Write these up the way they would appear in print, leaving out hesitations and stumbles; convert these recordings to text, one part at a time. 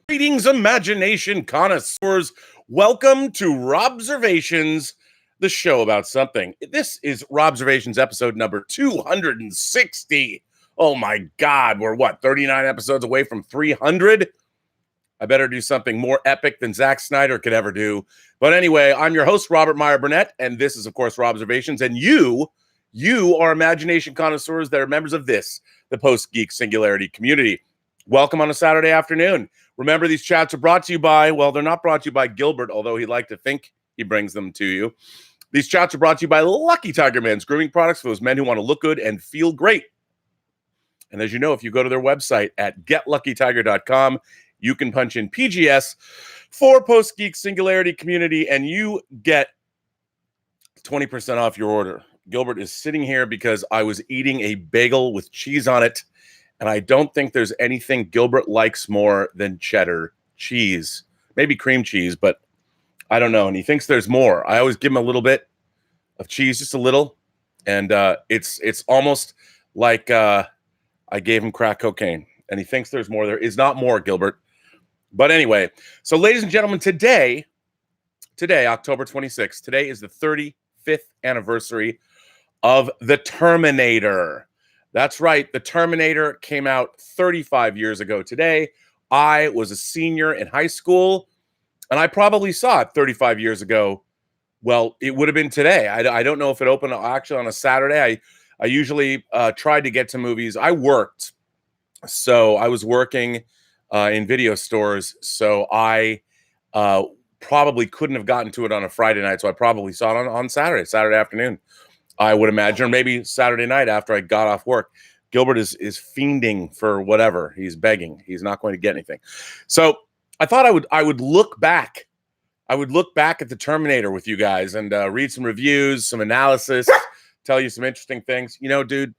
Greetings, imagination connoisseurs. Welcome to Robservations, the show about something. This is Robservations episode number 260. Oh my God, we're 39 episodes away from 300? I better do something more epic than Zack Snyder could ever do. But anyway, I'm your host, Robert Meyer Burnett, and this is, of course, Robservations. And you are imagination connoisseurs that are members of this, the Post-Geek Singularity community. Welcome on a Saturday afternoon. Remember, these chats are brought to you by, well, they're not brought to you by Gilbert, although he'd like to think he brings them to you. These chats are brought to you by Lucky Tiger Men's grooming products for those men who want to look good and feel great. And as you know, if you go to their website at getluckytiger.com, you can punch in PGS for Post-Geek Singularity community, and you get 20% off your order. Gilbert is sitting here because I was eating a bagel with cheese on it. And I don't think there's anything Gilbert likes more than cheddar cheese. Maybe cream cheese, but I don't know. And he thinks there's more. I always give him a little bit of cheese, just a little. And it's almost like I gave him crack cocaine. And he thinks there's more. There is not more, Gilbert. But anyway, so ladies and gentlemen, today, October 26th, today is the 35th anniversary of The Terminator. That's right. The Terminator came out 35 years ago today. I was a senior in high school, and I probably saw it 35 years ago. Well, it would have been today. I don't know if it opened actually on a Saturday. I usually tried to get to movies. I worked. So I was working in video stores. So I probably couldn't have gotten to it on a Friday night. So I probably saw it on Saturday afternoon. I would imagine, or maybe Saturday night after I got off work. Gilbert is fiending for whatever. He's begging. He's not going to get anything. So I thought I would look back. I would look back at the Terminator with you guys and read some reviews, some analysis, tell you some interesting things. You know, dude,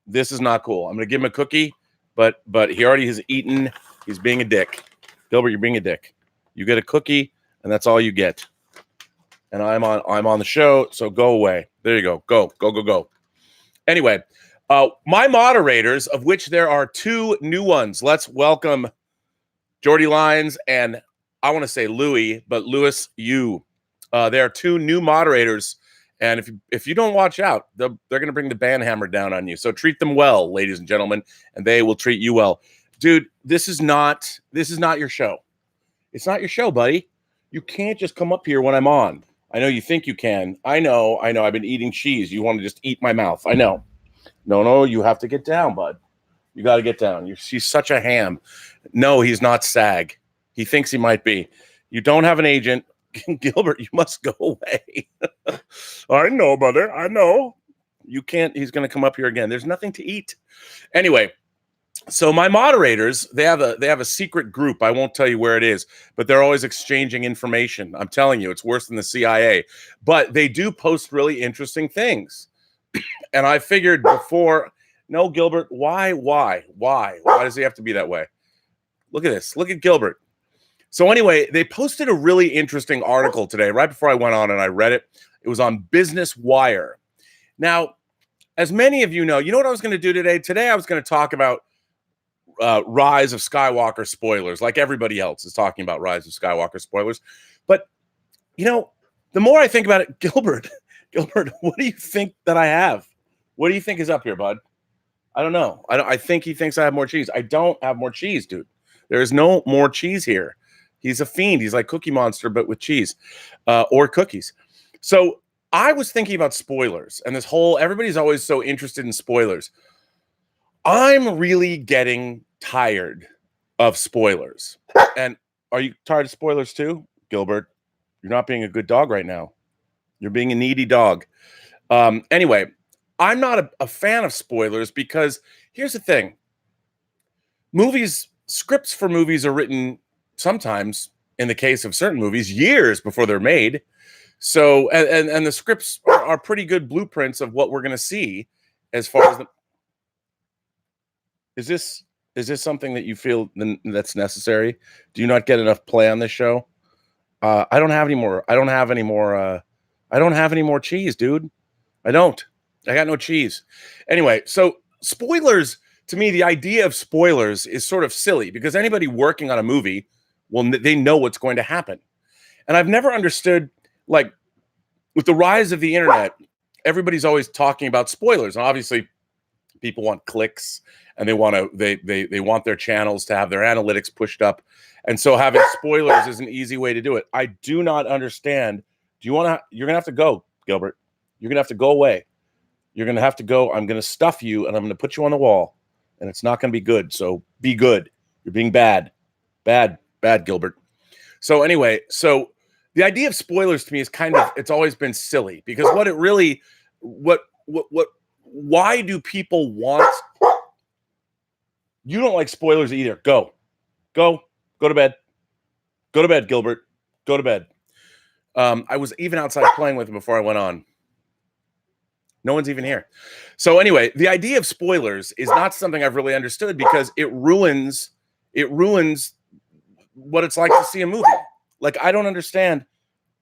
this is not cool. I'm going to give him a cookie, but he already has eaten. He's being a dick. Gilbert, you're being a dick. You get a cookie, and that's all you get. And I'm on the show, so go away. There you go. Go. Anyway, my moderators, of which there are two new ones. Let's welcome Jordy Lyons and I want to say Louie, but Louis Yu. There are two new moderators, and if you don't watch out, they're going to bring the band hammer down on you. So treat them well, ladies and gentlemen, and they will treat you well. Dude, this is not your show. It's not your show, buddy. You can't just come up here when I'm on. I know you think you can. I know. I've been eating cheese. You want to just eat my mouth. I know. No, you have to get down, bud. You got to get down. She's such a ham. No, he's not SAG. He thinks he might be. You don't have an agent. Gilbert, you must go away. I know, brother. I know. You can't. He's going to come up here again. There's nothing to eat. Anyway. So my moderators, they have a secret group. I won't tell you where it is, but they're always exchanging information. I'm telling you, it's worse than the CIA. But they do post really interesting things. And I figured before, no, Gilbert, why does he have to be that way? Look at this. Look at Gilbert. So anyway, they posted a really interesting article today, right before I went on and I read it. It was on Business Wire. Now, as many of you know what I was going to do today? Today I was going to talk about Rise of Skywalker spoilers, like everybody else is talking about Rise of Skywalker spoilers. But, the more I think about it, Gilbert, what do you think that I have? What do you think is up here, bud? I don't know. I think he thinks I have more cheese. I don't have more cheese, dude. There is no more cheese here. He's a fiend. He's like Cookie Monster, but with cheese or cookies. So I was thinking about spoilers and everybody's always so interested in spoilers. I'm really getting tired of spoilers. And are you tired of spoilers too, Gilbert? You're not being a good dog right now. You're being a needy dog. Anyway, I'm not a fan of spoilers because here's the thing. Scripts for movies are written sometimes, in the case of certain movies, years before they're made. So, and the scripts are pretty good blueprints of what we're going to see as far as Is this something that you feel that's necessary? Do you not get enough play on this show? I don't have any more. I don't have any more cheese, dude. I don't. I got no cheese. Anyway, so spoilers, to me, the idea of spoilers is sort of silly because anybody working on a movie Well, they know what's going to happen. And I've never understood, like, with the rise of the internet, everybody's always talking about spoilers. And obviously, people want clicks, and they want their channels to have their analytics pushed up. And so having spoilers is an easy way to do it. I do not understand. You're going to have to go, Gilbert. You're going to have to go away. You're going to have to go. I'm going to stuff you, and I'm going to put you on the wall, and it's not going to be good. So be good. You're being bad, Gilbert. So anyway, so the idea of spoilers to me is it's always been silly, because why do people want, you don't like spoilers either. Go to bed, Gilbert, go to bed. I was even outside playing with him before I went on. No one's even here. So anyway, the idea of spoilers is not something I've really understood, because it ruins what it's like to see a movie. Like, I don't understand.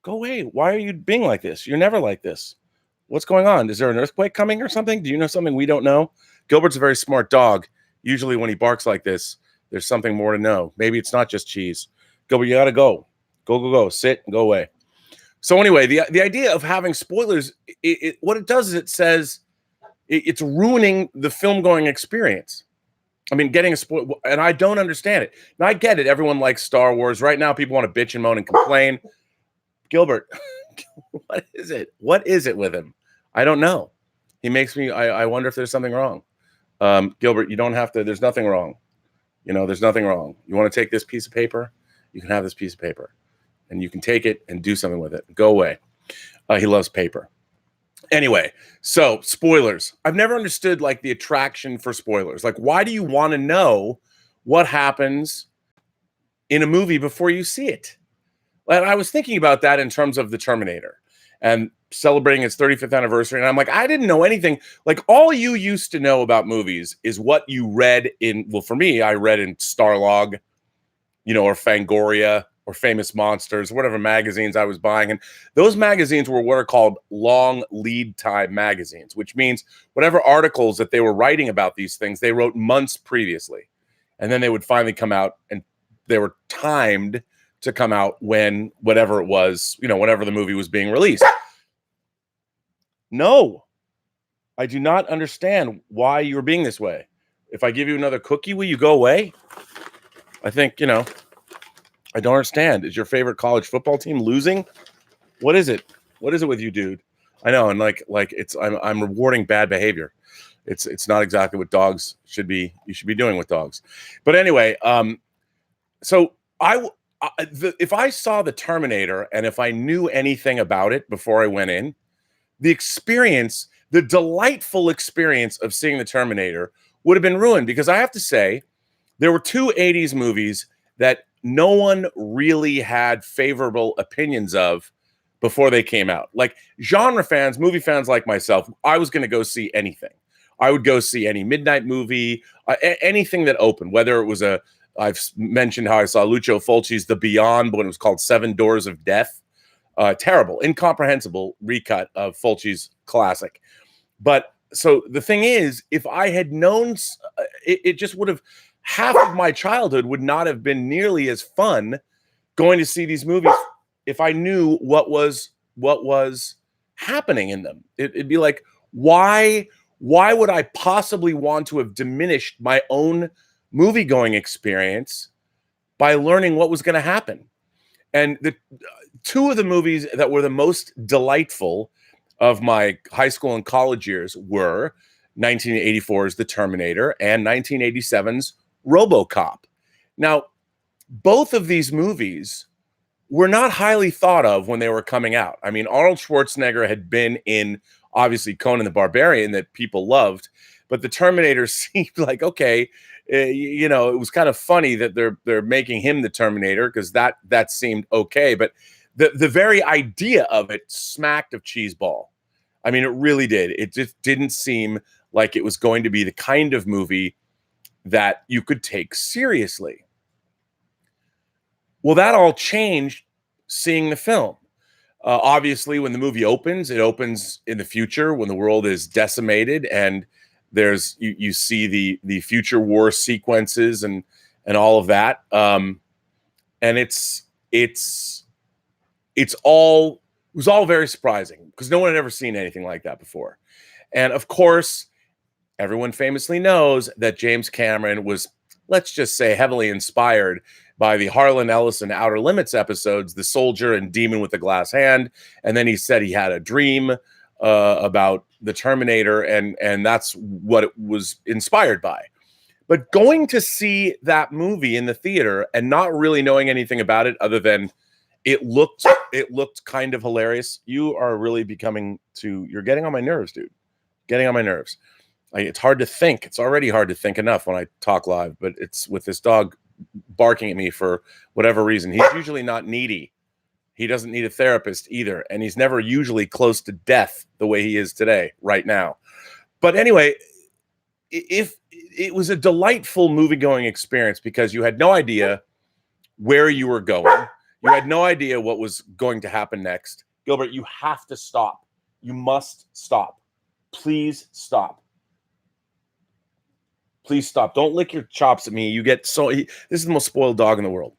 Go away. Why are you being like this? You're never like this. What's going on? Is there an earthquake coming or something? Do you know something we don't know? Gilbert's a very smart dog. Usually when he barks like this, there's something more to know. Maybe it's not just cheese. Gilbert, you got to go. Go. Sit and go away. So anyway, the idea of having spoilers, what it does is it says it's ruining the film-going experience. I mean, getting a spoiler, and I don't understand it. And I get it. Everyone likes Star Wars. Right now, people want to bitch and moan and complain. Gilbert, what is it? What is it with him? I don't know. He makes me, I wonder if there's something wrong. Gilbert, you don't have to, there's nothing wrong. There's nothing wrong. You want to take this piece of paper? You can have this piece of paper. And you can take it and do something with it. Go away. He loves paper. Anyway, so spoilers. I've never understood, like, the attraction for spoilers. Like, why do you want to know what happens in a movie before you see it? And I was thinking about that in terms of the Terminator and celebrating its 35th anniversary. And I'm like, I didn't know anything. Like, all you used to know about movies is what you read in, well, for me, I read in Starlog, or Fangoria, or Famous Monsters, whatever magazines I was buying. And those magazines were what are called long lead time magazines, which means whatever articles that they were writing about these things, they wrote months previously. And then they would finally come out, and they were timed to come out when whatever it was, whenever the movie was being released. No, I do not understand why you're being this way. If I give you another cookie, will you go away? I think, I don't understand. Is your favorite college football team losing? What is it? What is it with you, dude? I know, and like it's I'm rewarding bad behavior. It's not exactly what dogs should be. You should be doing with dogs. But anyway, so if I saw the Terminator and if I knew anything about it before I went in, the experience, the delightful experience of seeing the Terminator would have been ruined, because I have to say there were two 80s movies that no one really had favorable opinions of before they came out. Like, genre fans, movie fans like myself, I was going to go see anything. I would go see any midnight movie, anything that opened, whether it was I've mentioned how I saw Lucio Fulci's The Beyond, when it was called Seven Doors of Death. Terrible, incomprehensible recut of Fulci's classic. But so the thing is, if I had known, it just would have, half of my childhood would not have been nearly as fun going to see these movies if I knew what was happening in them. It'd be like, why would I possibly want to have diminished my own movie-going experience by learning what was going to happen? And the two of the movies that were the most delightful of my high school and college years were 1984's The Terminator and 1987's RoboCop. Now, both of these movies were not highly thought of when they were coming out. I mean, Arnold Schwarzenegger had been in, obviously, Conan the Barbarian that people loved, but the Terminator seemed like, okay, it was kind of funny that they're making him the Terminator, because that seemed okay. But the very idea of it smacked of cheeseball. I mean, it really did. It just didn't seem like it was going to be the kind of movie that you could take seriously. Well, that all changed seeing the film. Obviously, when the movie opens, it opens in the future when the world is decimated, and there's you see the future war sequences and all of that. And it was all very surprising because no one had ever seen anything like that before. And of course, everyone famously knows that James Cameron was, let's just say, heavily inspired by the Harlan Ellison Outer Limits episodes, The Soldier and Demon with the Glass Hand. And then he said he had a dream about the Terminator, and that's what it was inspired by. But going to see that movie in the theater and not really knowing anything about it other than it looked kind of hilarious. You are really you're getting on my nerves, dude. Getting on my nerves. It's hard to think. It's already hard to think enough when I talk live, but it's with this dog barking at me for whatever reason. He's usually not needy. He doesn't need a therapist either. And he's never usually close to death the way he is today, right now. But anyway, if it was a delightful movie-going experience because you had no idea where you were going. You had no idea what was going to happen next. Gilbert, you have to stop. You must stop. Please stop. Please stop. Don't lick your chops at me. This is the most spoiled dog in the world.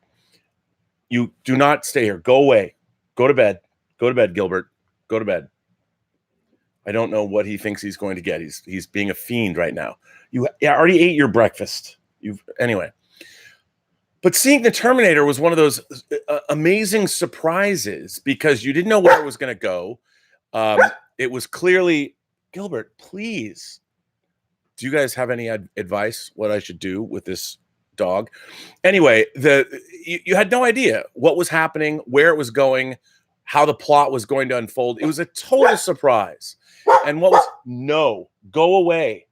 You do not stay here. Go away. Go to bed. Go to bed, Gilbert. Go to bed. I don't know what he thinks he's going to get. He's being a fiend right now. You already ate your breakfast. Anyway. But seeing the Terminator was one of those amazing surprises because you didn't know where it was going to go. It was clearly, Gilbert, please. Do you guys have any advice what I should do with this dog? Anyway, you had no idea what was happening, where it was going, how the plot was going to unfold. It was a total surprise. And go away.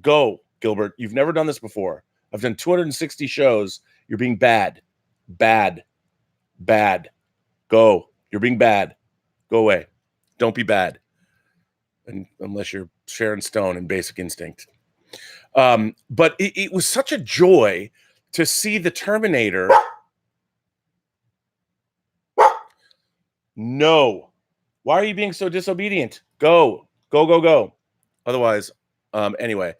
Go, Gilbert. You've never done this before. I've done 260 shows. You're being bad. Bad. Go. You're being bad. Go away. Don't be bad. Unless you're Sharon Stone in Basic Instinct. But it was such a joy to see the Terminator. No. Why are you being so disobedient? Go. Otherwise, anyway,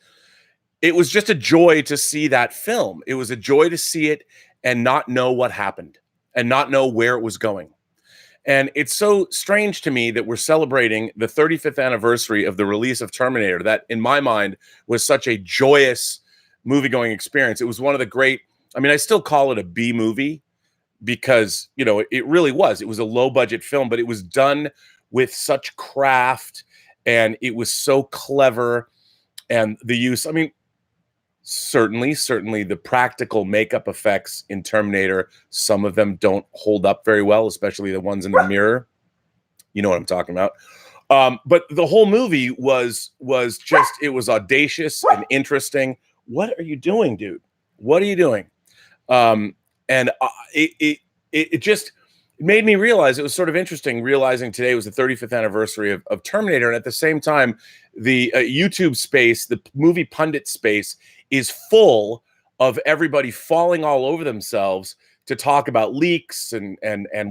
it was just a joy to see that film. It was a joy to see it and not know what happened and not know where it was going. And it's so strange to me that we're celebrating the 35th anniversary of the release of Terminator. That, in my mind, was such a joyous movie-going experience. It was one of the great, I still call it a B movie because, it really was. It was a low-budget film, but it was done with such craft, and it was so clever. And the use, certainly the practical makeup effects in Terminator, some of them don't hold up very well, especially the ones in the mirror. You know what I'm talking about. But the whole movie was just, it was audacious and interesting. What are you doing, dude? What are you doing? It just made me realize, it was sort of interesting realizing today was the 35th anniversary of Terminator. And at the same time, the YouTube space, the movie pundit space, is full of everybody falling all over themselves to talk about leaks and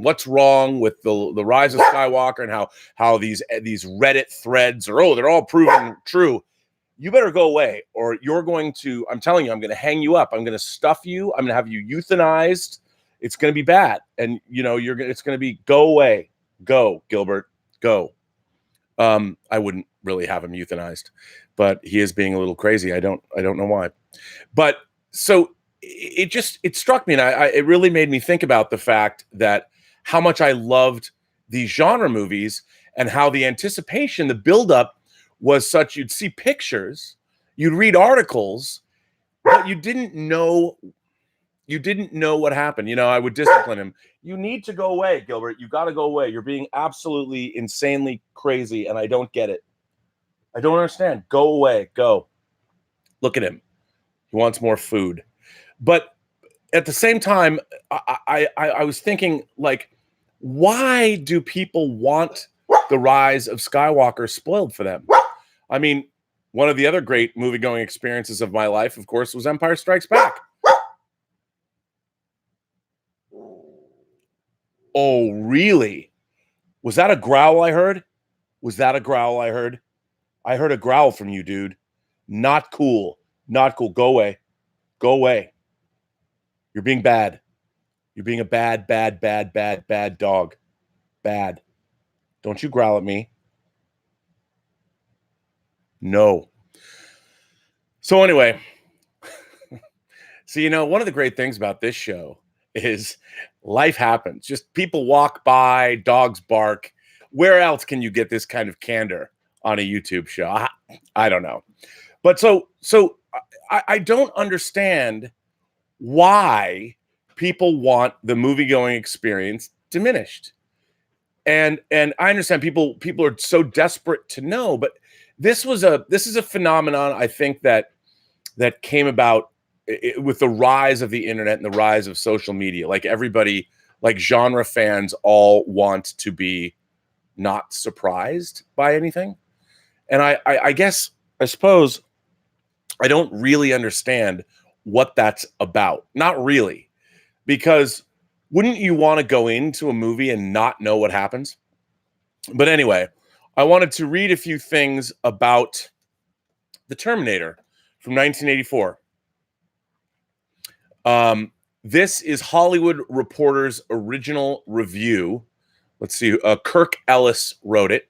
what's wrong with the rise of Skywalker and how these Reddit threads they're all proven true. You better go away, or you're going to, I'm telling you, I'm going to hang you up. I'm going to stuff you. I'm going to have you euthanized. It's going to be bad. And it's going to be, go away. Go, Gilbert, go. I wouldn't really have him euthanized, but he is being a little crazy. I don't know why. But so it struck me, and it really made me think about the fact that how much I loved these genre movies and how the anticipation, the buildup was such. You'd see pictures, you'd read articles, but you didn't know what happened. I would discipline him. You need to go away, Gilbert. You got to go away. You're being absolutely insanely crazy, and I don't get it. I don't understand. Go away. Go. Look at him. He wants more food. But at the same time, I was thinking, why do people want the rise of Skywalker spoiled for them? One of the other great movie-going experiences of my life, of course, was Empire Strikes Back. Oh, really? Was that a growl I heard? I heard a growl from you, dude. Not cool. Go away. You're being bad. You're being a bad, bad, bad, bad, bad dog. Bad. Don't you growl at me. No. So anyway, so, one of the great things about this show is life happens. Just people walk by, dogs bark. Where else can you get this kind of candor on a YouTube show? I don't know. But so I don't understand why people want the movie-going experience diminished. And I understand people are so desperate to know, but this is a phenomenon I think that came about with the rise of the internet and the rise of social media. Like everybody, like genre fans all want to be not surprised by anything. And I suppose I don't really understand what that's about. Not really. Because wouldn't you want to go into a movie and not know what happens? But anyway, I wanted to read a few things about the Terminator from 1984. This is Hollywood Reporter's original review. Let's see. Kirk Ellis wrote it.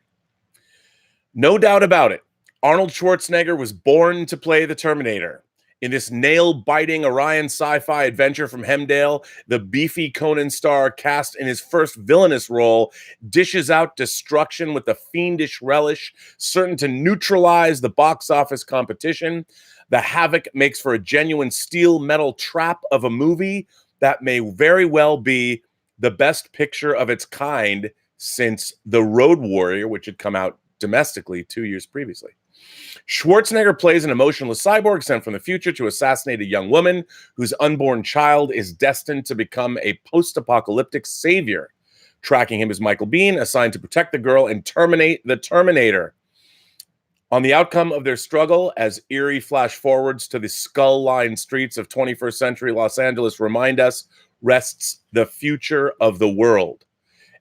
No doubt about it. Arnold Schwarzenegger was born to play the Terminator. In this nail-biting Orion sci-fi adventure from Hemdale, the beefy Conan star cast in his first villainous role dishes out destruction with a fiendish relish, certain to neutralize the box office competition. The havoc makes for a genuine steel metal trap of a movie that may very well be the best picture of its kind since The Road Warrior, which had come out domestically 2 years previously. Schwarzenegger plays an emotionless cyborg sent from the future to assassinate a young woman whose unborn child is destined to become a post-apocalyptic savior. Tracking him is Michael Biehn, assigned to protect the girl and terminate the Terminator. On the outcome of their struggle, as eerie flash forwards to the skull-lined streets of 21st century Los Angeles remind us, rests the future of the world.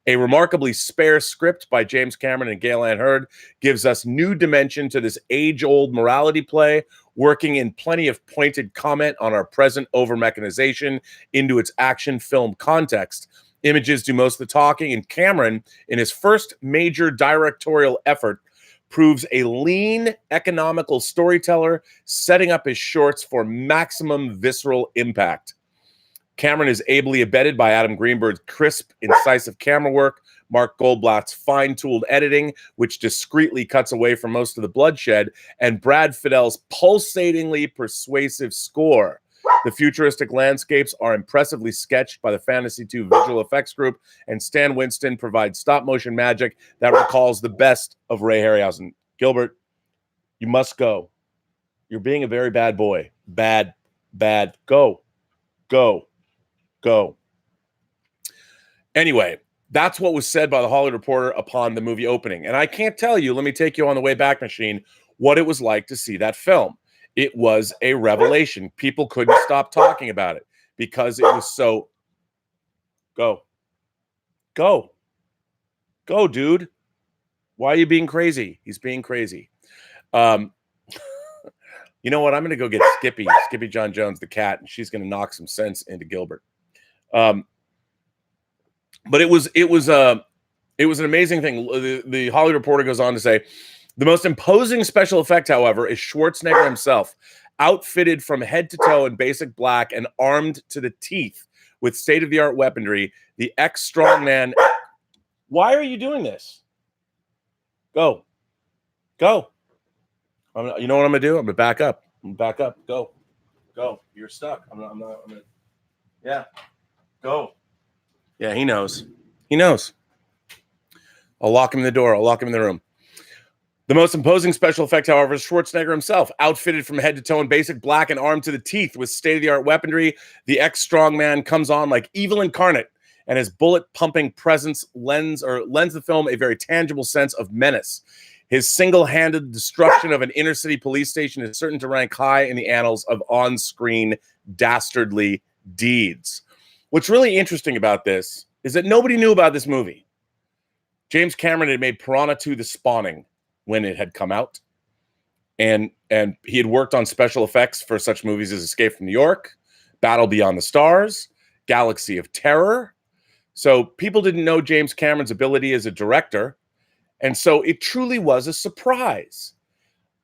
A remarkably spare script by James Cameron and Gale Ann Hurd gives us new dimension to this age-old morality play, working in plenty of pointed comment on our present over-mechanization into its action film context. Images do most of the talking, and Cameron, in his first major directorial effort, proves a lean, economical storyteller, setting up his shorts for maximum visceral impact. Cameron is ably abetted by Adam Greenberg's crisp, incisive camera work, Mark Goldblatt's fine-tooled editing, which discreetly cuts away from most of the bloodshed, and Brad Fiddel's pulsatingly persuasive score. The futuristic landscapes are impressively sketched by the Fantasy 2 visual effects group, and Stan Winston provides stop-motion magic that recalls the best of Ray Harryhausen. Gilbert, you must go. You're being a very bad boy. Bad. Go. Anyway, that's what was said by the Hollywood Reporter upon the movie opening. And I can't tell you, let me take you on the way back machine, what it was like to see that film. It was a revelation. People couldn't stop talking about it because it was so... Go, dude. Why are you being crazy? He's being crazy. You know what? I'm going to go get Skippy John Jones, the cat, and she's going to knock some sense into Gilbert. But it was an amazing thing. The Hollywood Reporter goes on to say, the most imposing special effect, however, is Schwarzenegger himself, outfitted from head to toe in basic black and armed to the teeth with state-of-the-art weaponry. The ex-strongman... Why are you doing this? Go. You know what I'm going to do? I'm going to back up. Go. You're stuck. I'm not. Yeah. Go. Yeah, he knows. I'll lock him in the door. I'll lock him in the room. The most imposing special effect, however, is Schwarzenegger himself, outfitted from head to toe in basic black and armed to the teeth with state-of-the-art weaponry. The ex-strongman comes on like evil incarnate, and his bullet-pumping presence lends the film a very tangible sense of menace. His single-handed destruction of an inner-city police station is certain to rank high in the annals of on-screen dastardly deeds. What's really interesting about this is that nobody knew about this movie. James Cameron had made Piranha 2: The Spawning when it had come out. And he had worked on special effects for such movies as Escape from New York, Battle Beyond the Stars. galaxy of terror. So people didn't know James Cameron's ability as a director. And so it truly was a surprise.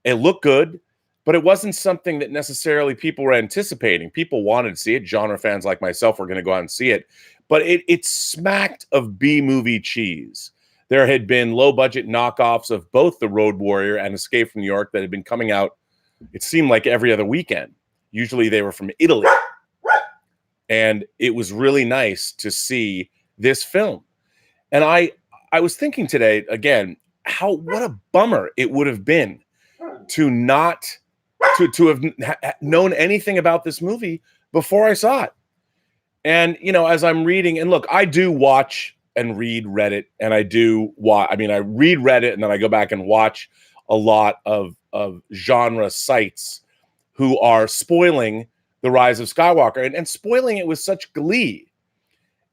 It looked good, but it wasn't something that necessarily people were anticipating. People wanted to see it. Genre fans like myself were going to go out and see it. But it smacked of B-movie cheese. There had been low-budget knockoffs of both The Road Warrior and Escape from New York that had been coming out, it seemed like every other weekend. Usually they were from Italy. And it was really nice to see this film. And I was thinking today, again, what a bummer it would have been to not to have known anything about this movie before I saw it. And, as I'm reading, and look, I do watch and read Reddit, and I do watch, I read Reddit, and then I go back and watch a lot of genre sites who are spoiling The Rise of Skywalker and spoiling it with such glee.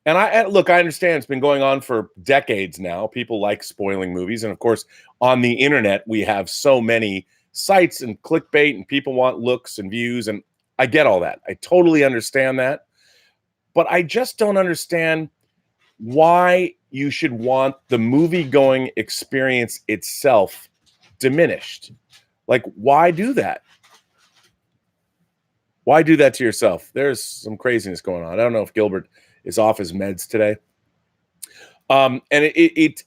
And I understand it's been going on for decades now. People like spoiling movies. And of course, on the internet, we have so many sites and clickbait, and people want looks and views. And I get all that. I totally understand that. But I just don't understand why you should want the movie-going experience itself diminished. Like, why do that? Why do that to yourself? There's some craziness going on. I don't know if Gilbert is off his meds today. And it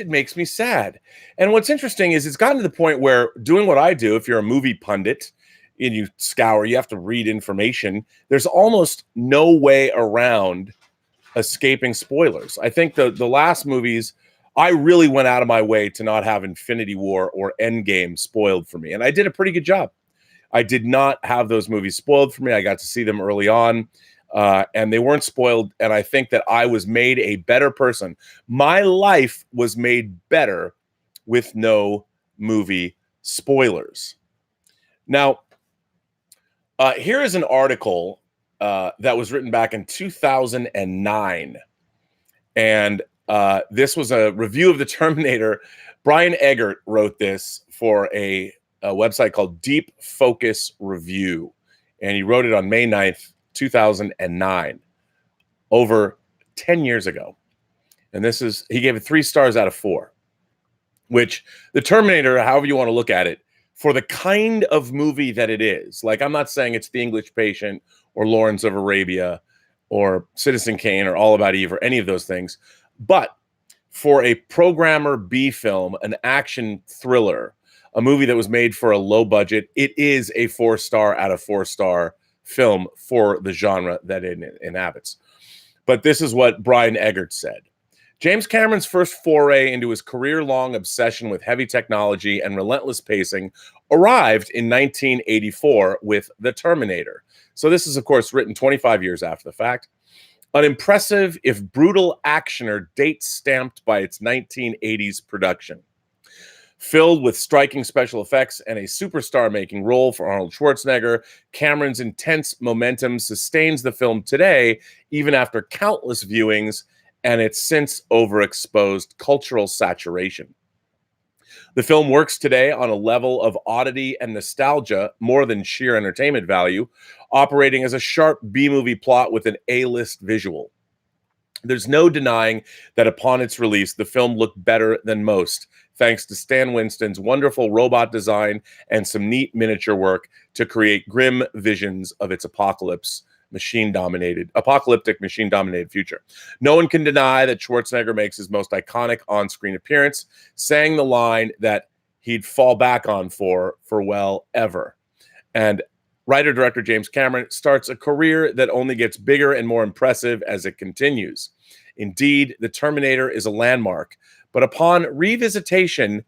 makes me sad. And what's interesting is it's gotten to the point where doing what I do, if you're a movie pundit and you scour, you have to read information. There's almost no way around escaping spoilers. I think the last movies, I really went out of my way to not have Infinity War or Endgame spoiled for me. And I did a pretty good job. I did not have those movies spoiled for me. I got to see them early on. And they weren't spoiled. And I think that I was made a better person. My life was made better with no movie spoilers. Now, here is an article that was written back in 2009. And this was a review of the Terminator. Brian Eggert wrote this for a website called Deep Focus Review. And he wrote it on May 9th, 2009, over 10 years ago. And he gave it 3 stars out of 4, which the Terminator, however you want to look at it, for the kind of movie that it is, like, I'm not saying it's The English Patient or Lawrence of Arabia or Citizen Kane or All About Eve or any of those things, but for a programmer B film, an action thriller, a movie that was made for a low budget, it is a 4-star out of 4-star film for the genre that it inhabits. But this is what Brian Eggert said. James Cameron's first foray into his career-long obsession with heavy technology and relentless pacing arrived in 1984 with The Terminator. So this is, of course, written 25 years after the fact. An impressive, if brutal, actioner date stamped by its 1980s production. Filled with striking special effects and a superstar-making role for Arnold Schwarzenegger, Cameron's intense momentum sustains the film today, even after countless viewings and its since overexposed cultural saturation. The film works today on a level of oddity and nostalgia more than sheer entertainment value, operating as a sharp B-movie plot with an A-list visual. There's no denying that upon its release, the film looked better than most, thanks to Stan Winston's wonderful robot design and some neat miniature work to create grim visions of its apocalyptic machine-dominated future. No one can deny that Schwarzenegger makes his most iconic on-screen appearance, saying the line that he'd fall back on for well ever. And writer-director James Cameron starts a career that only gets bigger and more impressive as it continues. Indeed, The Terminator is a landmark, but upon revisitation,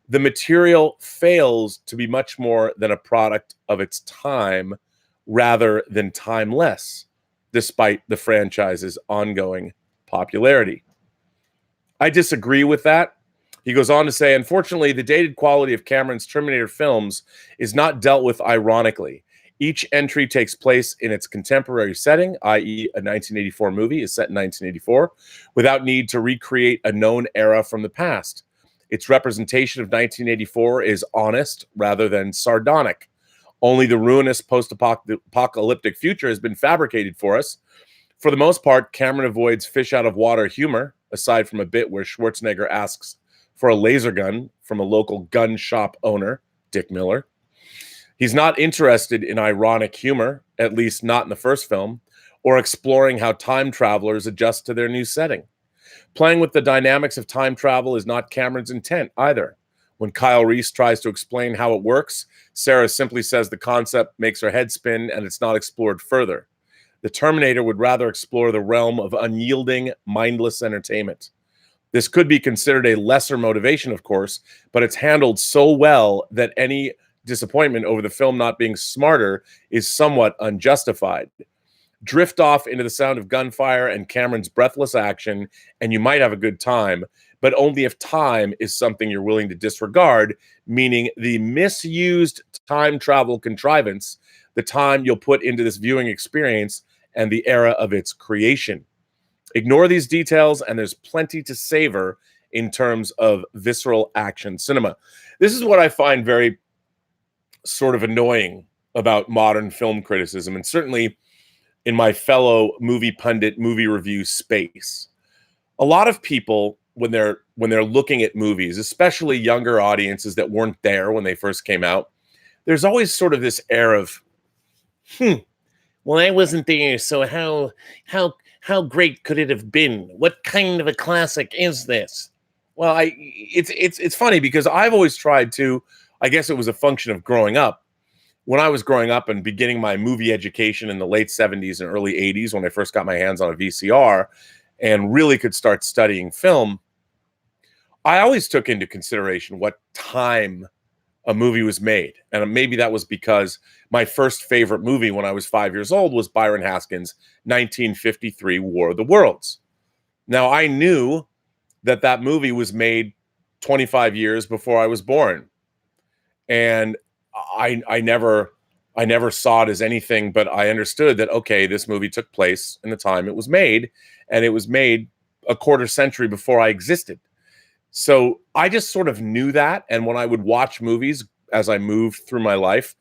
the material fails to be much more than a product of its time rather than timeless, despite the franchise's ongoing popularity. I disagree with that. He goes on to say, unfortunately, the dated quality of Cameron's Terminator films is not dealt with ironically. Each entry takes place in its contemporary setting, i.e. a 1984 movie is set in 1984, without need to recreate a known era from the past. Its representation of 1984 is honest rather than sardonic. Only the ruinous post-apocalyptic future has been fabricated for us. For the most part, Cameron avoids fish out of water humor, aside from a bit where Schwarzenegger asks for a laser gun from a local gun shop owner, Dick Miller. He's not interested in ironic humor, at least not in the first film, or exploring how time travelers adjust to their new setting. Playing with the dynamics of time travel is not Cameron's intent either. When Kyle Reese tries to explain how it works, Sarah simply says the concept makes her head spin and it's not explored further. The Terminator would rather explore the realm of unyielding, mindless entertainment. This could be considered a lesser motivation, of course, but it's handled so well that any disappointment over the film not being smarter is somewhat unjustified. Drift off into the sound of gunfire and Cameron's breathless action, and you might have a good time, but only if time is something you're willing to disregard, meaning the misused time travel contrivance, the time you'll put into this viewing experience and the era of its creation. Ignore these details, and there's plenty to savor in terms of visceral action cinema. This is what I find very sort of annoying about modern film criticism, and certainly in my fellow movie pundit, movie review space. A lot of people, when they're looking at movies, especially younger audiences that weren't there when they first came out, there's always sort of this air of, well, I wasn't there, so how great could it have been? What kind of a classic is this? Well, it's funny because I've always tried to, I guess it was a function of growing up. When I was growing up and beginning my movie education in the late 70s and early 80s, when I first got my hands on a VCR and really could start studying film, I always took into consideration what time a movie was made. And maybe that was because my first favorite movie when I was 5 years old was Byron Haskin's 1953 War of the Worlds. Now, I knew that movie was made 25 years before I was born. And I never saw it as anything, but I understood that, okay, this movie took place in the time it was made, and it was made a quarter century before I existed. So I just sort of knew that. And when I would watch movies as I moved through my life,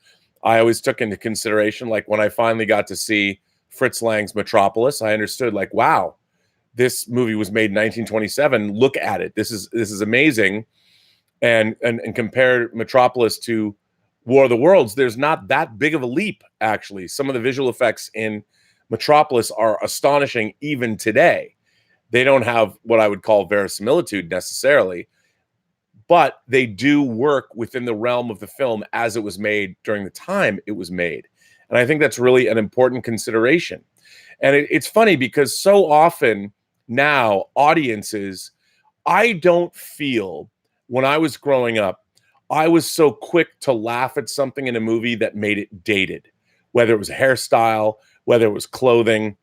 I always took into consideration, like when I finally got to see Fritz Lang's Metropolis, I understood, like, wow, this movie was made in 1927. Look at it. This is amazing. And compare Metropolis to War of the Worlds, there's not that big of a leap, actually. Some of the visual effects in Metropolis are astonishing even today. They don't have what I would call verisimilitude necessarily, but they do work within the realm of the film as it was made during the time it was made. And I think that's really an important consideration. And it's funny because so often now audiences, I don't feel when I was growing up, I was so quick to laugh at something in a movie that made it dated, whether it was hairstyle, whether it was clothing.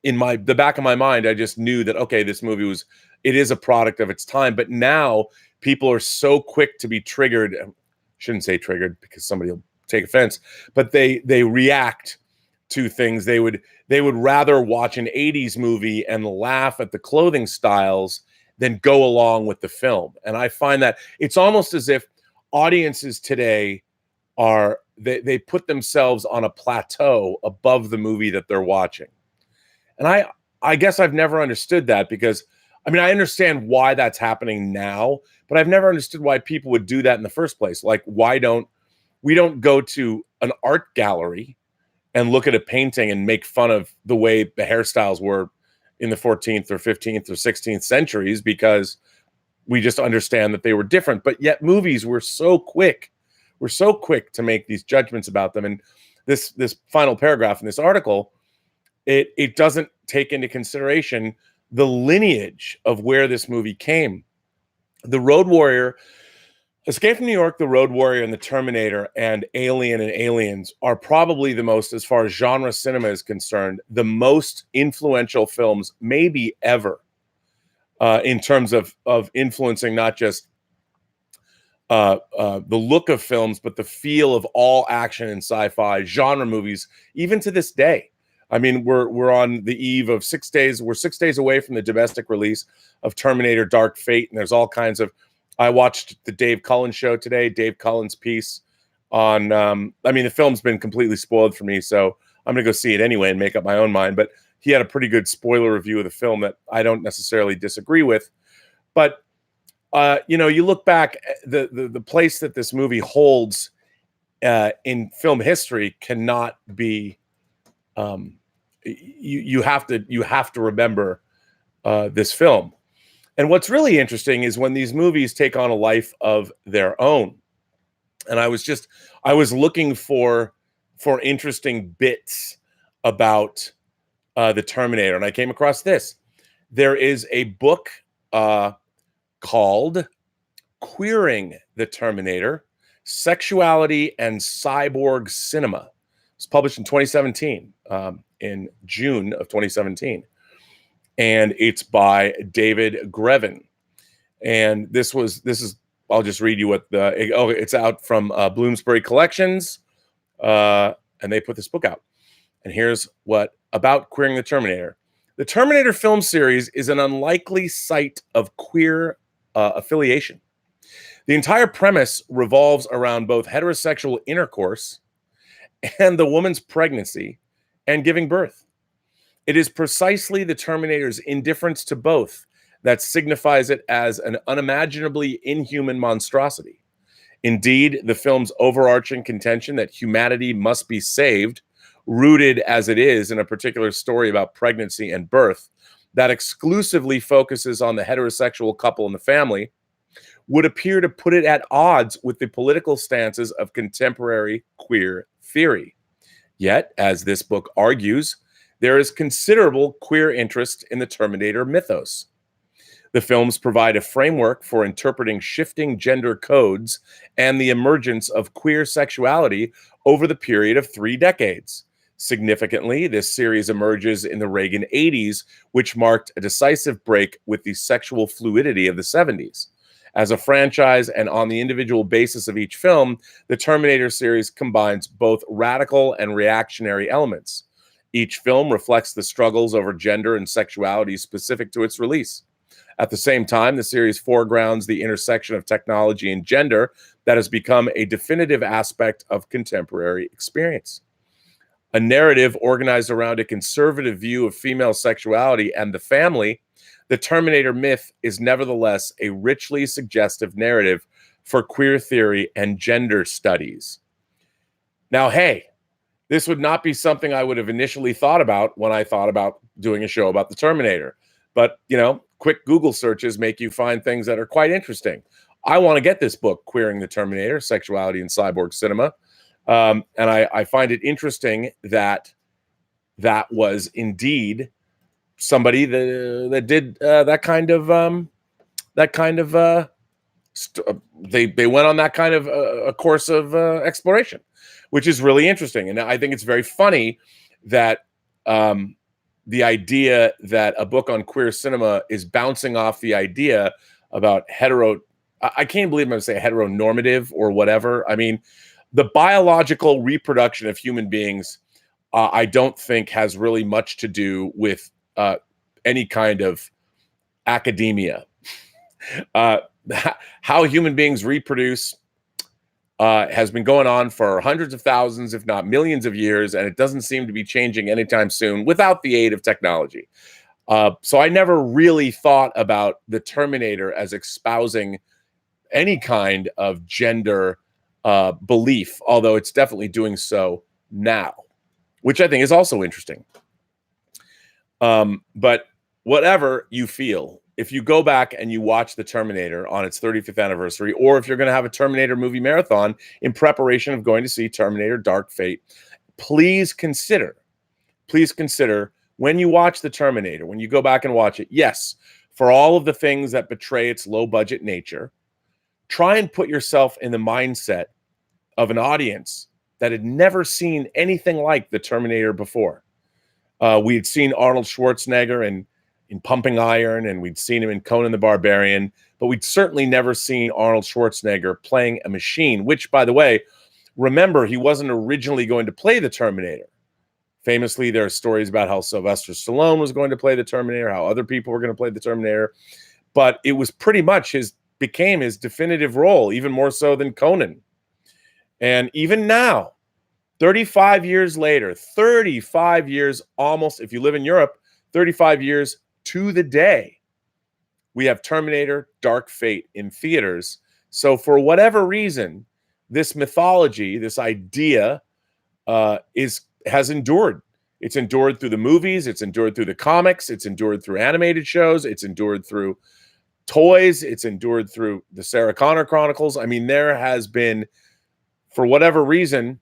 In the back of my mind, I just knew that, okay, this movie it is a product of its time. But now people are so quick to be triggered. I shouldn't say triggered because somebody will take offense, but they react to things. They would rather watch an 80s movie and laugh at the clothing styles than go along with the film. And I find that it's almost as if audiences today they put themselves on a plateau above the movie that they're watching. And I guess I've never understood that, because I mean, I understand why that's happening now, but I've never understood why people would do that in the first place. Like, why don't we go to an art gallery and look at a painting and make fun of the way the hairstyles were in the 14th or 15th or 16th centuries, because we just understand that they were different. But yet movies were so quick. We're so quick to make these judgments about them. And this final paragraph in this article, it doesn't take into consideration the lineage of where this movie came. The Road Warrior, Escape from New York, The Road Warrior, and The Terminator, and Alien and Aliens are probably the most, as far as genre cinema is concerned, the most influential films maybe ever, in terms of influencing not just the look of films, but the feel of all action and sci-fi genre movies, even to this day. I mean, we're on the eve of 6 days. We're 6 days away from the domestic release of Terminator Dark Fate, and there's all kinds of. I watched the Dave Cullen show today, Dave Cullen's piece on. I mean, the film's been completely spoiled for me, so I'm gonna go see it anyway and make up my own mind. But he had a pretty good spoiler review of the film that I don't necessarily disagree with. But you look back, the place that this movie holds in film history cannot be. You have to remember this film. And what's really interesting is when these movies take on a life of their own. And I was looking for interesting bits about the Terminator, and I came across this. There is a book called Queering the Terminator: Sexuality and Cyborg Cinema. It's published in 2017, in June of 2017. And it's by David Grevin. And this is, I'll just read you what it's out from Bloomsbury Collections. And they put this book out. And here's what about Queering the Terminator. The Terminator film series is an unlikely site of queer affiliation. The entire premise revolves around both heterosexual intercourse and the woman's pregnancy and giving birth. It is precisely the Terminator's indifference to both that signifies it as an unimaginably inhuman monstrosity. Indeed, the film's overarching contention that humanity must be saved, rooted as it is in a particular story about pregnancy and birth that exclusively focuses on the heterosexual couple and the family, would appear to put it at odds with the political stances of contemporary queer theory. Yet, as this book argues, there is considerable queer interest in the Terminator mythos. The films provide a framework for interpreting shifting gender codes and the emergence of queer sexuality over the period of 3 decades. Significantly, this series emerges in the Reagan 80s, which marked a decisive break with the sexual fluidity of the 70s. As a franchise and on the individual basis of each film, the Terminator series combines both radical and reactionary elements. Each film reflects the struggles over gender and sexuality specific to its release. At the same time, the series foregrounds the intersection of technology and gender that has become a definitive aspect of contemporary experience. A narrative organized around a conservative view of female sexuality and the family, the Terminator myth is nevertheless a richly suggestive narrative for queer theory and gender studies. Now, hey, this would not be something I would have initially thought about when I thought about doing a show about the Terminator. But, quick Google searches make you find things that are quite interesting. I want to get this book, Queering the Terminator: Sexuality and Cyborg Cinema. And I find it interesting that that was indeed somebody that did that kind of they went on that kind of a course of exploration, which is really interesting. And I think it's very funny that the idea that a book on queer cinema is bouncing off the idea about I can't believe I'm going to say heteronormative or whatever. I mean, the biological reproduction of human beings, I don't think has really much to do with any kind of academia. How human beings reproduce has been going on for hundreds of thousands, if not millions of years, and it doesn't seem to be changing anytime soon without the aid of technology. So I never really thought about the Terminator as espousing any kind of gender belief, although it's definitely doing so now, which I think is also interesting. But whatever you feel, if you go back and you watch the Terminator on its 35th anniversary, or if you're going to have a Terminator movie marathon in preparation of going to see Terminator Dark Fate, please consider when you watch the Terminator, when you go back and watch it, yes, for all of the things that betray its low budget nature, try and put yourself in the mindset of an audience that had never seen anything like the Terminator before. We had seen Arnold Schwarzenegger in Pumping Iron, and we'd seen him in Conan the Barbarian, but we'd certainly never seen Arnold Schwarzenegger playing a machine, which, by the way, remember, he wasn't originally going to play the Terminator. Famously, there are stories about how Sylvester Stallone was going to play the Terminator, how other people were going to play the Terminator, but it was pretty much became his definitive role, even more so than Conan. And even now, 35 years later, 35 years almost, if you live in Europe, 35 years to the day, we have Terminator Dark Fate in theaters. So for whatever reason, this mythology, this idea has endured. It's endured through the movies, it's endured through the comics, it's endured through animated shows, it's endured through toys, it's endured through the Sarah Connor Chronicles. I mean, there has been, for whatever reason,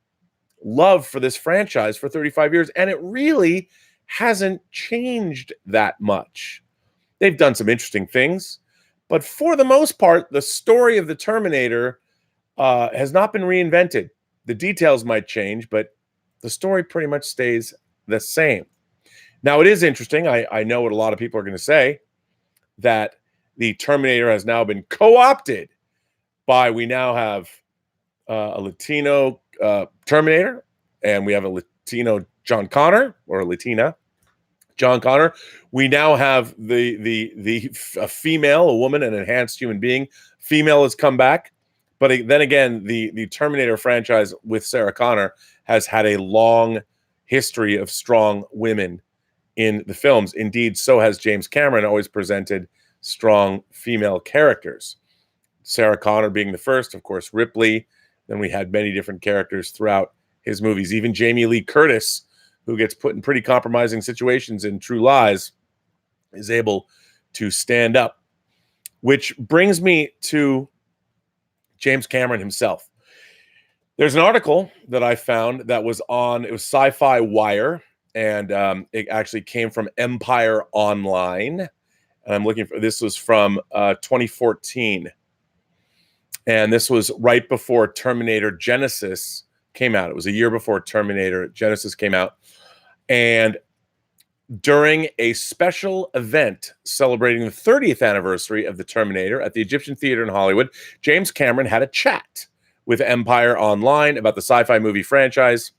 love for this franchise for 35 years, and it really hasn't changed that much. They've done some interesting things, but for the most part, the story of the Terminator has not been reinvented. The details might change, but the story pretty much stays the same. Now, it is interesting. I know what a lot of people are going to say, that the Terminator has now been co-opted by, we now have a Latino Terminator, and we have a Latino John Connor, or a Latina John Connor. We now have a female, a woman, an enhanced human being. Female has come back. But then again, the Terminator franchise with Sarah Connor has had a long history of strong women in the films. Indeed, so has James Cameron always presented strong female characters. Sarah Connor being the first, of course, Ripley. Then we had many different characters throughout his movies. Even Jamie Lee Curtis, who gets put in pretty compromising situations in True Lies, is able to stand up. Which brings me to James Cameron himself. There's an article that I found that was it was Sci-Fi Wire, and it actually came from Empire Online. And I'm looking for, this was from 2014. And this was right before Terminator Genesis came out. It was a year before Terminator Genesis came out. And during a special event celebrating the 30th anniversary of the Terminator at the Egyptian Theater in Hollywood, James Cameron had a chat with Empire Online about the sci-fi movie franchise.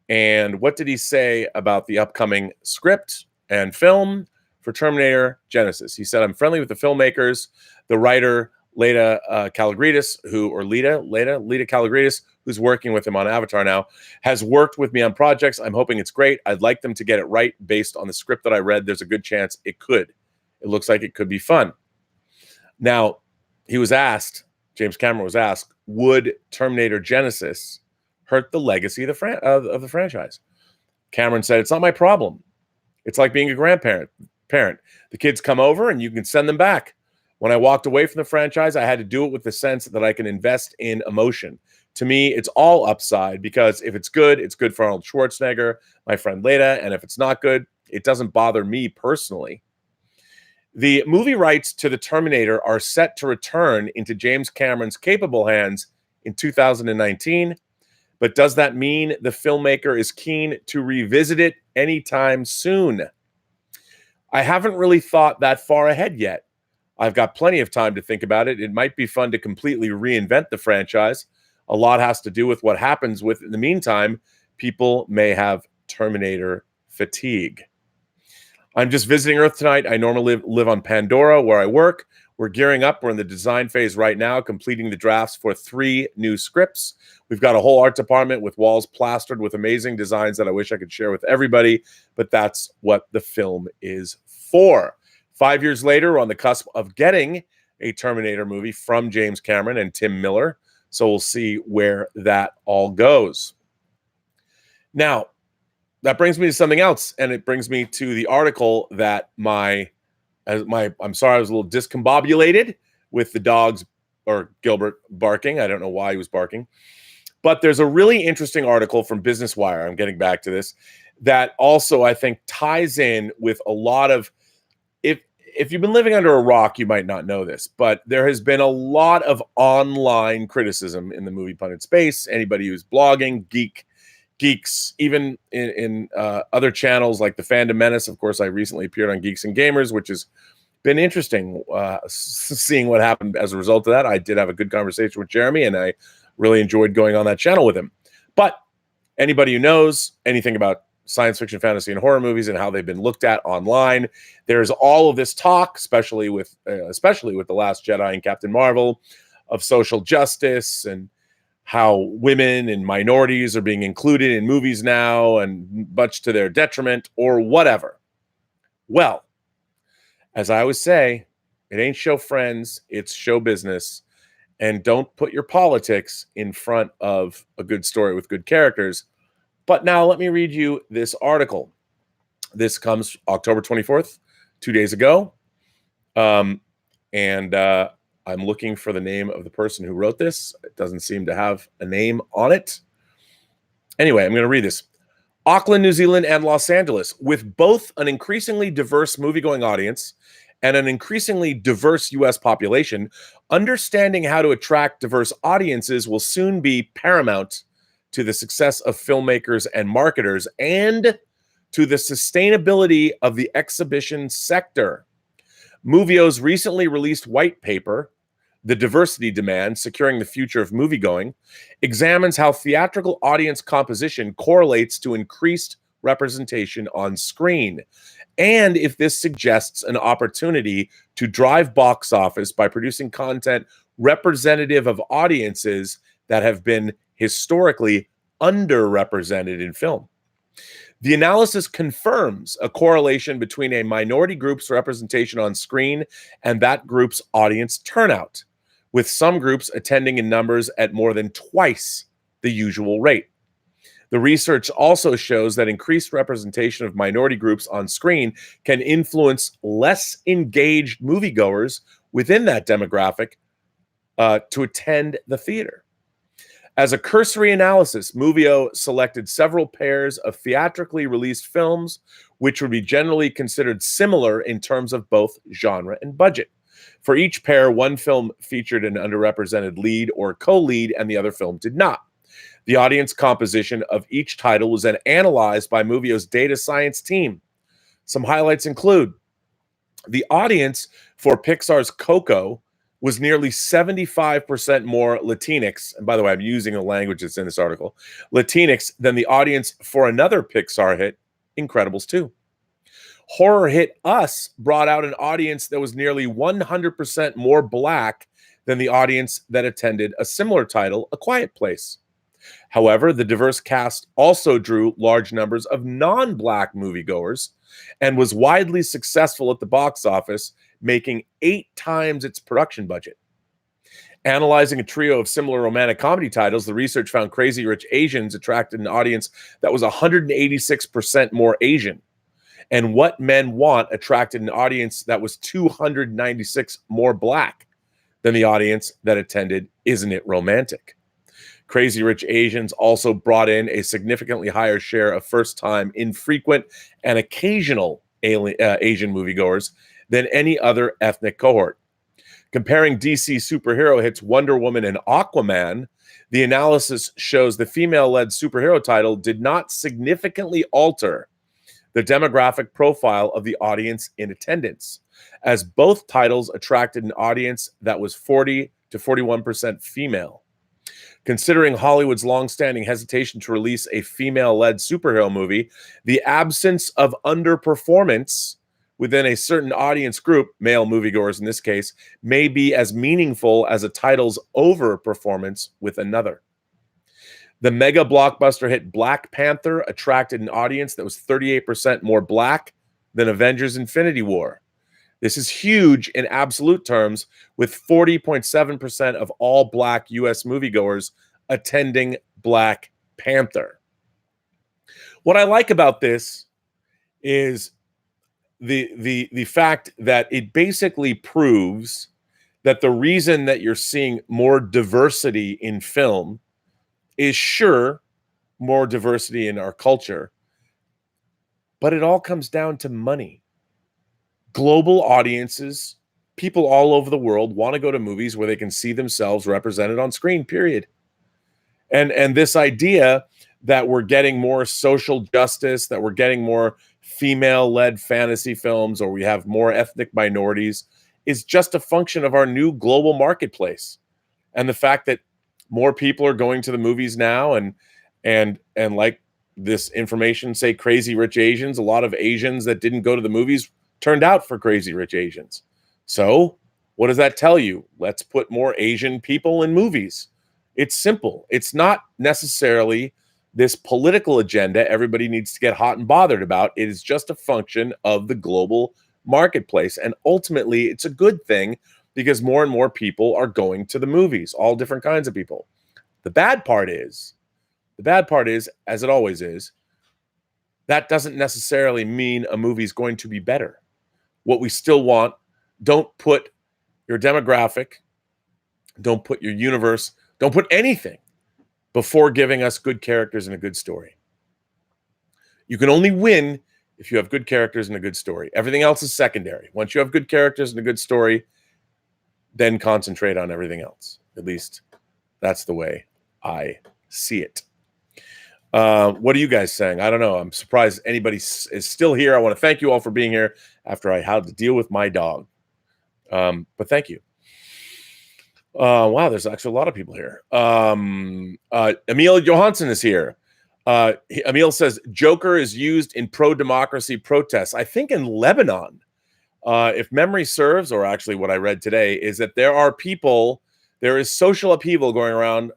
And what did he say about the upcoming script and film for Terminator Genesis? He said, "I'm friendly with the filmmakers, the writer, Leda Kalogridis, Leda Kalogridis, who's working with him on Avatar now, has worked with me on projects. I'm hoping it's great. I'd like them to get it right based on the script that I read. There's a good chance it could. It looks like it could be fun." Now, James Cameron was asked, would Terminator Genesis hurt the legacy of the franchise? Cameron said, "It's not my problem. It's like being a grandparent. The kids come over and you can send them back. When I walked away from the franchise, I had to do it with the sense that I can invest in emotion. To me, it's all upside, because if it's good for Arnold Schwarzenegger, my friend Leda, and if it's not good, it doesn't bother me personally." The movie rights to the Terminator are set to return into James Cameron's capable hands in 2019, but does that mean the filmmaker is keen to revisit it anytime soon? I haven't really thought that far ahead yet. I've got plenty of time to think about it. It might be fun to completely reinvent the franchise. A lot has to do with what happens in the meantime. People may have Terminator fatigue. I'm just visiting Earth tonight. I normally live on Pandora, where I work. We're gearing up. We're in the design phase right now, completing the drafts for 3 new scripts. We've got a whole art department with walls plastered with amazing designs that I wish I could share with everybody, but that's what the film is for. 5 years later, we're on the cusp of getting a Terminator movie from James Cameron and Tim Miller, so we'll see where that all goes. Now, that brings me to something else, and it brings me to the article that I'm sorry, I was a little discombobulated with the dogs, or Gilbert, barking. I don't know why he was barking. But there's a really interesting article from Business Wire, I'm getting back to this, that also I think ties in with a lot of, if you've been living under a rock, you might not know this, but there has been a lot of online criticism in the movie pundit space. Anybody who's blogging, geeks, even in other channels like the Fandom Menace. Of course, I recently appeared on Geeks and Gamers, which has been interesting seeing what happened as a result of that. I did have a good conversation with Jeremy, and I really enjoyed going on that channel with him. But anybody who knows anything about science fiction, fantasy, and horror movies and how they've been looked at online, there's all of this talk, especially with The Last Jedi and Captain Marvel, of social justice and how women and minorities are being included in movies now, and much to their detriment or whatever. Well, as I always say, it ain't show friends, it's show business. And don't put your politics in front of a good story with good characters. But now let me read you this article. This comes October 24th, 2 days ago. I'm looking for the name of the person who wrote this. It doesn't seem to have a name on it. Anyway, I'm going to read this. Auckland, New Zealand, and Los Angeles, with both an increasingly diverse movie-going audience and an increasingly diverse U.S. population, understanding how to attract diverse audiences will soon be paramount to the success of filmmakers and marketers and to the sustainability of the exhibition sector. Movio's recently released white paper, The Diversity Demand, Securing the Future of Moviegoing, examines how theatrical audience composition correlates to increased representation on screen, and if this suggests an opportunity to drive box office by producing content representative of audiences that have been historically underrepresented in film. The analysis confirms a correlation between a minority group's representation on screen and that group's audience turnout, with some groups attending in numbers at more than twice the usual rate. The research also shows that increased representation of minority groups on screen can influence less engaged moviegoers within that demographic to attend the theater. As a cursory analysis, Movio selected several pairs of theatrically released films, which would be generally considered similar in terms of both genre and budget. For each pair, one film featured an underrepresented lead or co-lead, and the other film did not. The audience composition of each title was then analyzed by Movio's data science team. Some highlights include the audience for Pixar's Coco was nearly 75% more Latinx, and by the way, I'm using the language that's in this article, Latinx than the audience for another Pixar hit, Incredibles 2. Horror hit Us brought out an audience that was nearly 100% more Black than the audience that attended a similar title, A Quiet Place. However, the diverse cast also drew large numbers of non-Black moviegoers and was widely successful at the box office, making 8 times its production budget. Analyzing a trio of similar romantic comedy titles, the research found Crazy Rich Asians attracted an audience that was 186% more Asian, and What Men Want attracted an audience that was 296 more Black than the audience that attended Isn't It Romantic? Crazy Rich Asians also brought in a significantly higher share of first-time, infrequent, and occasional Asian moviegoers than any other ethnic cohort. Comparing DC superhero hits Wonder Woman and Aquaman, the analysis shows the female-led superhero title did not significantly alter the demographic profile of the audience in attendance, as both titles attracted an audience that was 40 to 41% female. Considering Hollywood's longstanding hesitation to release a female-led superhero movie, the absence of underperformance within a certain audience group, male moviegoers in this case, may be as meaningful as a title's overperformance with another. The mega blockbuster hit Black Panther attracted an audience that was 38% more Black than Avengers: Infinity War. This is huge in absolute terms, with 40.7% of all Black U.S. moviegoers attending Black Panther. What I like about this is the fact that it basically proves that the reason that you're seeing more diversity in film is, sure, more diversity in our culture, but it all comes down to money. Global audiences, people all over the world, want to go to movies where they can see themselves represented on screen, period. And this idea that we're getting more social justice, that we're getting more female-led fantasy films, or we have more ethnic minorities, is just a function of our new global marketplace. And the fact that more people are going to the movies now, and like this information say, Crazy Rich Asians, a lot of Asians that didn't go to the movies turned out for Crazy Rich Asians. So what does that tell you? Let's put more Asian people in movies. It's simple. It's not necessarily this political agenda everybody needs to get hot and bothered about. It is just a function of the global marketplace. And ultimately, it's a good thing because more and more people are going to the movies, all different kinds of people. The bad part is, as it always is, that doesn't necessarily mean a movie is going to be better. What we still want, don't put your demographic, don't put your universe, don't put anything before giving us good characters and a good story. You can only win if you have good characters and a good story. Everything else is secondary. Once you have good characters and a good story, then concentrate on everything else. At least that's the way I see it. What are you guys saying? I don't know. I'm surprised anybody is still here. I want to thank you all for being here after I had to deal with my dog. But thank you. Wow, there's actually a lot of people here. Emil Johansson is here. Emil says Joker is used in pro-democracy protests. I think in Lebanon, if memory serves, or actually what I read today, is that there is social upheaval going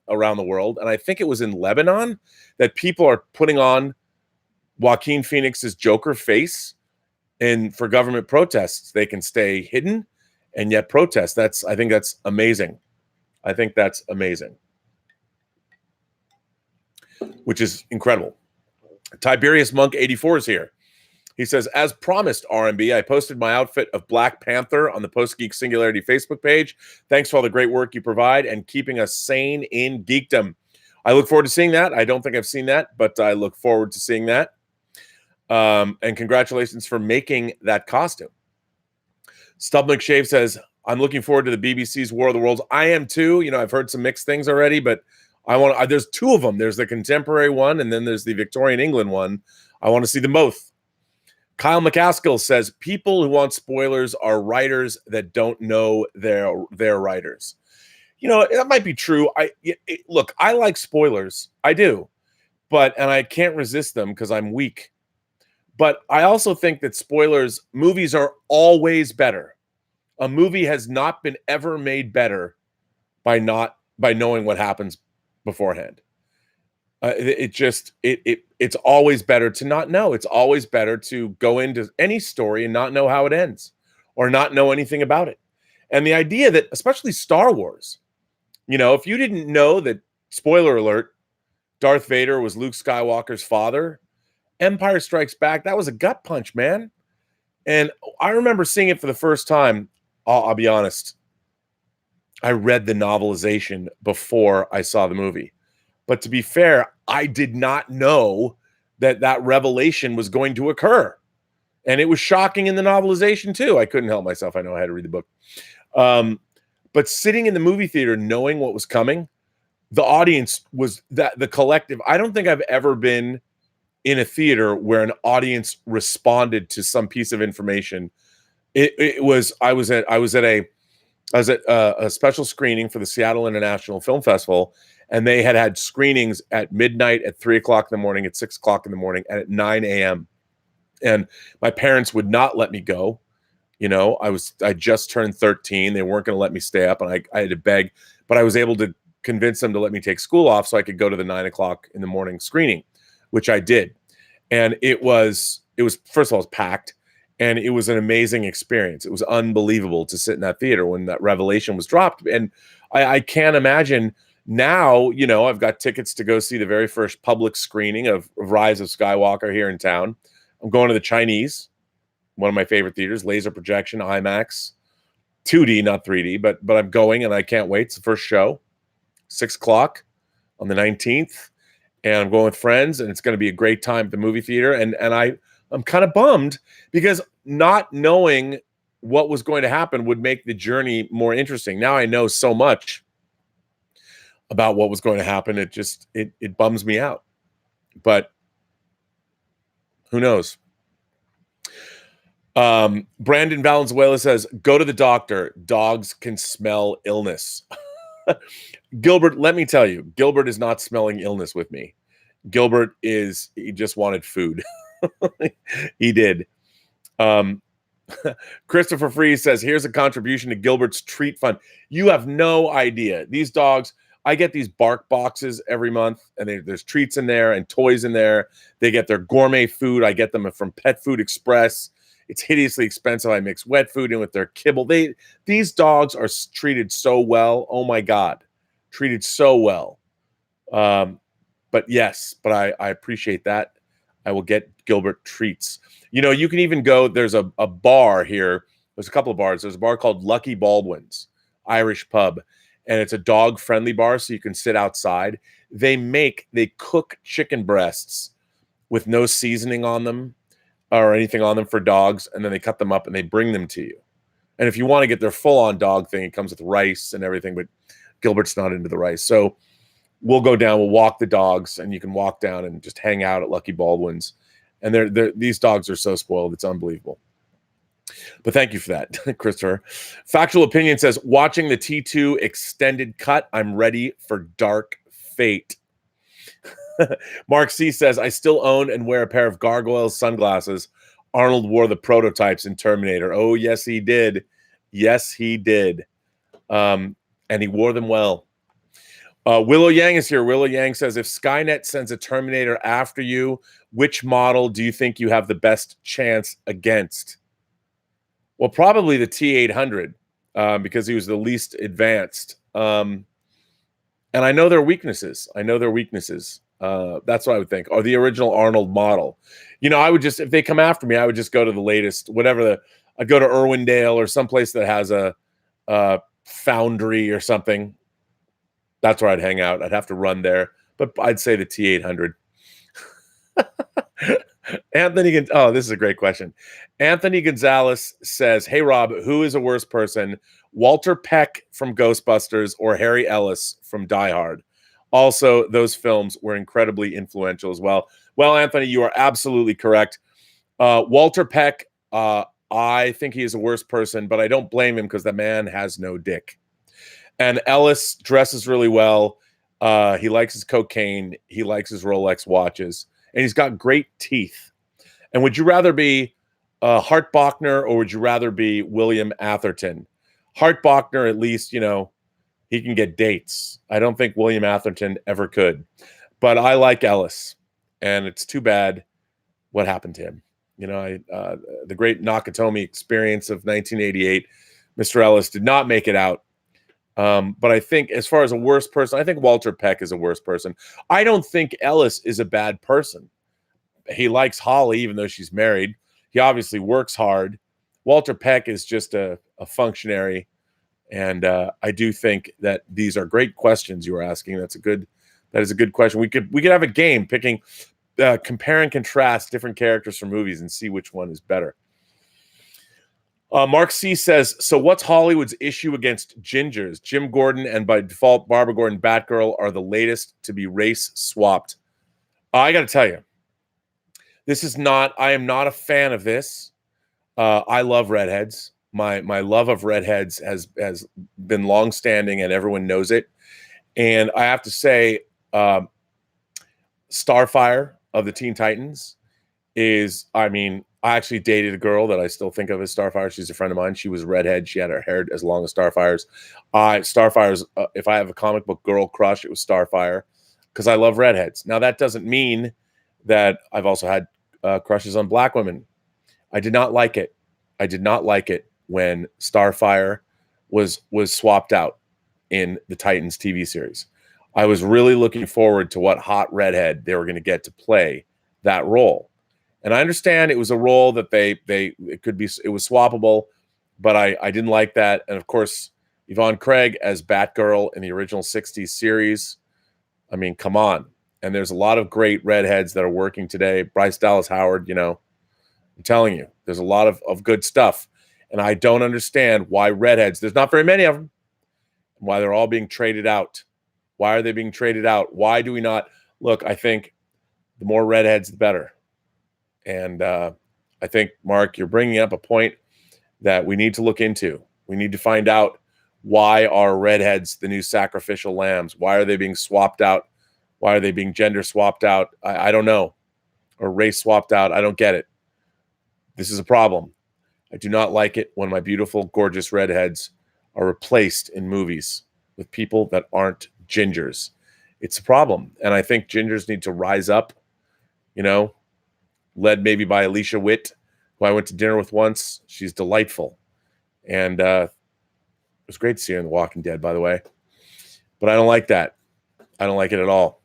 around the world, and I think it was in Lebanon that people are putting on Joaquin Phoenix's Joker face, and for government protests, they can stay hidden and yet protest. I think that's amazing. I think that's amazing, which is incredible. Tiberius Monk 84 is here. He says, as promised, RMB, I posted my outfit of Black Panther on the Post-Geek Singularity Facebook page. Thanks for all the great work you provide and keeping us sane in geekdom. I look forward to seeing that. I don't think I've seen that, but I look forward to seeing that. And congratulations for making that costume. Stub McShave says, I'm looking forward to the BBC's War of the Worlds. I am too. You know, I've heard some mixed things already, but there's two of them. There's the contemporary one, and then there's the Victorian England one. I want to see them both. Kyle McCaskill says, people who want spoilers are writers that don't know their writers. You know, that might be true. Look, I like spoilers. I do. And I can't resist them because I'm weak. But I also think that movies are always better. A movie has not been ever made better by knowing what happens beforehand. It's always better to not know. It's always better to go into any story and not know how it ends or not know anything about it. And the idea that, especially Star Wars, you know, if you didn't know that, spoiler alert, Darth Vader was Luke Skywalker's father, Empire Strikes Back, that was a gut punch, man. And I remember seeing it for the first time. I'll be honest. I read the novelization before I saw the movie. But to be fair, I did not know that revelation was going to occur. And it was shocking in the novelization too. I couldn't help myself. I know I had to read the book. But sitting in the movie theater knowing what was coming, the audience was the collective. I don't think I've ever been in a theater where an audience responded to some piece of information. I was at a special screening for the Seattle International Film Festival, and they had screenings at midnight, at 3 o'clock in the morning, at 6 o'clock in the morning, and at 9 a.m. And my parents would not let me go. You know, I just turned 13. They weren't going to let me stay up, and I had to beg, but I was able to convince them to let me take school off so I could go to the 9 o'clock in the morning screening, which I did. And it was first of all, it was packed. And it was an amazing experience. It was unbelievable to sit in that theater when that revelation was dropped. And I can't imagine now, you know, I've got tickets to go see the very first public screening of Rise of Skywalker here in town. I'm going to the Chinese, one of my favorite theaters, laser projection, IMAX, 2D, not 3D, but I'm going and I can't wait. It's the first show, 6 o'clock on the 19th. And I'm going with friends, and it's going to be a great time at the movie theater. And I'm kind of bummed because not knowing what was going to happen would make the journey more interesting. Now I know so much about what was going to happen. It bums me out, but who knows? Brandon Valenzuela says, go to the doctor. Dogs can smell illness. Gilbert, let me tell you, Gilbert is not smelling illness with me. Gilbert he just wanted food. He did. Christopher Freeze says, here's a contribution to Gilbert's treat fund. You have no idea. These dogs, I get these bark boxes every month, and there's treats in there and toys in there. They get their gourmet food. I get them from Pet Food Express. It's hideously expensive. I mix wet food in with their kibble. These dogs are treated so well. Oh my God, treated so well. But I appreciate that. I will get Gilbert treats. You can even go. There's a bar here. There's a couple of bars. There's a bar called Lucky Baldwin's Irish Pub, and it's a dog-friendly bar, so you can sit outside. They cook chicken breasts with no seasoning on them or anything on them for dogs, and then they cut them up and they bring them to you. And if you want to get their full-on dog thing, it comes with rice and everything, but Gilbert's not into the rice. So we'll go down, we'll walk the dogs, and you can walk down and just hang out at Lucky Baldwin's. And these dogs are so spoiled, it's unbelievable. But thank you for that, Christopher. Factual Opinion says, watching the T2 extended cut, I'm ready for Dark Fate. Mark C says, I still own and wear a pair of gargoyle sunglasses. Arnold wore the prototypes in Terminator. Oh, yes, he did. Yes, he did. And he wore them well. Willow Yang is here. Willow Yang says, if Skynet sends a Terminator after you, which model do you think you have the best chance against? Well, probably the T-800 because he was the least advanced. And I know their weaknesses. That's what I would think. Or the original Arnold model. I would just, if they come after me, I would just go to the latest, I'd go to Irwindale or someplace that has a foundry or something. That's where I'd hang out. I'd have to run there. But I'd say the T-800. This is a great question. Anthony Gonzalez says, hey, Rob, who is a worse person, Walter Peck from Ghostbusters or Harry Ellis from Die Hard? Also, those films were incredibly influential as well. Well, Anthony, you are absolutely correct. Walter Peck, I think he is a worse person, but I don't blame him because the man has no dick. And Ellis dresses really well. He likes his cocaine. He likes his Rolex watches. And he's got great teeth. And would you rather be Hart Bochner or would you rather be William Atherton? Hart Bochner, at least, he can get dates. I don't think William Atherton ever could. But I like Ellis. And it's too bad what happened to him. The great Nakatomi experience of 1988, Mr. Ellis did not make it out. But I think as far as a worse person, I think Walter Peck is a worse person. I don't think Ellis is a bad person. He likes Holly, even though she's married. He obviously works hard. Walter Peck is just a functionary. And I do think that these are great questions you are asking. That is a good question. We could have a game picking, compare and contrast different characters from movies and see which one is better. Mark C says, so what's Hollywood's issue against gingers? Jim Gordon and by default Barbara Gordon Batgirl are the latest to be race swapped. I got to tell you, I am not a fan of this. I love redheads. My love of redheads has been longstanding and everyone knows it. And I have to say, Starfire of the Teen Titans I actually dated a girl that I still think of as Starfire. She's a friend of mine. She was a redhead. She had her hair as long as Starfire's. Starfire's, if I have a comic book girl crush, it was Starfire because I love redheads. Now, that doesn't mean that I've also had crushes on black women. I did not like it. I did not like it when Starfire was swapped out in the Titans TV series. I was really looking forward to what hot redhead they were going to get to play that role. And I understand it was a role that it was swappable, but I didn't like that. And of course, Yvonne Craig as Batgirl in the original 60s series. I mean, come on. And there's a lot of great redheads that are working today. Bryce Dallas Howard, I'm telling you, there's a lot of good stuff. And I don't understand why redheads, there's not very many of them, why they're all being traded out. Why are they being traded out? Why do we not? Look, I think the more redheads, the better. And I think, Mark, you're bringing up a point that we need to look into. We need to find out, why are redheads the new sacrificial lambs? Why are they being swapped out? Why are they being gender swapped out? I don't know. Or race swapped out. I don't get it. This is a problem. I do not like it when my beautiful, gorgeous redheads are replaced in movies with people that aren't gingers. It's a problem. And I think gingers need to rise up, led maybe by Alicia Witt, who I went to dinner with once. She's delightful. And it was great to see her in The Walking Dead, by the way. But I don't like that. I don't like it at all.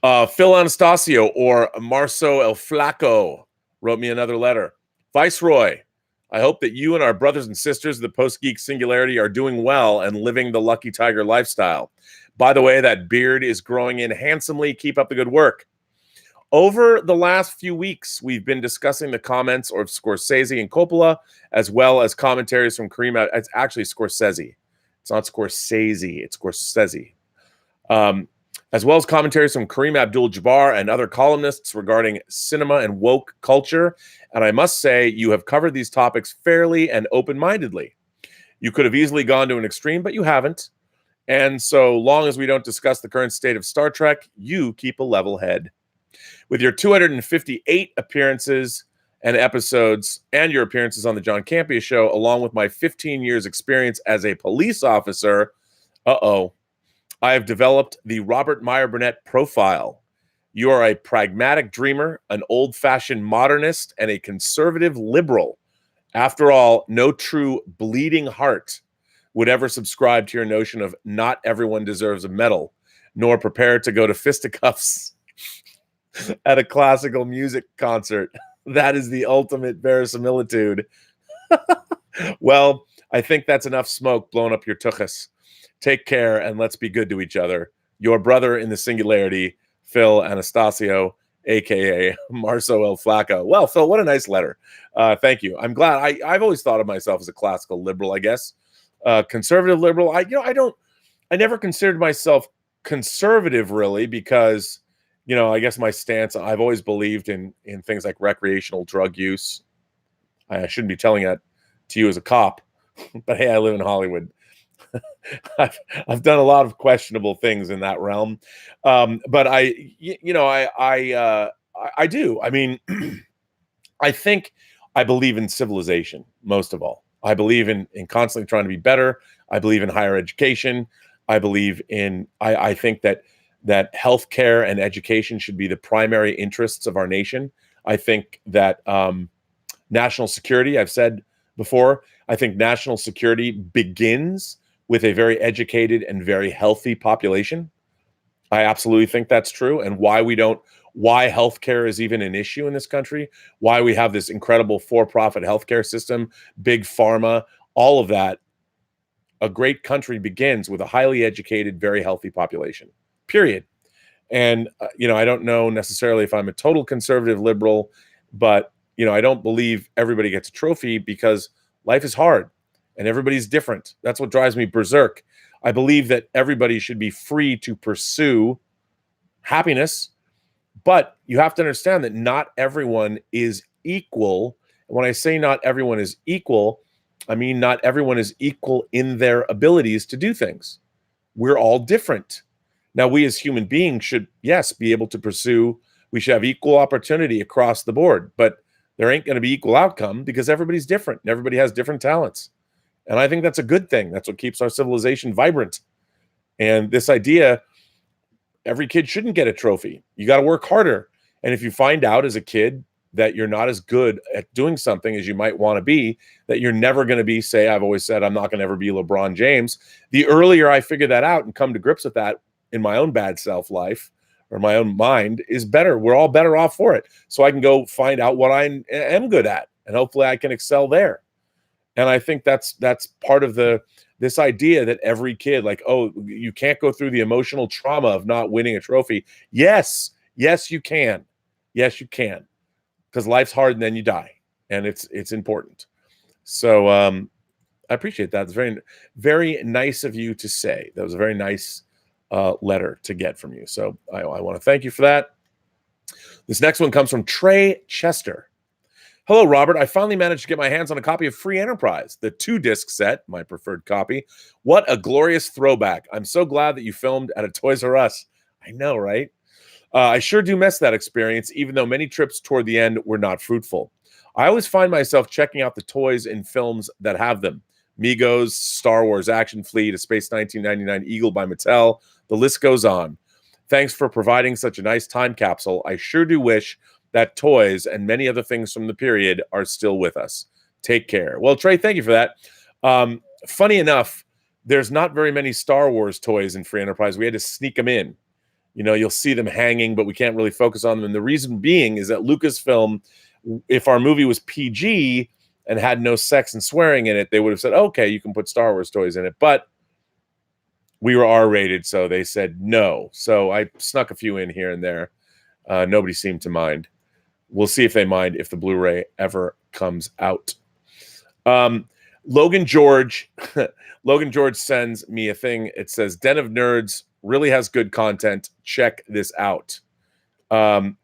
Phil Anastasio, or Marco El Flaco, wrote me another letter. Viceroy, I hope that you and our brothers and sisters of the Post-Geek Singularity are doing well and living the Lucky Tiger lifestyle. By the way, that beard is growing in handsomely. Keep up the good work. Over the last few weeks, we've been discussing the comments of Scorsese and Coppola, as well as commentaries from Kareem. It's actually Scorsese. It's not Scorsese. It's Scorsese. As well as commentaries from Kareem Abdul-Jabbar and other columnists regarding cinema and woke culture. And I must say, you have covered these topics fairly and open-mindedly. You could have easily gone to an extreme, but you haven't. And so long as we don't discuss the current state of Star Trek, you keep a level head. With your 258 appearances and episodes and your appearances on the John Campea Show, along with my 15 years experience as a police officer, I have developed the Robert Meyer Burnett profile. You are a pragmatic dreamer, an old-fashioned modernist, and a conservative liberal. After all, no true bleeding heart would ever subscribe to your notion of not everyone deserves a medal, nor prepare to go to fisticuffs at a classical music concert. That is the ultimate verisimilitude. Well, I think that's enough smoke blowing up your tuchus. Take care, and let's be good to each other. Your brother in the singularity, Phil Anastasio, a.k.a. Marco El Flaco. Well, Phil, what a nice letter. Thank you. I'm glad. I've always thought of myself as a classical liberal, I guess. Conservative liberal. I never considered myself conservative, really, because, I guess my stance, I've always believed in things like recreational drug use. I shouldn't be telling that to you as a cop, but hey, I live in Hollywood. I've done a lot of questionable things in that realm, but I do. I mean, I think I believe in civilization most of all. I believe in constantly trying to be better. I believe in higher education. I believe in. I think that healthcare and education should be the primary interests of our nation. I think that national security. I've said before. I think national security begins with a very educated and very healthy population. I absolutely think that's true. And why healthcare is even an issue in this country, why we have this incredible for-profit healthcare system, big pharma, all of that. A great country begins with a highly educated, very healthy population, period. And, I don't know necessarily if I'm a total conservative liberal, but, I don't believe everybody gets a trophy because life is hard. And everybody's different. That's what drives me berserk. I believe that everybody should be free to pursue happiness, but you have to understand that not everyone is equal. When I say not everyone is equal, I mean not everyone is equal in their abilities to do things. We're all different. Now, we as human beings should, yes, be able to pursue. We should have equal opportunity across the board, but there ain't going to be equal outcome because everybody's different and everybody has different talents. And I think that's a good thing. That's what keeps our civilization vibrant. And this idea, every kid shouldn't get a trophy. You got to work harder. And if you find out as a kid that you're not as good at doing something as you might want to be, that you're never going to be, say, I've always said, I'm not going to ever be LeBron James. The earlier I figure that out and come to grips with that in my own bad self-life or my own mind is better. We're all better off for it. So I can go find out what I am good at. And hopefully I can excel there. And I think that's part of this idea that every kid, like, oh, you can't go through the emotional trauma of not winning a trophy. Yes, you can. Yes, you can. Because life's hard and then you die. And it's important. So I appreciate that. It's very, very nice of you to say. That was a very nice letter to get from you. So I want to thank you for that. This next one comes from Trey Chester. Hello, Robert. I finally managed to get my hands on a copy of Free Enterprise, the 2-disc set, my preferred copy. What a glorious throwback. I'm so glad that you filmed at a Toys R Us. I know, right? I sure do miss that experience, even though many trips toward the end were not fruitful. I always find myself checking out the toys in films that have them. Migos, Star Wars Action Fleet, A Space 1999 Eagle by Mattel. The list goes on. Thanks for providing such a nice time capsule. I sure do wish that toys and many other things from the period are still with us. Take care. Well, Trey, thank you for that. Funny enough, there's not very many Star Wars toys in Free Enterprise. We had to sneak them in. You know, you'll see them hanging, but we can't really focus on them. And the reason being is that Lucasfilm, if our movie was PG and had no sex and swearing in it, they would have said, okay, you can put Star Wars toys in it. But we were R-rated, so they said no. So I snuck a few in here and there. Nobody seemed to mind. We'll see if they mind if the Blu-ray ever comes out. Logan George sends me a thing. It says, Den of Nerds really has good content. Check this out. You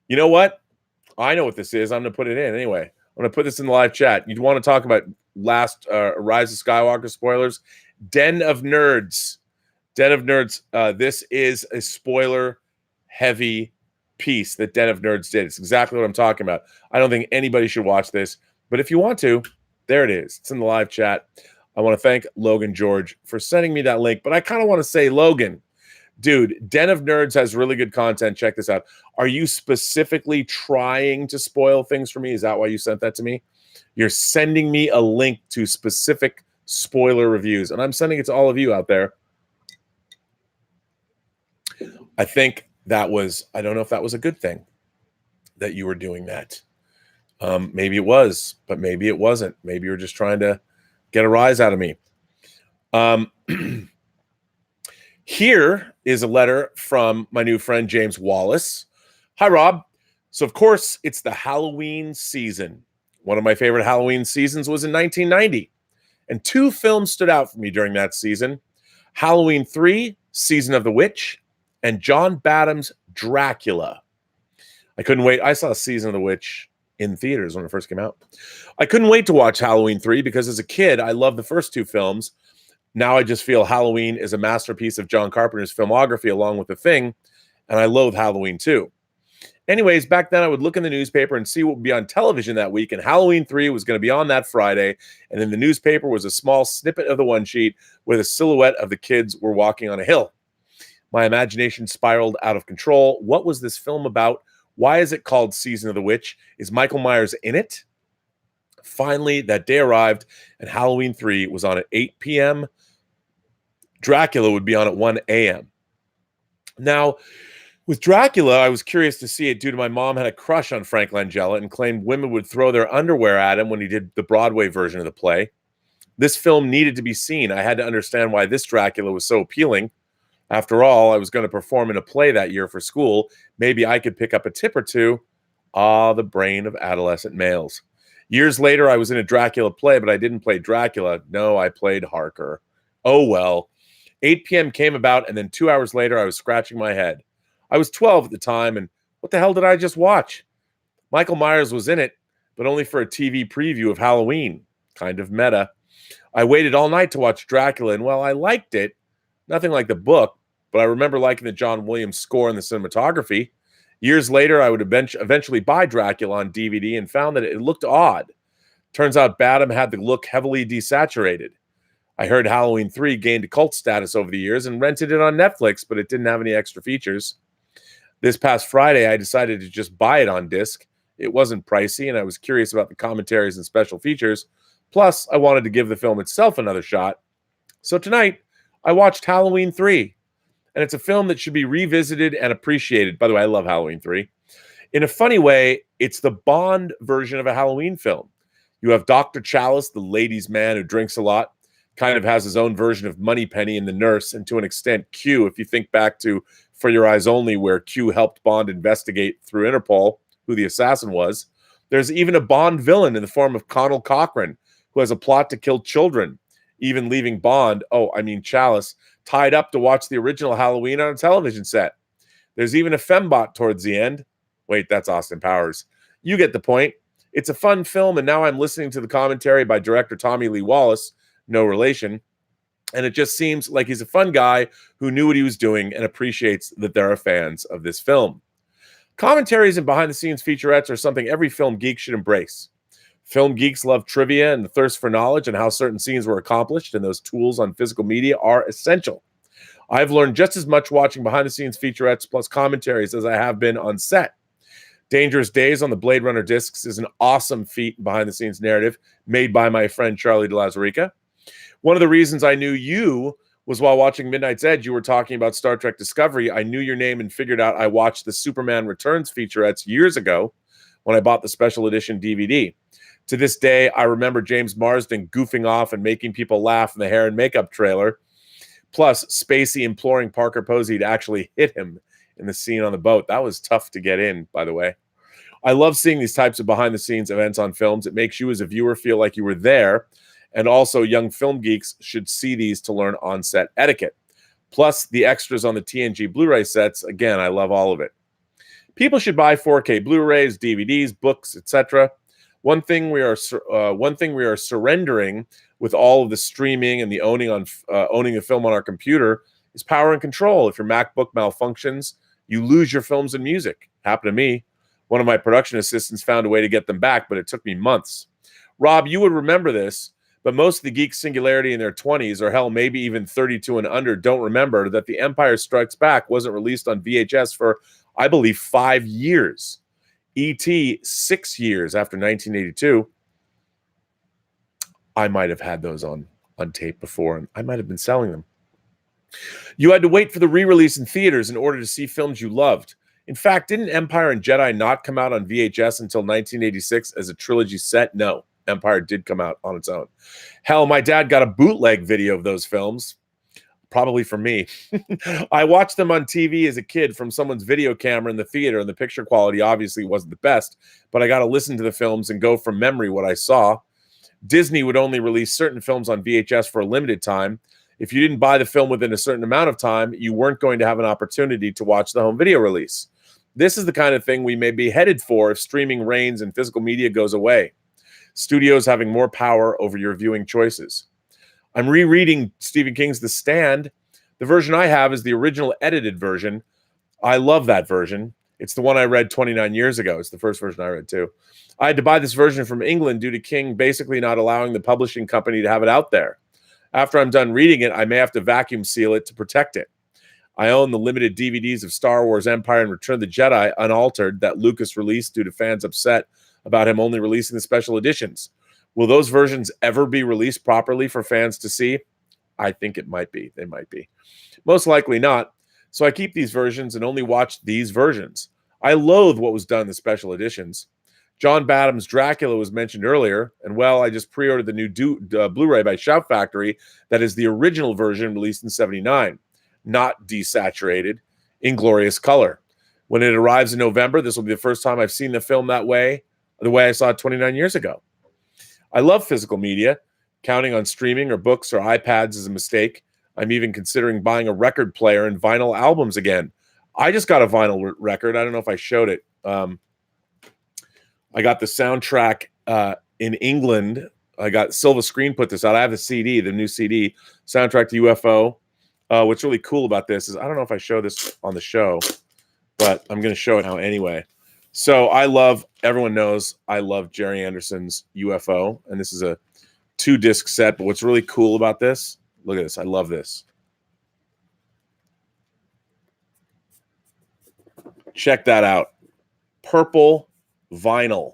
know what? I know what this is. I'm going to put it in anyway. I'm going to put this in the live chat. You want to talk about Rise of Skywalker spoilers? Den of Nerds. This is a spoiler-heavy piece that Den of Nerds did. It's exactly what I'm talking about. I don't think anybody should watch this, but if you want to, there it is. It's in the live chat. I want to thank Logan George for sending me that link, but I kind of want to say, Logan, dude, Den of Nerds has really good content. Check this out. Are you specifically trying to spoil things for me? Is that why you sent that to me? You're sending me a link to specific spoiler reviews, and I'm sending it to all of you out there. I think that was, I don't know if that was a good thing that you were doing that. Maybe it was, but maybe it wasn't. Maybe you were just trying to get a rise out of me. Here is a letter from my new friend, James Wallace. Hi, Rob. So, of course, it's the Halloween season. One of my favorite Halloween seasons was in 1990. And two films stood out for me during that season. Halloween 3, Season of the Witch, and John Badham's Dracula. I couldn't wait. I saw Season of the Witch in theaters when it first came out. I couldn't wait to watch Halloween 3 because as a kid, I loved the first two films. Now I just feel Halloween is a masterpiece of John Carpenter's filmography along with The Thing, and I loathe Halloween 2. Anyways, back then I would look in the newspaper and see what would be on television that week, and Halloween 3 was going to be on that Friday, and in the newspaper was a small snippet of the one sheet with a silhouette of the kids were walking on a hill. My imagination spiraled out of control. What was this film about? Why is it called Season of the Witch? Is Michael Myers in it? Finally, that day arrived, and Halloween 3 was on at 8 p.m. Dracula would be on at 1 a.m. Now, with Dracula, I was curious to see it due to my mom had a crush on Frank Langella and claimed women would throw their underwear at him when he did the Broadway version of the play. This film needed to be seen. I had to understand why this Dracula was so appealing. After all, I was going to perform in a play that year for school. Maybe I could pick up a tip or two. Ah, the brain of adolescent males. Years later, I was in a Dracula play, but I didn't play Dracula. No, I played Harker. Oh, well. 8 p.m. came about, and then 2 hours later, I was scratching my head. I was 12 at the time, and what the hell did I just watch? Michael Myers was in it, but only for a TV preview of Halloween. Kind of meta. I waited all night to watch Dracula, and while I liked it, nothing like the book, but I remember liking the John Williams score and the cinematography. Years later, I would eventually buy Dracula on DVD and found that it looked odd. Turns out Badham had the look heavily desaturated. I heard Halloween 3 gained a cult status over the years and rented it on Netflix, but it didn't have any extra features. This past Friday, I decided to just buy it on disc. It wasn't pricey, and I was curious about the commentaries and special features. Plus, I wanted to give the film itself another shot. So tonight, I watched Halloween 3. And it's a film that should be revisited and appreciated. By the way, I love Halloween 3. In a funny way, it's the Bond version of a Halloween film. You have Dr. Chalice, the ladies' man who drinks a lot, kind of has his own version of Moneypenny in The Nurse, and to an extent, Q, if you think back to For Your Eyes Only, where Q helped Bond investigate through Interpol who the assassin was. There's even a Bond villain in the form of Connell Cochran, who has a plot to kill children, even leaving Bond, Chalice, tied up to watch the original Halloween on a television set. There's even a fembot towards the end. Wait, that's Austin Powers. You get the point. It's a fun film, and now I'm listening to the commentary by director Tommy Lee Wallace, no relation, and it just seems like he's a fun guy who knew what he was doing and appreciates that there are fans of this film. Commentaries and behind-the-scenes featurettes are something every film geek should embrace. Film geeks love trivia and the thirst for knowledge and how certain scenes were accomplished, and those tools on physical media are essential. I've learned just as much watching behind-the-scenes featurettes plus commentaries as I have been on set. Dangerous Days on the Blade Runner discs is an awesome feat behind-the-scenes narrative made by my friend Charlie de Lazarica. One of the reasons I knew you was while watching Midnight's Edge, you were talking about Star Trek Discovery. I knew your name and figured out I watched the Superman Returns featurettes years ago when I bought the special edition DVD. To this day, I remember James Marsden goofing off and making people laugh in the hair and makeup trailer. Plus, Spacey imploring Parker Posey to actually hit him in the scene on the boat. That was tough to get in, by the way. I love seeing these types of behind-the-scenes events on films. It makes you as a viewer feel like you were there. And also, young film geeks should see these to learn on-set etiquette. Plus, the extras on the TNG Blu-ray sets. Again, I love all of it. People should buy 4K Blu-rays, DVDs, books, etc. One thing we are surrendering with all of the streaming and the owning the film on our computer is power and control. If your MacBook malfunctions, you lose your films and music. Happened to me. One of my production assistants found a way to get them back, but it took me months. Rob, you would remember this, but most of the Geek Singularity in their 20s, or hell, maybe even 32 and under, don't remember that The Empire Strikes Back wasn't released on VHS for, I believe, 5 years. E.T., 6 years after 1982. I might have had those on tape before, and I might have been selling them. You had to wait for the re-release in theaters in order to see films you loved. In fact, didn't Empire and Jedi not come out on VHS until 1986 as a trilogy set? No, Empire did come out on its own. Hell, my dad got a bootleg video of those films. Probably for me. I watched them on TV as a kid from someone's video camera in the theater, and the picture quality obviously wasn't the best, but I got to listen to the films and go from memory what I saw. Disney would only release certain films on VHS for a limited time. If you didn't buy the film within a certain amount of time, you weren't going to have an opportunity to watch the home video release. This is the kind of thing we may be headed for if streaming reigns and physical media goes away. Studios having more power over your viewing choices. I'm rereading Stephen King's The Stand. The version I have is the original edited version. I love that version. It's the one I read 29 years ago. It's the first version I read too. I had to buy this version from England due to King basically not allowing the publishing company to have it out there. After I'm done reading it, I may have to vacuum seal it to protect it. I own the limited DVDs of Star Wars Empire and Return of the Jedi unaltered that Lucas released due to fans upset about him only releasing the special editions. Will those versions ever be released properly for fans to see? I think it might be. They might be. Most likely not. So I keep these versions and only watch these versions. I loathe what was done in the special editions. John Badham's Dracula was mentioned earlier, and well, I just pre-ordered the new Blu-ray by Shout Factory that is the original version released in 79, not desaturated, in glorious color. When it arrives in November, this will be the first time I've seen the film that way, the way I saw it 29 years ago. I love physical media. Counting on streaming or books or iPads is a mistake. I'm even considering buying a record player and vinyl albums again. I just got a vinyl record. I don't know if I showed it. I got the soundtrack in England. I got Silva Screen put this out. I have the CD, the new CD, soundtrack to UFO. What's really cool about this is, I don't know if I show this on the show, but I'm going to show it now anyway. So everyone knows I love Jerry Anderson's UFO, and this is a 2-disc set, but what's really cool about this, look at this, I love this. Check that out. Purple vinyl.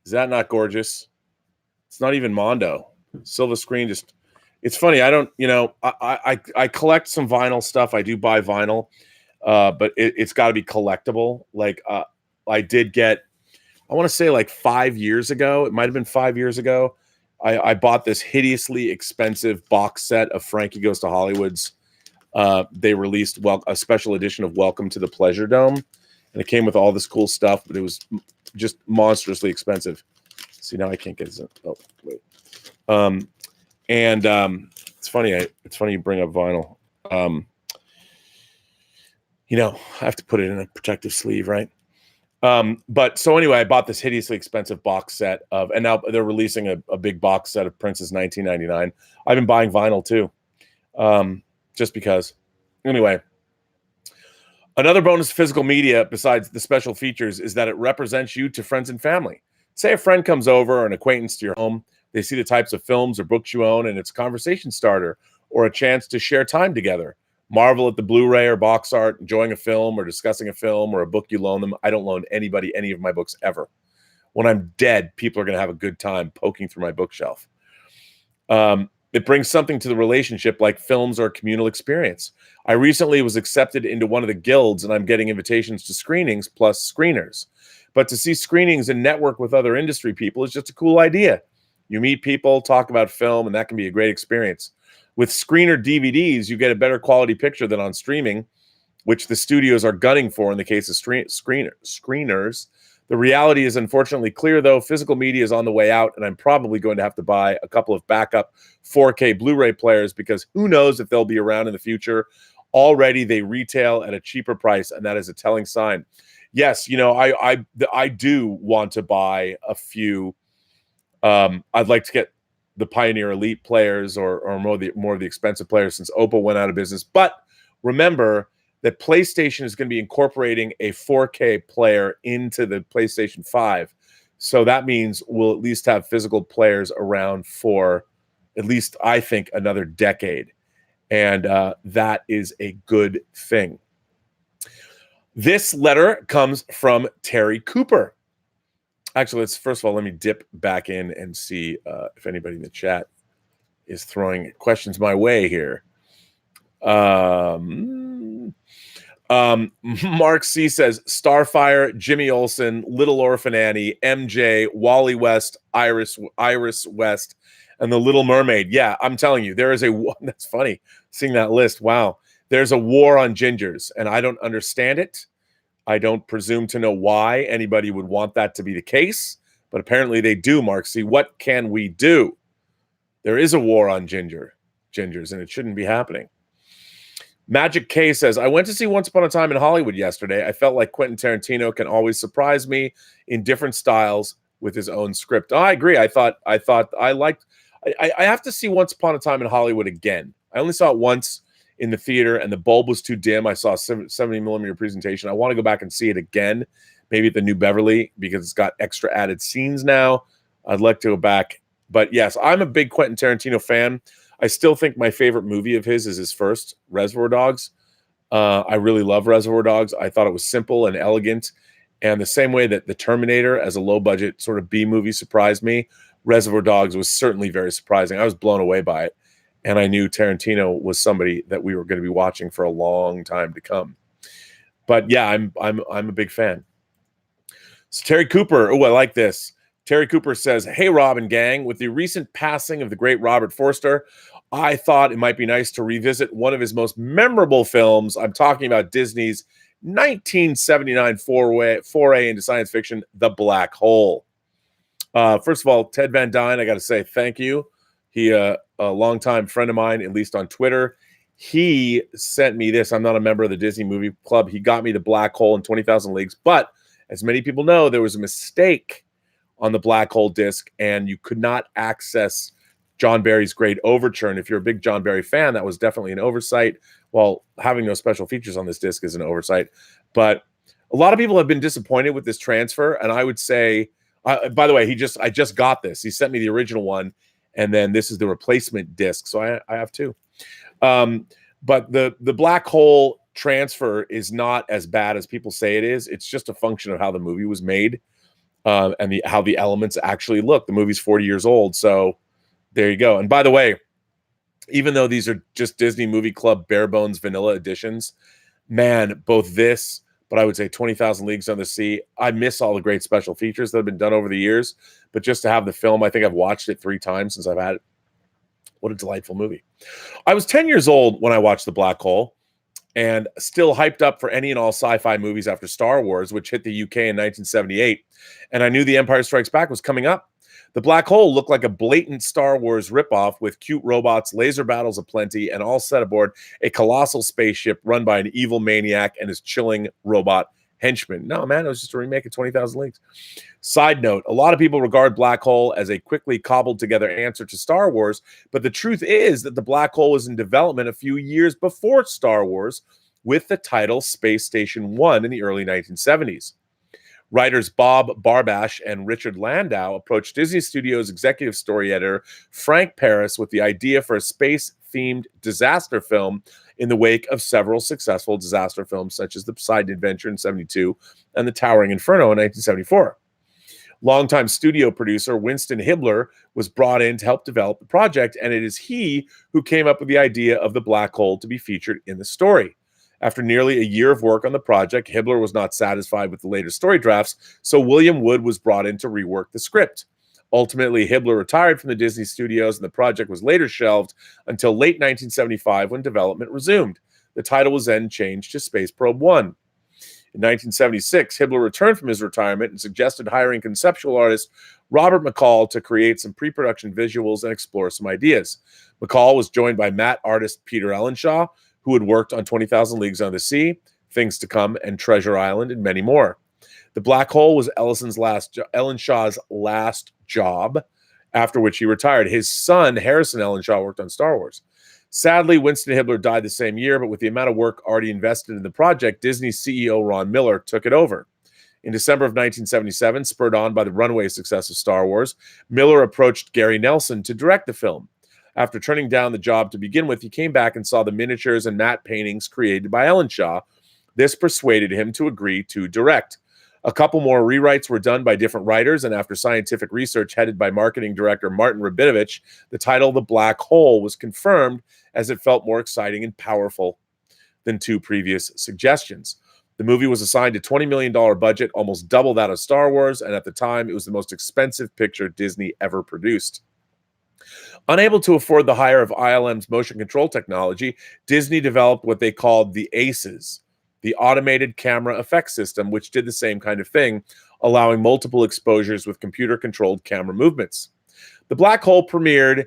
Is that not gorgeous? It's not even Mondo. Silva Screen just, it's funny, I don't, I collect some vinyl stuff. I do buy vinyl, but it's got to be collectible. Like, I did get, I want to say like 5 years ago, it might have been 5 years ago, I bought this hideously expensive box set of Frankie Goes to Hollywood's. They released a special edition of Welcome to the Pleasure Dome, and it came with all this cool stuff, but it was just monstrously expensive. See, now I can't get it. Oh, wait. It's funny. It's funny you bring up vinyl. I have to put it in a protective sleeve, right? But so anyway, I bought this hideously expensive box set of, and now they're releasing a big box set of Prince's 1999. I've been buying vinyl too, just because. Anyway, another bonus of physical media besides the special features is that it represents you to friends and family. Say a friend comes over or an acquaintance to your home. They see the types of films or books you own, and it's a conversation starter or a chance to share time together. Marvel at the Blu-ray or box art, enjoying a film or discussing a film or a book you loan them. I don't loan anybody any of my books ever. When I'm dead, people are going to have a good time poking through my bookshelf. It brings something to the relationship like films or a communal experience. I recently was accepted into one of the guilds, and I'm getting invitations to screenings plus screeners. But to see screenings and network with other industry people is just a cool idea. You meet people, talk about film, and that can be a great experience. With screener DVDs, you get a better quality picture than on streaming, which the studios are gunning for in the case of screeners. The reality is unfortunately clear, though. Physical media is on the way out, and I'm probably going to have to buy a couple of backup 4K Blu-ray players because who knows if they'll be around in the future. Already, they retail at a cheaper price, and that is a telling sign. Yes, I do want to buy a few. I'd like to get the Pioneer Elite players or more of the expensive players since Oppo went out of business. But remember that PlayStation is going to be incorporating a 4K player into the PlayStation 5. So that means we'll at least have physical players around for at least, I think, another decade. And that is a good thing. This letter comes from Terry Cooper. Actually, first of all, let me dip back in and see if anybody in the chat is throwing questions my way here. Mark C says Starfire, Jimmy Olsen, Little Orphan Annie, MJ, Wally West, Iris West, and The Little Mermaid. Yeah, I'm telling you, there is that's funny seeing that list. Wow. There's a war on gingers, and I don't understand it. I don't presume to know why anybody would want that to be the case, but apparently they do, Mark C. What can we do? There is a war on gingers, and it shouldn't be happening. Magic K says, I went to see Once Upon a Time in Hollywood yesterday. I felt like Quentin Tarantino can always surprise me in different styles with his own script. Oh, I agree. I have to see Once Upon a Time in Hollywood again. I only saw it once in the theater, and the bulb was too dim. I saw a 70 millimeter presentation. I want to go back and see it again, maybe at the New Beverly, because it's got extra added scenes now. I'd like to go back. But yes, I'm a big Quentin Tarantino fan. I still think my favorite movie of his is his first, Reservoir Dogs. I really love Reservoir Dogs. I thought it was simple and elegant. And the same way that The Terminator as a low-budget sort of B movie surprised me, Reservoir Dogs was certainly very surprising. I was blown away by it. And I knew Tarantino was somebody that we were going to be watching for a long time to come. But yeah, I'm a big fan. So Terry Cooper, oh, I like this. Terry Cooper says, hey, Rob and gang, with the recent passing of the great Robert Forster, I thought it might be nice to revisit one of his most memorable films. I'm talking about Disney's 1979 foray into science fiction, The Black Hole. First of all, Ted Van Dyne, I got to say thank you. He, a longtime friend of mine, at least on Twitter, he sent me this. I'm not a member of the Disney Movie Club. He got me The Black Hole and 20,000 Leagues. But as many people know, there was a mistake on the Black Hole disc, and you could not access John Barry's great overture. And if you're a big John Barry fan, that was definitely an oversight. Well, having no special features on this disc is an oversight. But a lot of people have been disappointed with this transfer. And I would say, by the way, I just got this. He sent me the original one, and then this is the replacement disc. So I have two. But the Black Hole transfer is not as bad as people say it is. It's just a function of how the movie was made. And how the elements actually look. The movie's 40 years old, so there you go. And by the way, even though these are just Disney Movie Club bare bones vanilla editions, man, both this, but I would say 20,000 Leagues Under the Sea, I miss all the great special features that have been done over the years. But just to have the film, I think I've watched it 3 times since I've had it. What a delightful movie. I was 10 years old when I watched The Black Hole, and still hyped up for any and all sci-fi movies after Star Wars, which hit the UK in 1978. And I knew The Empire Strikes Back was coming up. The Black Hole looked like a blatant Star Wars ripoff with cute robots, laser battles aplenty, and all set aboard a colossal spaceship run by an evil maniac and his chilling robot henchmen. No, man, it was just a remake of 20,000 Leagues. Side note, a lot of people regard Black Hole as a quickly cobbled together answer to Star Wars, but the truth is that the Black Hole was in development a few years before Star Wars with the title Space Station One in the early 1970s. Writers Bob Barbash and Richard Landau approached Disney Studios executive story editor Frank Paris with the idea for a space-themed disaster film in the wake of several successful disaster films such as The Poseidon Adventure in 1972 and The Towering Inferno in 1974. Longtime studio producer Winston Hibbler was brought in to help develop the project, and it is he who came up with the idea of the black hole to be featured in the story. After nearly a year of work on the project, Hibbler was not satisfied with the later story drafts, so William Wood was brought in to rework the script. Ultimately, Hibbler retired from the Disney Studios, and the project was later shelved until late 1975 when development resumed. The title was then changed to Space Probe 1. In 1976, Hibbler returned from his retirement and suggested hiring conceptual artist Robert McCall to create some pre-production visuals and explore some ideas. McCall was joined by matte artist Peter Ellenshaw, who had worked on 20,000 Leagues Under the Sea, Things to Come, and Treasure Island, and many more. The Black Hole was Ellenshaw's last job, after which he retired. His son, Harrison Ellenshaw, worked on Star Wars. Sadly, Winston Hibbler died the same year, but with the amount of work already invested in the project, Disney's CEO Ron Miller took it over. In December of 1977, spurred on by the runaway success of Star Wars, Miller approached Gary Nelson to direct the film. After turning down the job to begin with, he came back and saw the miniatures and matte paintings created by Ellenshaw. This persuaded him to agree to direct. A couple more rewrites were done by different writers, and after scientific research headed by marketing director Martin Rabinovich, the title The Black Hole was confirmed as it felt more exciting and powerful than two previous suggestions. The movie was assigned a $20 million budget, almost double that of Star Wars, and at the time, it was the most expensive picture Disney ever produced. Unable to afford the hire of ILM's motion control technology, Disney developed what they called the ACES, the Automated Camera Effect System, which did the same kind of thing, allowing multiple exposures with computer-controlled camera movements. The Black Hole premiered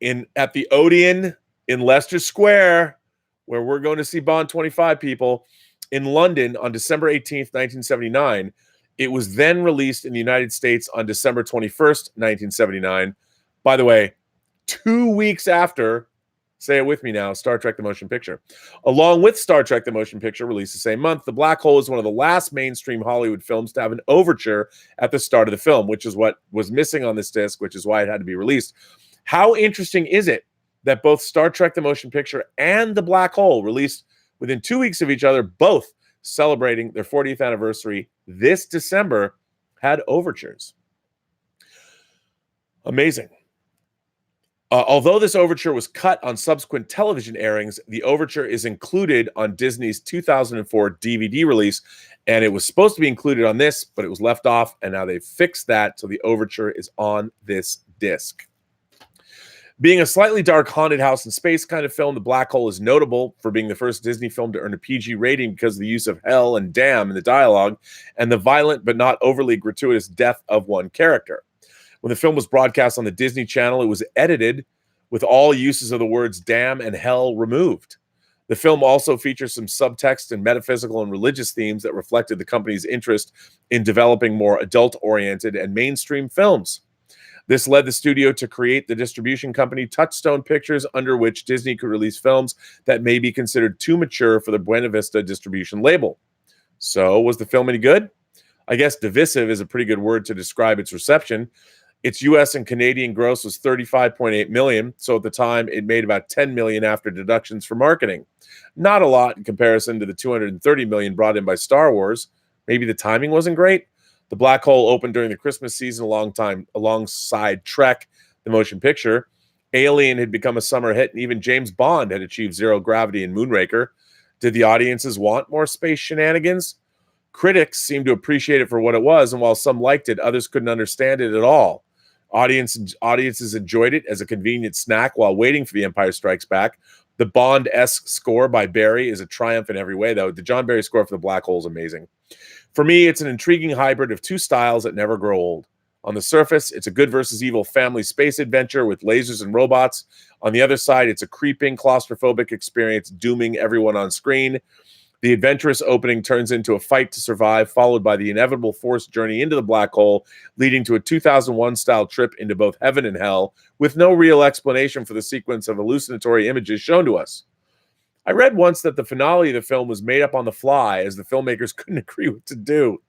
at the Odeon in Leicester Square, where we're going to see Bond 25 people, in London on December 18th, 1979. It was then released in the United States on December 21st, 1979. By the way, 2 weeks after, say it with me now, Star Trek the Motion Picture. Along with Star Trek the Motion Picture, released the same month, The Black Hole is one of the last mainstream Hollywood films to have an overture at the start of the film, which is what was missing on this disc, which is why it had to be released. How interesting is it that both Star Trek the Motion Picture and The Black Hole, released within 2 weeks of each other, both celebrating their 40th anniversary this December, had overtures? Amazing. Although this overture was cut on subsequent television airings, the overture is included on Disney's 2004 DVD release, and it was supposed to be included on this, but it was left off, and now they've fixed that, so the overture is on this disc. Being a slightly dark haunted house in space kind of film, The Black Hole is notable for being the first Disney film to earn a PG rating because of the use of hell and damn in the dialogue and the violent but not overly gratuitous death of one character. When the film was broadcast on the Disney Channel, it was edited with all uses of the words damn and hell removed. The film also features some subtext and metaphysical and religious themes that reflected the company's interest in developing more adult-oriented and mainstream films. This led the studio to create the distribution company Touchstone Pictures, under which Disney could release films that may be considered too mature for the Buena Vista distribution label. So, was the film any good? I guess divisive is a pretty good word to describe its reception. Its U.S. and Canadian gross was $35.8 million, so at the time it made about $10 million after deductions for marketing. Not a lot in comparison to the $230 million brought in by Star Wars. Maybe the timing wasn't great. The Black Hole opened during the Christmas season alongside Trek, the motion picture. Alien had become a summer hit, and even James Bond had achieved zero gravity in Moonraker. Did the audiences want more space shenanigans? Critics seemed to appreciate it for what it was, and while some liked it, others couldn't understand it at all. Audiences enjoyed it as a convenient snack while waiting for The Empire Strikes Back. The Bond-esque score by Barry is a triumph in every way, though. The John Barry score for The Black Hole is amazing. For me, it's an intriguing hybrid of two styles that never grow old. On the surface, it's a good versus evil family space adventure with lasers and robots. On the other side, it's a creeping, claustrophobic experience dooming everyone on screen. The adventurous opening turns into a fight to survive, followed by the inevitable forced journey into the black hole, leading to a 2001-style trip into both heaven and hell, with no real explanation for the sequence of hallucinatory images shown to us. I read once that the finale of the film was made up on the fly, as the filmmakers couldn't agree what to do.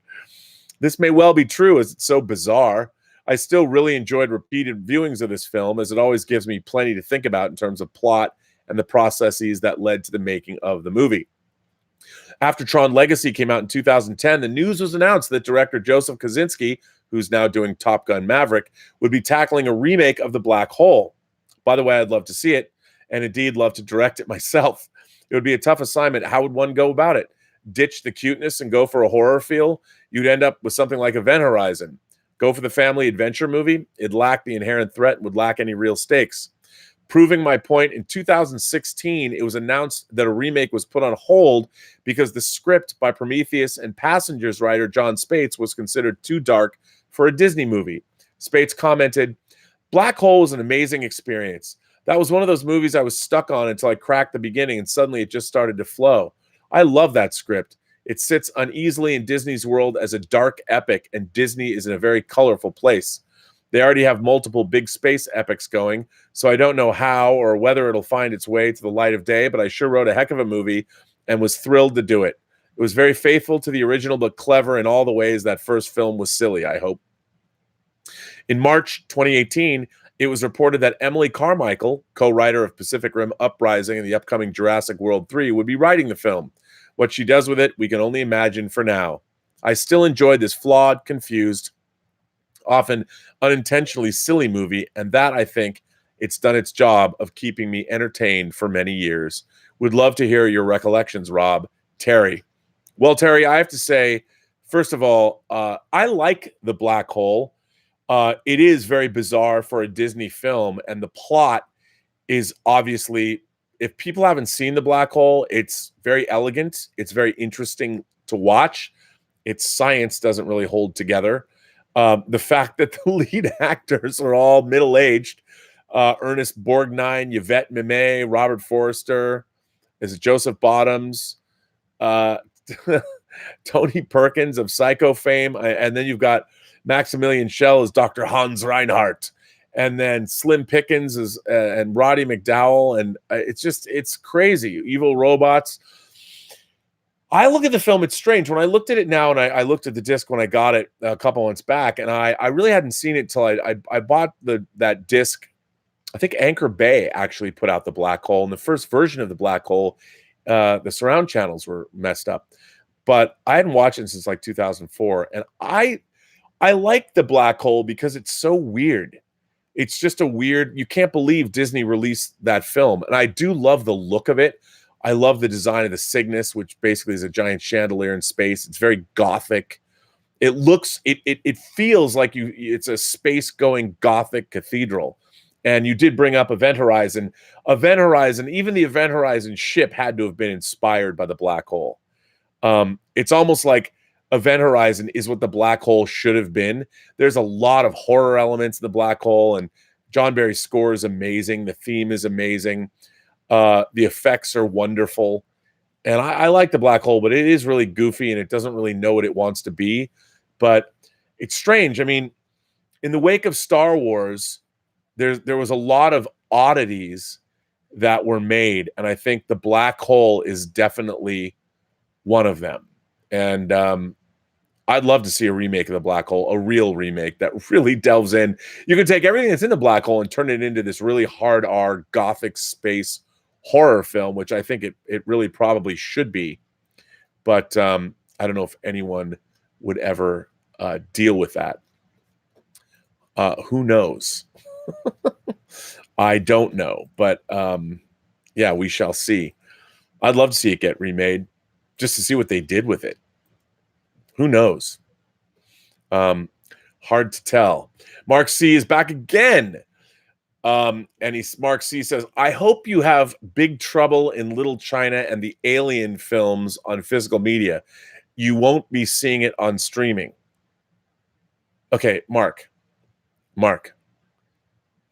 This may well be true as it's so bizarre. I still really enjoyed repeated viewings of this film as it always gives me plenty to think about in terms of plot and the processes that led to the making of the movie. After Tron Legacy came out in 2010, the news was announced that director Joseph Kosinski, who's now doing Top Gun Maverick, would be tackling a remake of The Black Hole. By the way, I'd love to see it, and indeed love to direct it myself. It would be a tough assignment. How would one go about it? Ditch the cuteness and go for a horror feel? You'd end up with something like Event Horizon. Go for the family adventure movie? It'd lack the inherent threat and would lack any real stakes. Proving my point, in 2016, it was announced that a remake was put on hold because the script by Prometheus and Passengers writer John Spates was considered too dark for a Disney movie. Spates commented, "Black Hole was an amazing experience. That was one of those movies I was stuck on until I cracked the beginning and suddenly it just started to flow. I love that script. It sits uneasily in Disney's world as a dark epic, and Disney is in a very colorful place. They already have multiple big space epics going, so I don't know how or whether it'll find its way to the light of day, but I sure wrote a heck of a movie and was thrilled to do it. It was very faithful to the original, but clever in all the ways that first film was silly, I hope." In March 2018, it was reported that Emily Carmichael, co-writer of Pacific Rim Uprising and the upcoming Jurassic World 3, would be writing the film. What she does with it, we can only imagine for now. I still enjoyed this flawed, confused, often unintentionally silly movie, and that, I think, it's done its job of keeping me entertained for many years. Would love to hear your recollections, Rob. Terry. Well, Terry, I have to say, first of all, I like The Black Hole. It is very bizarre for a Disney film, and the plot is obviously, if people haven't seen The Black Hole, it's very elegant. It's very interesting to watch. Its science doesn't really hold together. The fact that the lead actors are all middle-aged, Ernest Borgnine, Yvette Mimay, Robert Forster, is it Joseph Bottoms, Tony Perkins of Psycho fame, and then you've got Maximilian Schell as Dr. Hans Reinhardt, and then Slim Pickens is and Roddy McDowell, and it's crazy. Evil robots. I look at the film, it's strange. When I looked at it now, and I looked at the disc when I got it a couple months back, and I really hadn't seen it till I bought that disc. I think Anchor Bay actually put out The Black Hole, and the first version of The Black Hole, the surround channels were messed up. But I hadn't watched it since like 2004, and I like The Black Hole because it's so weird. It's just a weird, you can't believe Disney released that film. And I do love the look of it. I love the design of the Cygnus, which basically is a giant chandelier in space. It's very gothic. It looks, it feels like it's a space-going gothic cathedral. And you did bring up Event Horizon. Event Horizon, even the Event Horizon ship had to have been inspired by the Black Hole. It's almost like Event Horizon is what the Black Hole should have been. There's a lot of horror elements in the Black Hole, and John Barry's score is amazing. The theme is amazing. The effects are wonderful. And I like the Black Hole, but it is really goofy, and it doesn't really know what it wants to be. But it's strange. I mean, in the wake of Star Wars, there was a lot of oddities that were made, and I think the Black Hole is definitely one of them. And I'd love to see a remake of the Black Hole, a real remake that really delves in. You can take everything that's in the Black Hole and turn it into this really hard R gothic space horror film, which I think it really probably should be. But I don't know if anyone would ever deal with that. Who knows? I don't know. But yeah, we shall see. I'd love to see it get remade just to see what they did with it. Who knows? Hard to tell. Mark C is back again. And Mark C says, I hope you have Big Trouble in Little China and the Alien films on physical media. You won't be seeing it on streaming. Okay, Mark,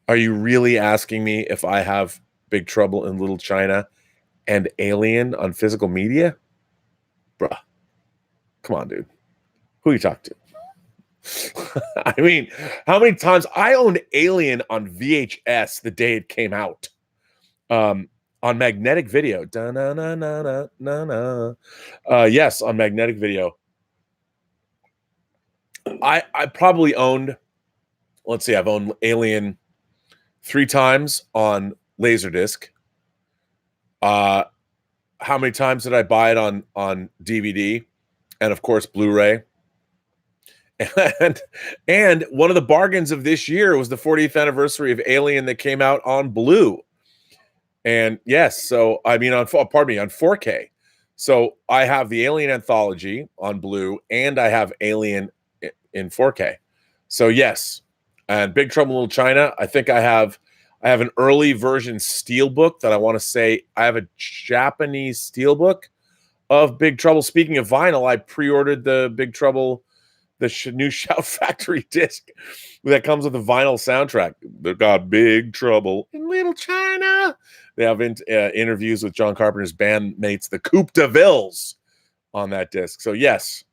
are you really asking me if I have Big Trouble in Little China and Alien on physical media? Bruh. Come on, dude. Who are you talking to? I mean, how many times I owned Alien on VHS the day it came out, on magnetic video. Yes, on magnetic video. I probably owned, let's see, I've owned Alien 3 times on Laserdisc. How many times did I buy it on DVD? And of course, Blu-ray. And one of the bargains of this year was the 40th anniversary of Alien that came out on Blue. And yes, so I mean on 4K. So I have the Alien anthology on Blue, and I have Alien in 4K. So yes, and Big Trouble in Little China. I think I have an early version steelbook that I want to say I have a Japanese steelbook of Big Trouble. Speaking of vinyl, I pre-ordered the Big Trouble, the new Shout Factory disc that comes with the vinyl soundtrack. They've got Big Trouble in Little China. They have interviews with John Carpenter's bandmates, the Coupe de Villes, on that disc. So yes,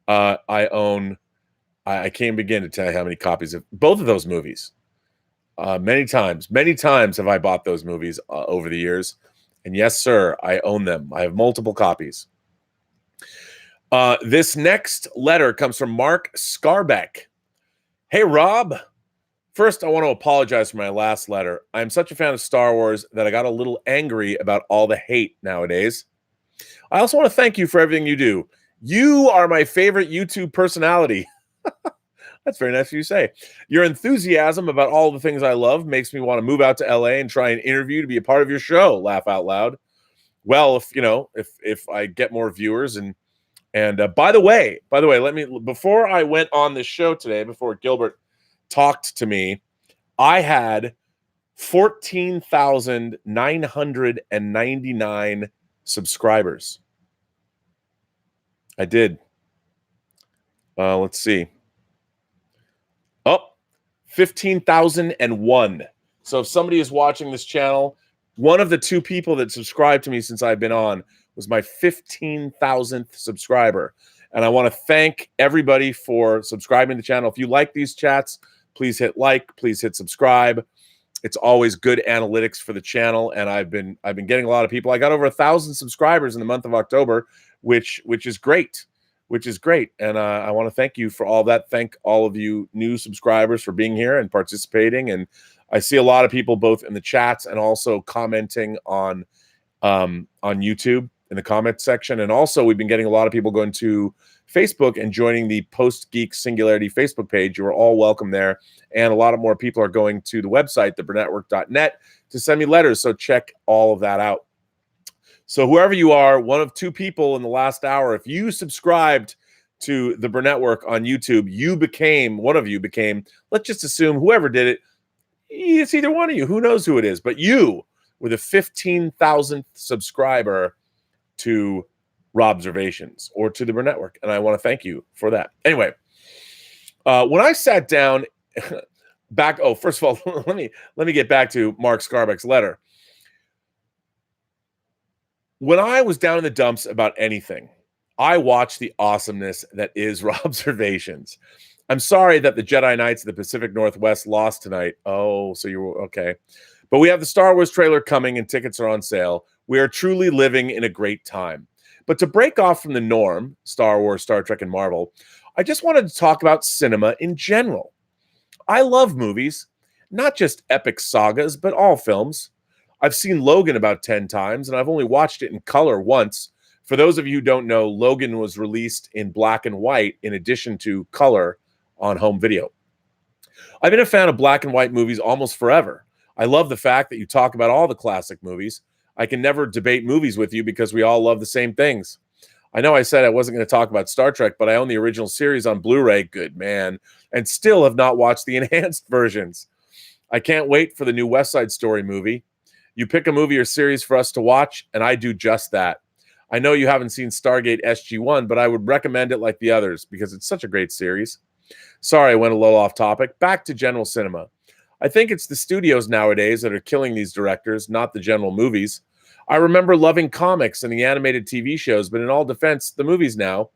I own. I can't begin to tell you how many copies of both of those movies. Many times have I bought those movies over the years. And yes, sir, I own them. I have multiple copies. This next letter comes from Mark Scarbeck. Hey, Rob. First, I want to apologize for my last letter. I'm such a fan of Star Wars that I got a little angry about all the hate nowadays. I also want to thank you for everything you do. You are my favorite YouTube personality. That's very nice of you to say. Your enthusiasm about all the things I love makes me want to move out to LA and try an interview to be a part of your show. Laugh out loud. Well, if I get more viewers and by the way, before I went on this show today, before Gilbert talked to me, I had 14,999 subscribers. I did. Let's see. Oh, 15,001. So if somebody is watching this channel, one of the 2 people that subscribed to me since I've been on was my 15,000th subscriber. And I want to thank everybody for subscribing to the channel. If you like these chats, please hit like, please hit subscribe. It's always good analytics for the channel. And I've been getting a lot of people. I got over 1,000 subscribers in the month of October, which is great. And I want to thank you for all that. Thank all of you new subscribers for being here and participating. And I see a lot of people both in the chats and also commenting on YouTube in the comment section. And also we've been getting a lot of people going to Facebook and joining the Post-Geek Singularity Facebook page. You are all welcome there. And a lot of more people are going to the website, theburnettwork.net, to send me letters. So check all of that out. So whoever you are, one of 2 people in the last hour, if you subscribed to the Burnettwork on YouTube, one of you became, let's just assume whoever did it, it's either one of you. Who knows who it is? But you were the 15,000th subscriber to Robservations or to the Burnettwork. And I want to thank you for that. Anyway, when I sat down first of all, let me get back to Mark Scarbeck's letter. When I was down in the dumps about anything, I watched the awesomeness that is Robservations. I'm sorry that the Jedi Knights of the Pacific Northwest lost tonight. Oh, so you were okay. But we have the Star Wars trailer coming and tickets are on sale. We are truly living in a great time. But to break off from the norm, Star Wars, Star Trek, and Marvel, I just wanted to talk about cinema in general. I love movies, not just epic sagas, but all films. I've seen Logan about 10 times, and I've only watched it in color once. For those of you who don't know, Logan was released in black and white in addition to color on home video. I've been a fan of black and white movies almost forever. I love the fact that you talk about all the classic movies. I can never debate movies with you because we all love the same things. I know I said I wasn't going to talk about Star Trek, but I own the original series on Blu-ray, good man, and still have not watched the enhanced versions. I can't wait for the new West Side Story movie. You pick a movie or series for us to watch, and I do just that. I know you haven't seen Stargate SG-1, but I would recommend it like the others because it's such a great series. Sorry, I went a little off topic. Back to general cinema. I think it's the studios nowadays that are killing these directors, not the general movies. I remember loving comics and the animated TV shows, but in all defense, the movies now,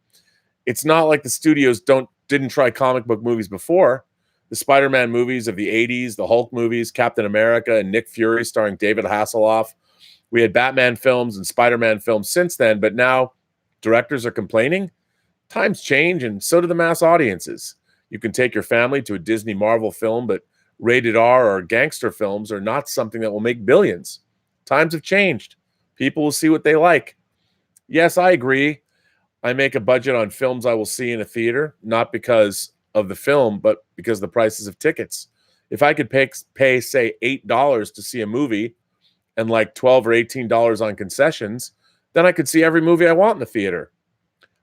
it's not like the studios didn't try comic book movies before. The Spider-Man movies of the 80s, the Hulk movies, Captain America, and Nick Fury starring David Hasselhoff. We had Batman films and Spider-Man films since then, but now directors are complaining. Times change, and so do the mass audiences. You can take your family to a Disney Marvel film, but rated R or gangster films are not something that will make billions. Times have changed. People will see what they like. Yes, I agree. I make a budget on films I will see in a theater, not because of the film, but because of the prices of tickets. If I could pay say, $8 to see a movie and like $12 or $18 on concessions, then I could see every movie I want in the theater.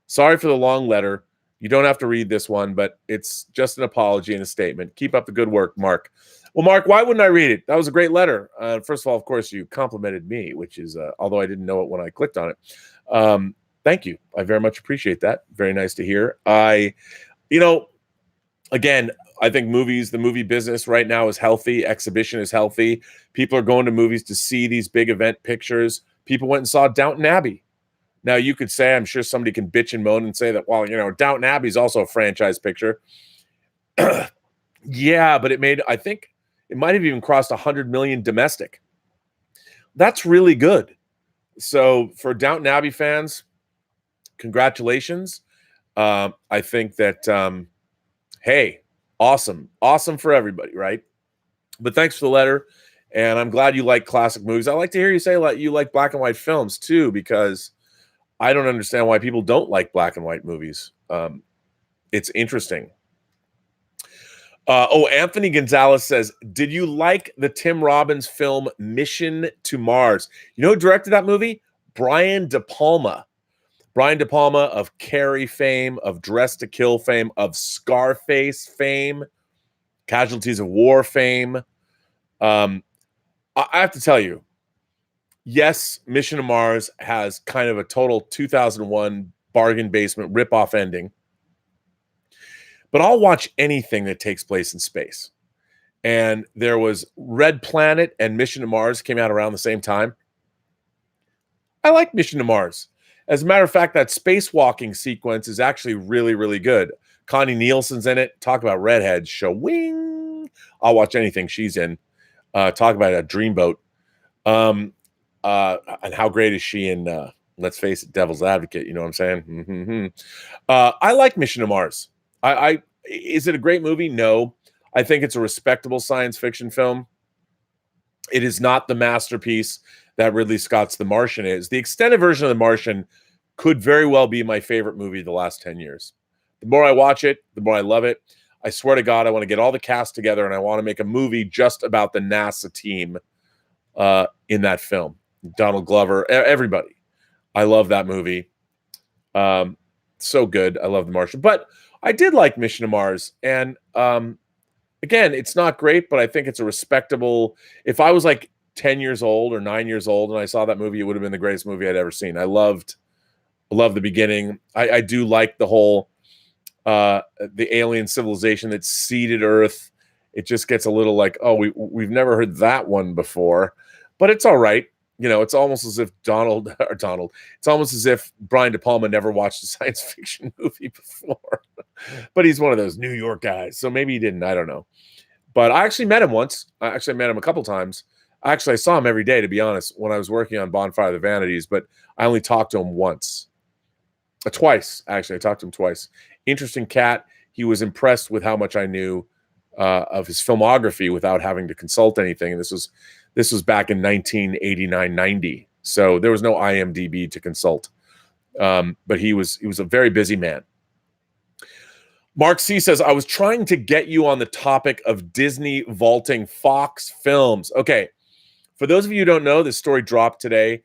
Sorry for the long letter. You don't have to read this one, but it's just an apology and a statement. Keep up the good work, Mark. Well, Mark, why wouldn't I read it? That was a great letter. First of all, of course, you complimented me, which is, although I didn't know it when I clicked on it. Thank you. I very much appreciate that. Very nice to hear. Again, I think the movie business right now is healthy. Exhibition is healthy. People are going to movies to see these big event pictures. People went and saw Downton Abbey. Now, you could say, I'm sure somebody can bitch and moan and say that, well, Downton Abbey is also a franchise picture. Yeah, but I think it might have even crossed 100 million domestic. That's really good. So for Downton Abbey fans, congratulations. I think that, hey, awesome for everybody, right? But thanks for the letter, and I'm glad you like classic movies. I like to hear you say you like black and white films too, because I don't understand why people don't like black and white movies. It's interesting. Anthony Gonzalez says, did you like the Tim Robbins film Mission to Mars? You know who directed that movie? Brian De Palma. Brian De Palma of Carrie fame, of Dress to Kill fame, of Scarface fame, Casualties of War fame. I have to tell you, yes, Mission to Mars has kind of a total 2001 bargain basement ripoff ending. But I'll watch anything that takes place in space. And there was Red Planet and Mission to Mars came out around the same time. I like Mission to Mars. As a matter of fact, that spacewalking sequence is actually really, really good. Connie Nielsen's in it. Talk about redheads. Showing. I'll watch anything she's in. Talk about a dreamboat. And how great is she in, let's face it, Devil's Advocate? You know what I'm saying? Mm-hmm. I like Mission to Mars. Is it a great movie? No. I think it's a respectable science fiction film. It is not the masterpiece that Ridley Scott's The Martian is. The extended version of The Martian could very well be my favorite movie of the last 10 years. The more I watch it, the more I love it. I swear to God, I want to get all the cast together and I want to make a movie just about the NASA team in that film. Donald Glover, everybody. I love that movie. So good. I love The Martian. But I did like Mission to Mars. And again, it's not great, but I think it's a respectable. If I was like 10 years old or 9 years old and I saw that movie, it would have been the greatest movie I'd ever seen. I loved the beginning. I do like the whole the alien civilization that seeded Earth. It just gets a little like, oh, we've never heard that one before, but it's all right. It's almost as if it's almost as if Brian De Palma never watched a science fiction movie before, but he's one of those New York guys. So maybe he didn't, I don't know. But I actually met him once. I met him a couple times. I saw him every day, to be honest, when I was working on Bonfire of the Vanities, but I only talked to him twice. Actually, I talked to him twice. Interesting cat. He was impressed with how much I knew of his filmography without having to consult anything. And this was back in 1989-90. So there was no IMDb to consult. But he was a very busy man. Mark C says, I was trying to get you on the topic of Disney vaulting Fox films. Okay. For those of you who don't know, this story dropped today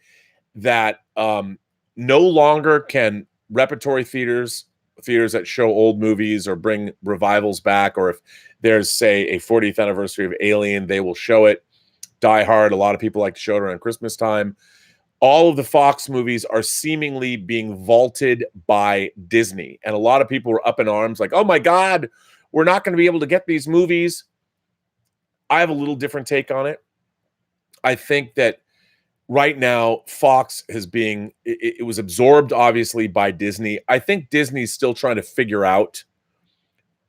that no longer can repertory theaters that show old movies or bring revivals back, or if there's, say, a 40th anniversary of Alien, they will show it. Die Hard, a lot of people like to show it around Christmas time. All of the Fox movies are seemingly being vaulted by Disney. And a lot of people were up in arms like, oh my God, we're not going to be able to get these movies. I have a little different take on it. I think that right now, Fox it was absorbed, obviously, by Disney. I think Disney's still trying to figure out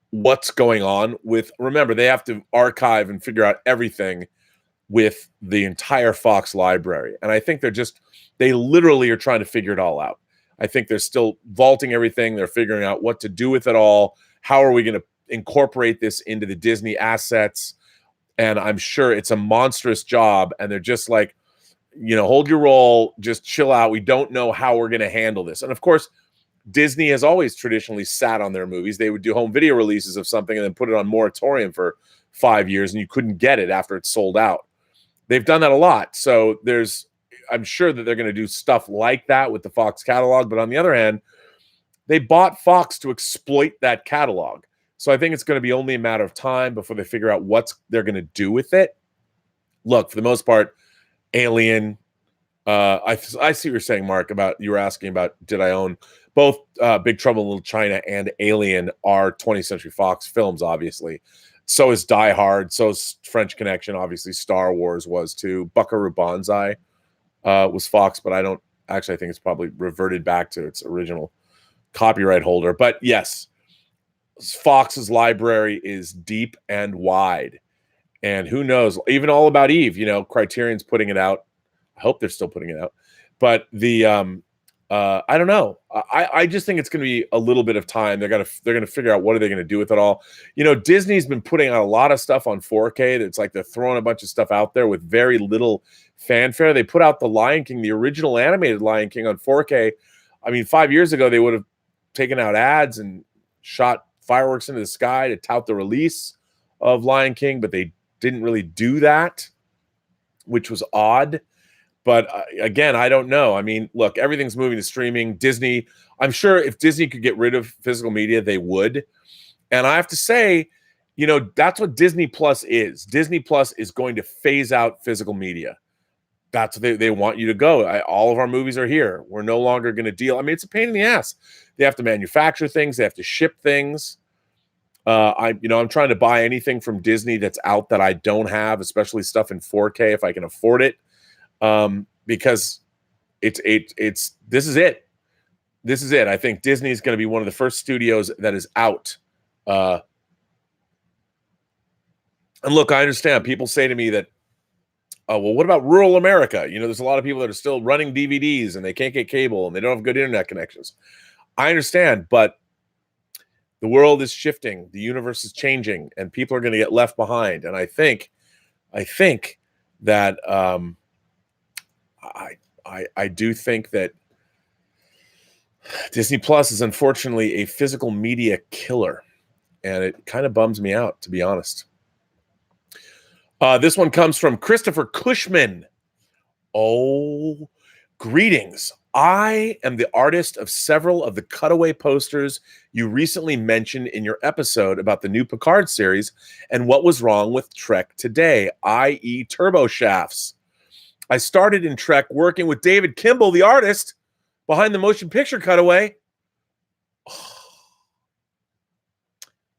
what's going on with, remember, they have to archive and figure out everything with the entire Fox library. And I think they literally are trying to figure it all out. I think they're still vaulting everything. They're figuring out what to do with it all. How are we going to incorporate this into the Disney assets? And I'm sure it's a monstrous job. And they're just like, hold your roll, just chill out. We don't know how we're going to handle this. And of course, Disney has always traditionally sat on their movies. They would do home video releases of something and then put it on moratorium for 5 years, and you couldn't get it after it's sold out. They've done that a lot. So I'm sure that they're going to do stuff like that with the Fox catalog. But on the other hand, they bought Fox to exploit that catalog. So I think it's going to be only a matter of time before they figure out what they're going to do with it. Look, for the most part, Alien. I see what you're saying, Mark, you were asking about did I own both Big Trouble in Little China and Alien are 20th Century Fox films, obviously. So is Die Hard. So is French Connection. Obviously, Star Wars was too. Buckaroo Banzai was Fox, but I think it's probably reverted back to its original copyright holder. But yes, Fox's library is deep and wide. And who knows, even All About Eve, Criterion's putting it out. I hope they're still putting it out. But I don't know. I just think it's going to be a little bit of time. They're going to figure out what are they going to do with it all. Disney's been putting out a lot of stuff on 4K. It's like they're throwing a bunch of stuff out there with very little fanfare. They put out The Lion King, the original animated Lion King, on 4K. I mean, 5 years ago, they would have taken out ads and shot fireworks into the sky to tout the release of Lion King, but they didn't really do that, which was odd. But again, I don't know. I mean, look, everything's moving to streaming. Disney, I'm sure if Disney could get rid of physical media, they would. And I have to say, that's what Disney Plus is. Disney Plus is going to phase out physical media. That's what they want you to go. All of our movies are here. We're no longer going to deal. I mean, it's a pain in the ass. They have to manufacture things. They have to ship things. I'm trying to buy anything from Disney that's out that I don't have, especially stuff in 4K if I can afford it. Because this is it. This is it. I think Disney is going to be one of the first studios that is out. And look, I understand people say to me that, well, what about rural America? There's a lot of people that are still running DVDs and they can't get cable and they don't have good internet connections. I understand, but the world is shifting. The universe is changing and people are going to get left behind. And I think that, I do think that Disney Plus is unfortunately a physical media killer, and it kind of bums me out, to be honest. This one comes from Christopher Cushman. Oh, greetings. I am the artist of several of the cutaway posters you recently mentioned in your episode about the new Picard series and what was wrong with Trek today, i.e. turbo shafts. I started in Trek working with David Kimball, the artist behind the motion picture cutaway.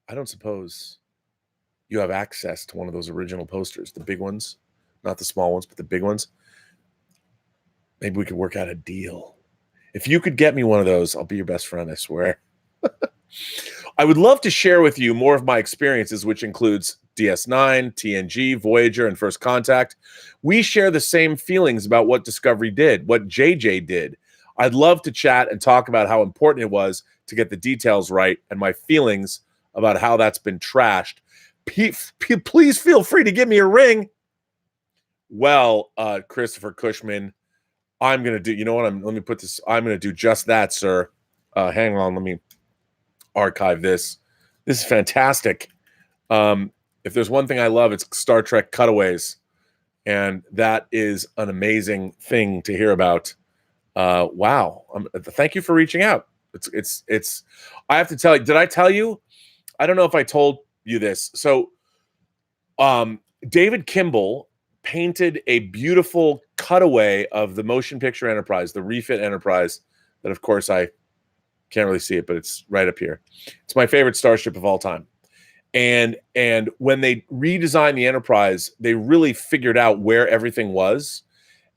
I don't suppose you have access to one of those original posters, the big ones, not the small ones, but the big ones. Maybe we could work out a deal. If you could get me one of those, I'll be your best friend, I swear. I would love to share with you more of my experiences, which includes DS9, TNG, Voyager, and First Contact. We share the same feelings about what Discovery did, what JJ did. I'd love to chat and talk about how important it was to get the details right and my feelings about how that's been trashed. Please feel free to give me a ring. Well, Christopher Cushman, I'm going to do, let me put this, I'm going to do just that, sir. Hang on, let me archive this. This is fantastic. If there's one thing I love, it's Star Trek cutaways. And that is an amazing thing to hear about. Wow. Thank you for reaching out. It's, I have to tell you, did I tell you? I don't know if I told you this. So, David Kimball painted a beautiful cutaway of the motion picture Enterprise, the refit Enterprise, that of course I can't really see it, but it's right up here. It's my favorite starship of all time. And when they redesigned the Enterprise, they really figured out where everything was.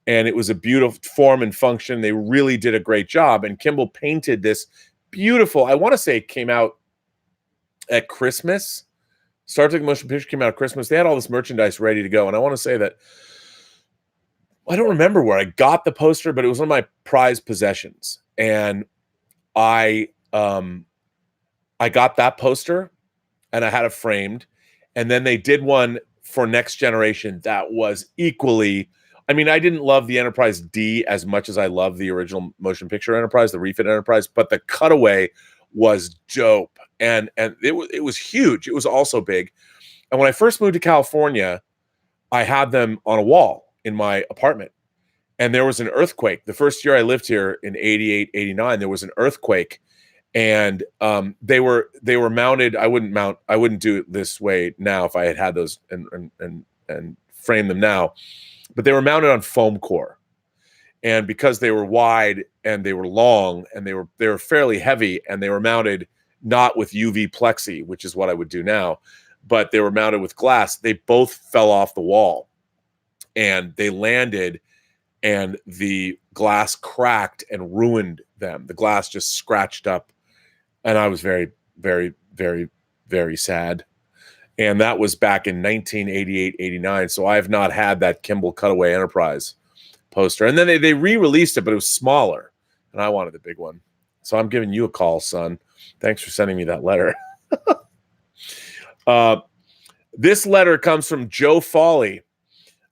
And it was a beautiful form and function. They really did a great job. And Kimball painted this beautiful, I want to say it came out at Christmas. Star Trek Motion Picture came out at Christmas. They had all this merchandise ready to go. And I want to say that, I don't remember where I got the poster, but it was one of my prized possessions. And I got that poster and I had it framed. And then they did one for Next Generation that was equally. I mean, I didn't love the Enterprise D as much as I love the original motion picture Enterprise, the refit Enterprise, but the cutaway was dope. And it was huge. It was also big. And when I first moved to California, I had them on a wall in my apartment. And there was an earthquake. The first year I lived here in 88, 89, there was an earthquake. And they were mounted. I wouldn't do it this way now if I had those and frame them now. But they were mounted on foam core. And because they were wide and they were long and they were fairly heavy, and they were mounted not with UV plexi, which is what I would do now, but they were mounted with glass. They both fell off the wall and they landed, and the glass cracked and ruined them. The glass just scratched up. And I was very, very, very, very sad. And that was back in 1988, 89. So I have not had that Kimball Cutaway Enterprise poster. And then they re-released it, but it was smaller. And I wanted the big one. So I'm giving you a call, son. Thanks for sending me that letter. This letter comes from Joe Fawley.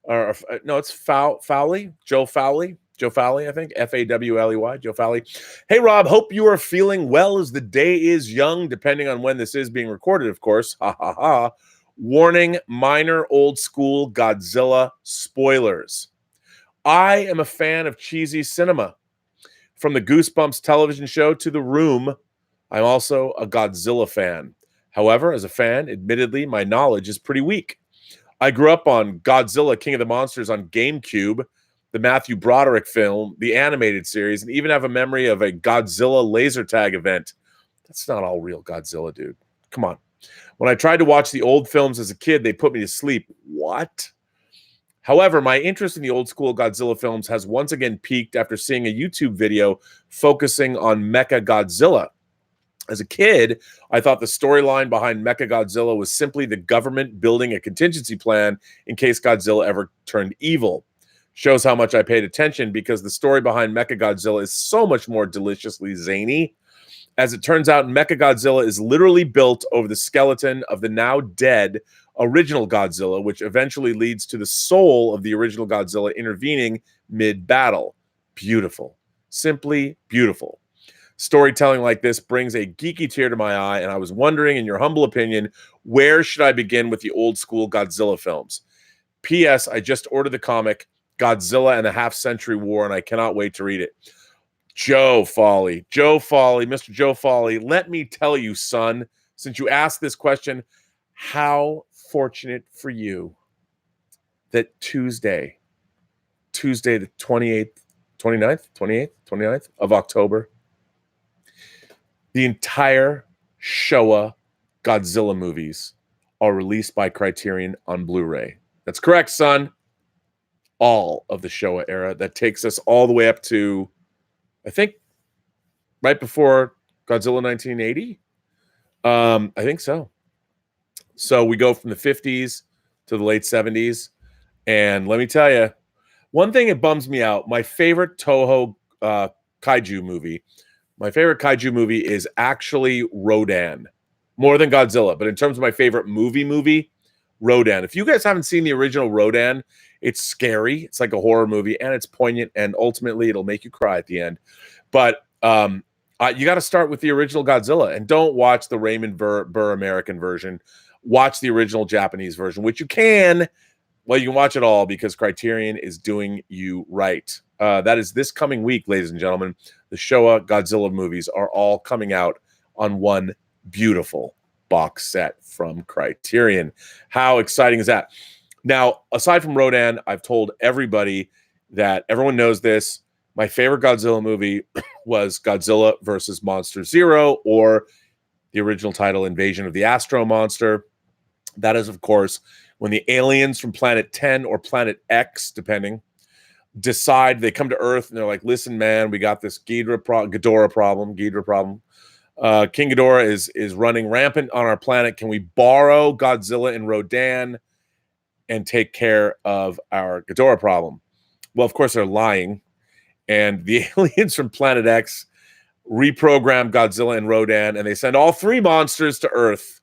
No, it's Fowley. Joe Fowley. Joe Fowley, I think. Fawley. Joe Fowley. Hey, Rob, hope you are feeling well as the day is young, depending on when this is being recorded, of course. Ha, ha, ha. Warning, minor old school Godzilla spoilers. I am a fan of cheesy cinema. From the Goosebumps television show to The Room, I'm also a Godzilla fan. However, as a fan, admittedly, my knowledge is pretty weak. I grew up on Godzilla, King of the Monsters on GameCube, the Matthew Broderick film, the animated series, and even have a memory of a Godzilla laser tag event. That's not all real Godzilla, dude. Come on. When I tried to watch the old films as a kid, they put me to sleep. What? However, my interest in the old school Godzilla films has once again peaked after seeing a YouTube video focusing on Mecha Godzilla. As a kid, I thought the storyline behind Mecha Godzilla was simply the government building a contingency plan in case Godzilla ever turned evil. Shows how much I paid attention, because the story behind Mecha Godzilla is so much more deliciously zany. As it turns out, Mecha Godzilla is literally built over the skeleton of the now dead original Godzilla, which eventually leads to the soul of the original Godzilla intervening mid-battle. Beautiful. Simply beautiful. Storytelling like this brings a geeky tear to my eye, and I was wondering, in your humble opinion, where should I begin with the old school Godzilla films? P.S. I just ordered the comic Godzilla and the Half-Century War, and I cannot wait to read it. Joe Fawley, Mr. Joe Fawley, let me tell you, son, since you asked this question, how fortunate for you that Tuesday the 29th of October, the entire Showa Godzilla movies are released by Criterion on Blu-ray. That's correct, son. All of the Showa era. That takes us all the way up to, I think, right before Godzilla 1980. I think so. So we go from the 50s to the late 70s. And let me tell you, one thing that bums me out, my favorite Toho kaiju movie is actually Rodan. More than Godzilla. But in terms of my favorite movie, Rodan. If you guys haven't seen the original Rodan, it's scary. It's like a horror movie, and it's poignant, and ultimately it'll make you cry at the end. But you got to start with the original Godzilla, and don't watch the Raymond Burr American version. Watch the original Japanese version, which you can. Well, you can watch it all because Criterion is doing you right. That is this coming week, ladies and gentlemen. The Showa Godzilla movies are all coming out on one beautiful box set from Criterion. How exciting is that? Now, aside from Rodan, I've told everybody that everyone knows this. My favorite Godzilla movie was Godzilla versus Monster Zero, or the original title, Invasion of the Astro Monster. That is, of course, when the aliens from Planet 10 or Planet X, depending, decide, they come to Earth and they're like, listen, man, we got this Ghidorah problem. King Ghidorah is running rampant on our planet. Can we borrow Godzilla and Rodan and take care of our Ghidorah problem? Well, of course, they're lying. And the aliens from Planet X reprogram Godzilla and Rodan, and they send all three monsters to Earth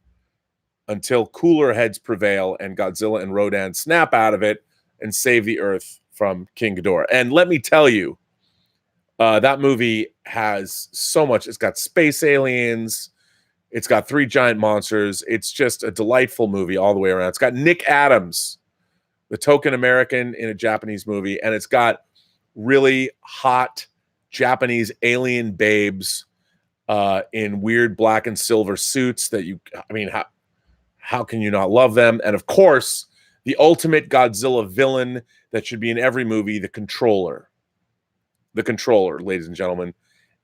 until cooler heads prevail and Godzilla and Rodan snap out of it and save the Earth from King Ghidorah. And let me tell you, that movie has so much. It's got space aliens. It's got three giant monsters. It's just a delightful movie all the way around. It's got Nick Adams, the token American in a Japanese movie, and it's got really hot Japanese alien babes in weird black and silver suits that how can you not love them? And of course, the ultimate Godzilla villain that should be in every movie, the Controller. The Controller, ladies and gentlemen.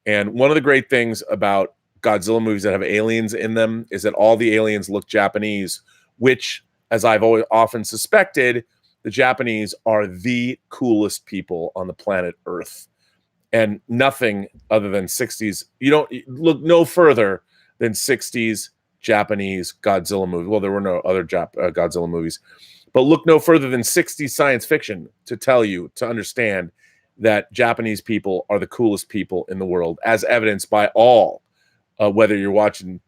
And one of the great things about Godzilla movies that have aliens in them is that all the aliens look Japanese, which, as I've always often suspected, the Japanese are the coolest people on the planet Earth. And nothing other than 60s. You don't look no further than 60s Japanese Godzilla movies. Well, there were no other Godzilla movies, but look no further than 60s science fiction to understand that Japanese people are the coolest people in the world, as evidenced by all, whether you're watching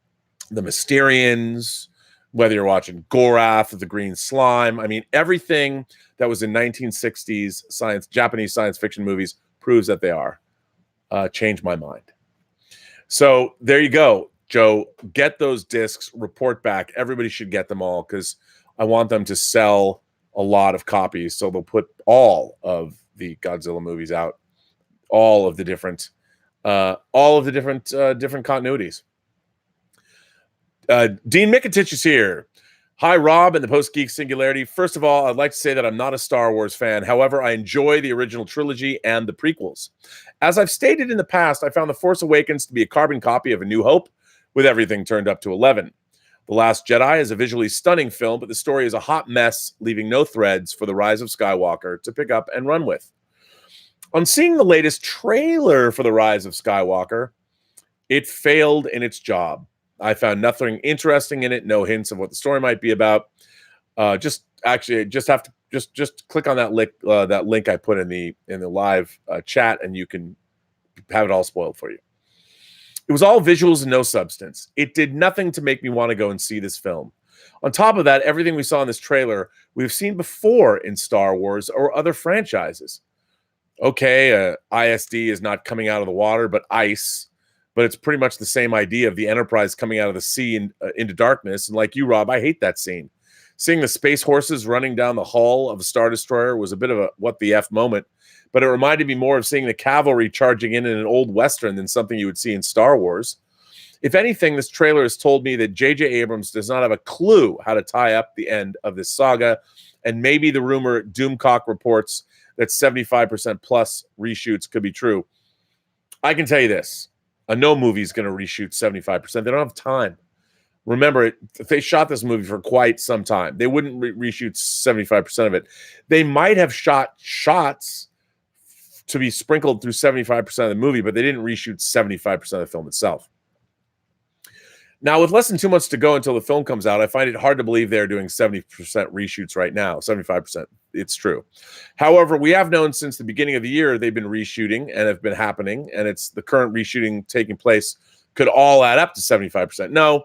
The Mysterians, whether you're watching Gorath, the Green Slime. I mean, everything that was in 1960s Japanese science fiction movies proves that they are. Changed my mind. So there you go, Joe. Get those discs, report back. Everybody should get them all because I want them to sell a lot of copies. So they'll put all of the Godzilla movies out, all of the different continuities. Dean Mikitich is here. Hi, Rob and the Post-Geek Singularity. First of all, I'd like to say that I'm not a Star Wars fan. However, I enjoy the original trilogy and the prequels. As I've stated in the past, I found The Force Awakens to be a carbon copy of A New Hope, with everything turned up to 11. The Last Jedi is a visually stunning film, but the story is a hot mess, leaving no threads for The Rise of Skywalker to pick up and run with. On seeing the latest trailer for The Rise of Skywalker, it failed in its job. I found nothing interesting in it, no hints of what the story might be about. Just click on that link I put in the live chat, and you can have it all spoiled for you. It was all visuals and no substance. It did nothing to make me want to go and see this film. On top of that, everything we saw in this trailer, we've seen before in Star Wars or other franchises. Okay, ISD is not coming out of the water, but ice. But it's pretty much the same idea of the Enterprise coming out of the sea and into darkness. And like you, Rob, I hate that scene. Seeing the space horses running down the hull of a Star Destroyer was a bit of a what the F moment. But it reminded me more of seeing the cavalry charging in an old Western than something you would see in Star Wars. If anything, this trailer has told me that J.J. Abrams does not have a clue how to tie up the end of this saga. And maybe the rumor Doomcock reports that 75% plus reshoots could be true. I can tell you this. No movie is going to reshoot 75%. They don't have time. Remember, if they shot this movie for quite some time, they wouldn't reshoot 75% of it. They might have shot shots to be sprinkled through 75% of the movie, but they didn't reshoot 75% of the film itself. Now, with less than 2 months to go until the film comes out, I find it hard to believe they're doing 70% reshoots right now, 75%. It's true. However, we have known since the beginning of the year they've been reshooting and have been happening, and it's the current reshooting taking place could all add up to 75%. No,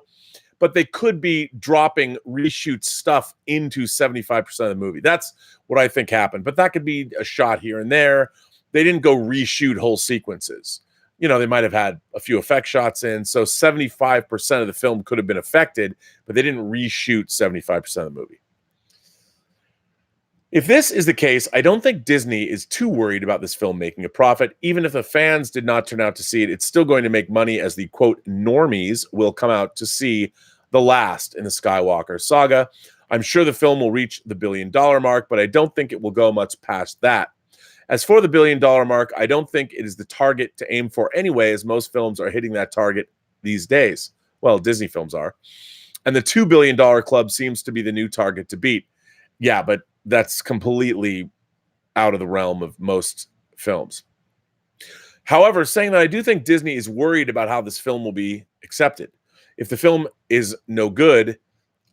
but they could be dropping reshoot stuff into 75% of the movie. That's what I think happened, but that could be a shot here and there. They didn't go reshoot whole sequences. You know, they might have had a few effect shots in, so 75% of the film could have been affected, but they didn't reshoot 75% of the movie. If this is the case, I don't think Disney is too worried about this film making a profit. Even if the fans did not turn out to see it, it's still going to make money as the, quote, normies will come out to see the last in the Skywalker saga. I'm sure the film will reach the $1 billion mark, but I don't think it will go much past that. As for the $1 billion mark, I don't think it is the target to aim for anyway, as most films are hitting that target these days. Well, Disney films are. And the $2 billion club seems to be the new target to beat. Yeah, but that's completely out of the realm of most films. However, saying that I do think Disney is worried about how this film will be accepted. If the film is no good,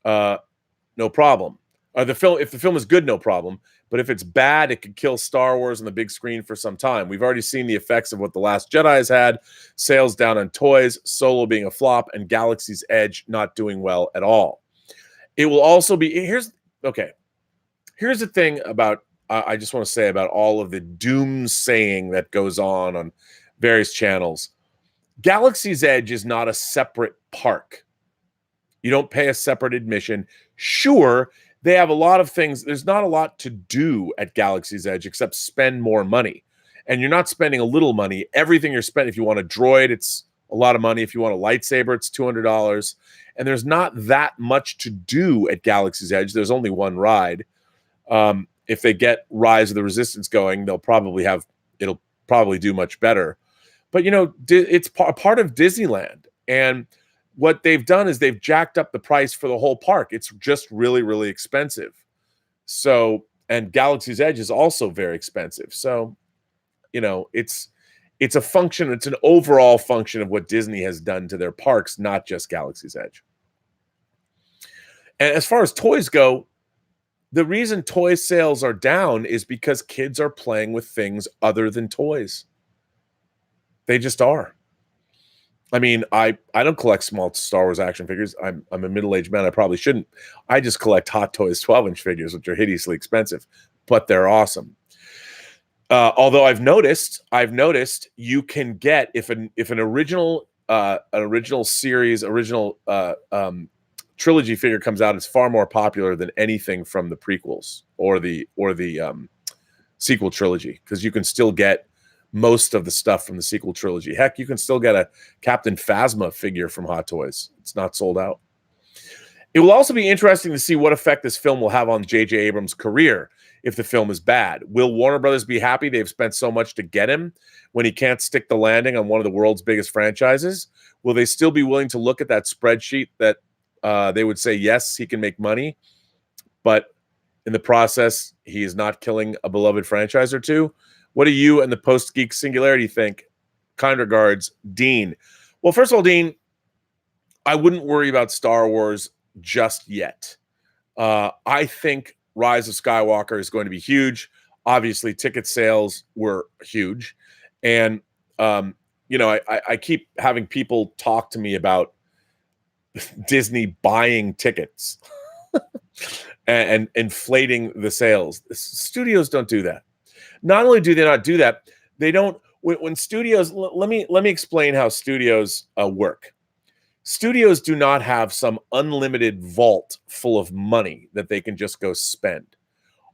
no problem. If the film is good, no problem. But if it's bad, it could kill Star Wars on the big screen for some time. We've already seen the effects of what The Last Jedi has had, sales down on toys, Solo being a flop, and Galaxy's Edge not doing well at all. It will also be, here's the thing about, I just want to say about all of the doomsaying that goes on various channels. Galaxy's Edge is not a separate park. You don't pay a separate admission. Sure, they have a lot of things. There's not a lot to do at Galaxy's Edge except spend more money. And you're not spending a little money. Everything you're spending, if you want a droid, it's a lot of money. If you want a lightsaber, it's $200. And there's not that much to do at Galaxy's Edge. There's only one ride. If they get Rise of the Resistance going, it'll probably do much better. But, it's part of Disneyland. And what they've done is they've jacked up the price for the whole park. It's just really, really expensive. So, and Galaxy's Edge is also very expensive. So, it's a function. It's an overall function of what Disney has done to their parks, not just Galaxy's Edge. And as far as toys go, the reason toy sales are down is because kids are playing with things other than toys. They just are. I mean, I don't collect small Star Wars action figures. I'm a middle-aged man. I probably shouldn't. I just collect Hot Toys 12-inch figures, which are hideously expensive, but they're awesome. Although I've noticed you can get if an original series, trilogy figure comes out, it's far more popular than anything from the prequels or the sequel trilogy, because you can still get most of the stuff from the sequel trilogy. Heck, you can still get a Captain Phasma figure from Hot Toys. It's not sold out. It will also be interesting to see what effect this film will have on J.J. Abrams' career if the film is bad. Will Warner Brothers be happy they've spent so much to get him when he can't stick the landing on one of the world's biggest franchises? Will they still be willing to look at that spreadsheet that they would say, yes, he can make money, but in the process, he is not killing a beloved franchise or two? What do you and the Post-Geek Singularity think? Kind regards, Dean. Well, first of all, Dean, I wouldn't worry about Star Wars just yet. I think Rise of Skywalker is going to be huge. Obviously, ticket sales were huge. And, I keep having people talk to me about Disney buying tickets and inflating the sales. Studios don't do that. Not only do they not do that, they don't. When studios, let me explain how studios work. Studios do not have some unlimited vault full of money that they can just go spend.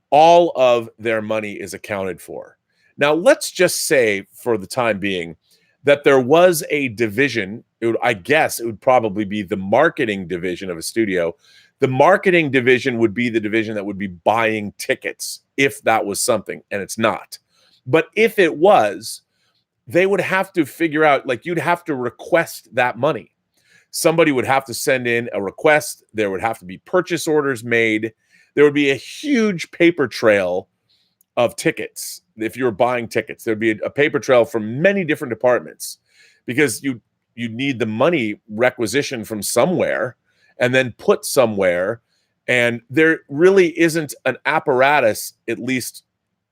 All of their money is accounted for. Now, let's just say, for the time being, that there was a division. I guess it would probably be the marketing division of a studio. The marketing division would be the division that would be buying tickets, if that was something, and it's not. But if it was, they would have to figure out, you'd have to request that money. Somebody would have to send in a request. There would have to be purchase orders made. There would be a huge paper trail of tickets. If you were buying tickets, there'd be a paper trail from many different departments, because you need the money requisitioned from somewhere and then put somewhere. And there really isn't an apparatus, at least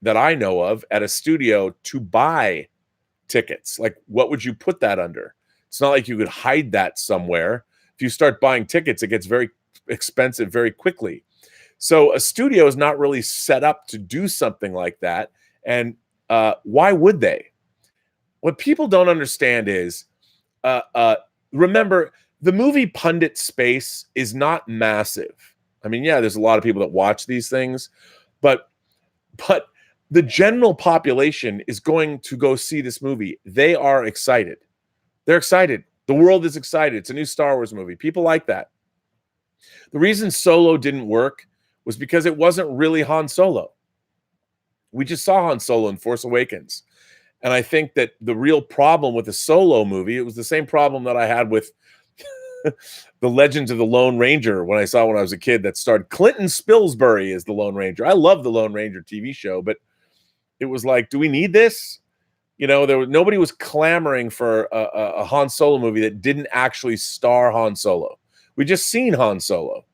that I know of, at a studio to buy tickets. What would you put that under? It's not like you could hide that somewhere. If you start buying tickets, it gets very expensive very quickly. So a studio is not really set up to do something like that. And why would they? What people don't understand is, remember, the movie pundit space is not massive. I mean, yeah, there's a lot of people that watch these things, but the general population is going to go see this movie. They are excited. They're excited. The world is excited. It's a new Star Wars movie. People like that. The reason Solo didn't work was because it wasn't really Han Solo. We just saw Han Solo in Force Awakens. And I think that the real problem with the Solo movie, it was the same problem that I had with The Legends of the Lone Ranger when I was a kid, that starred Clinton Spilsbury as the Lone Ranger. I love the Lone Ranger TV show, but it was like, do we need this? Nobody was clamoring for a Han Solo movie that didn't actually star Han Solo. We just seen Han Solo.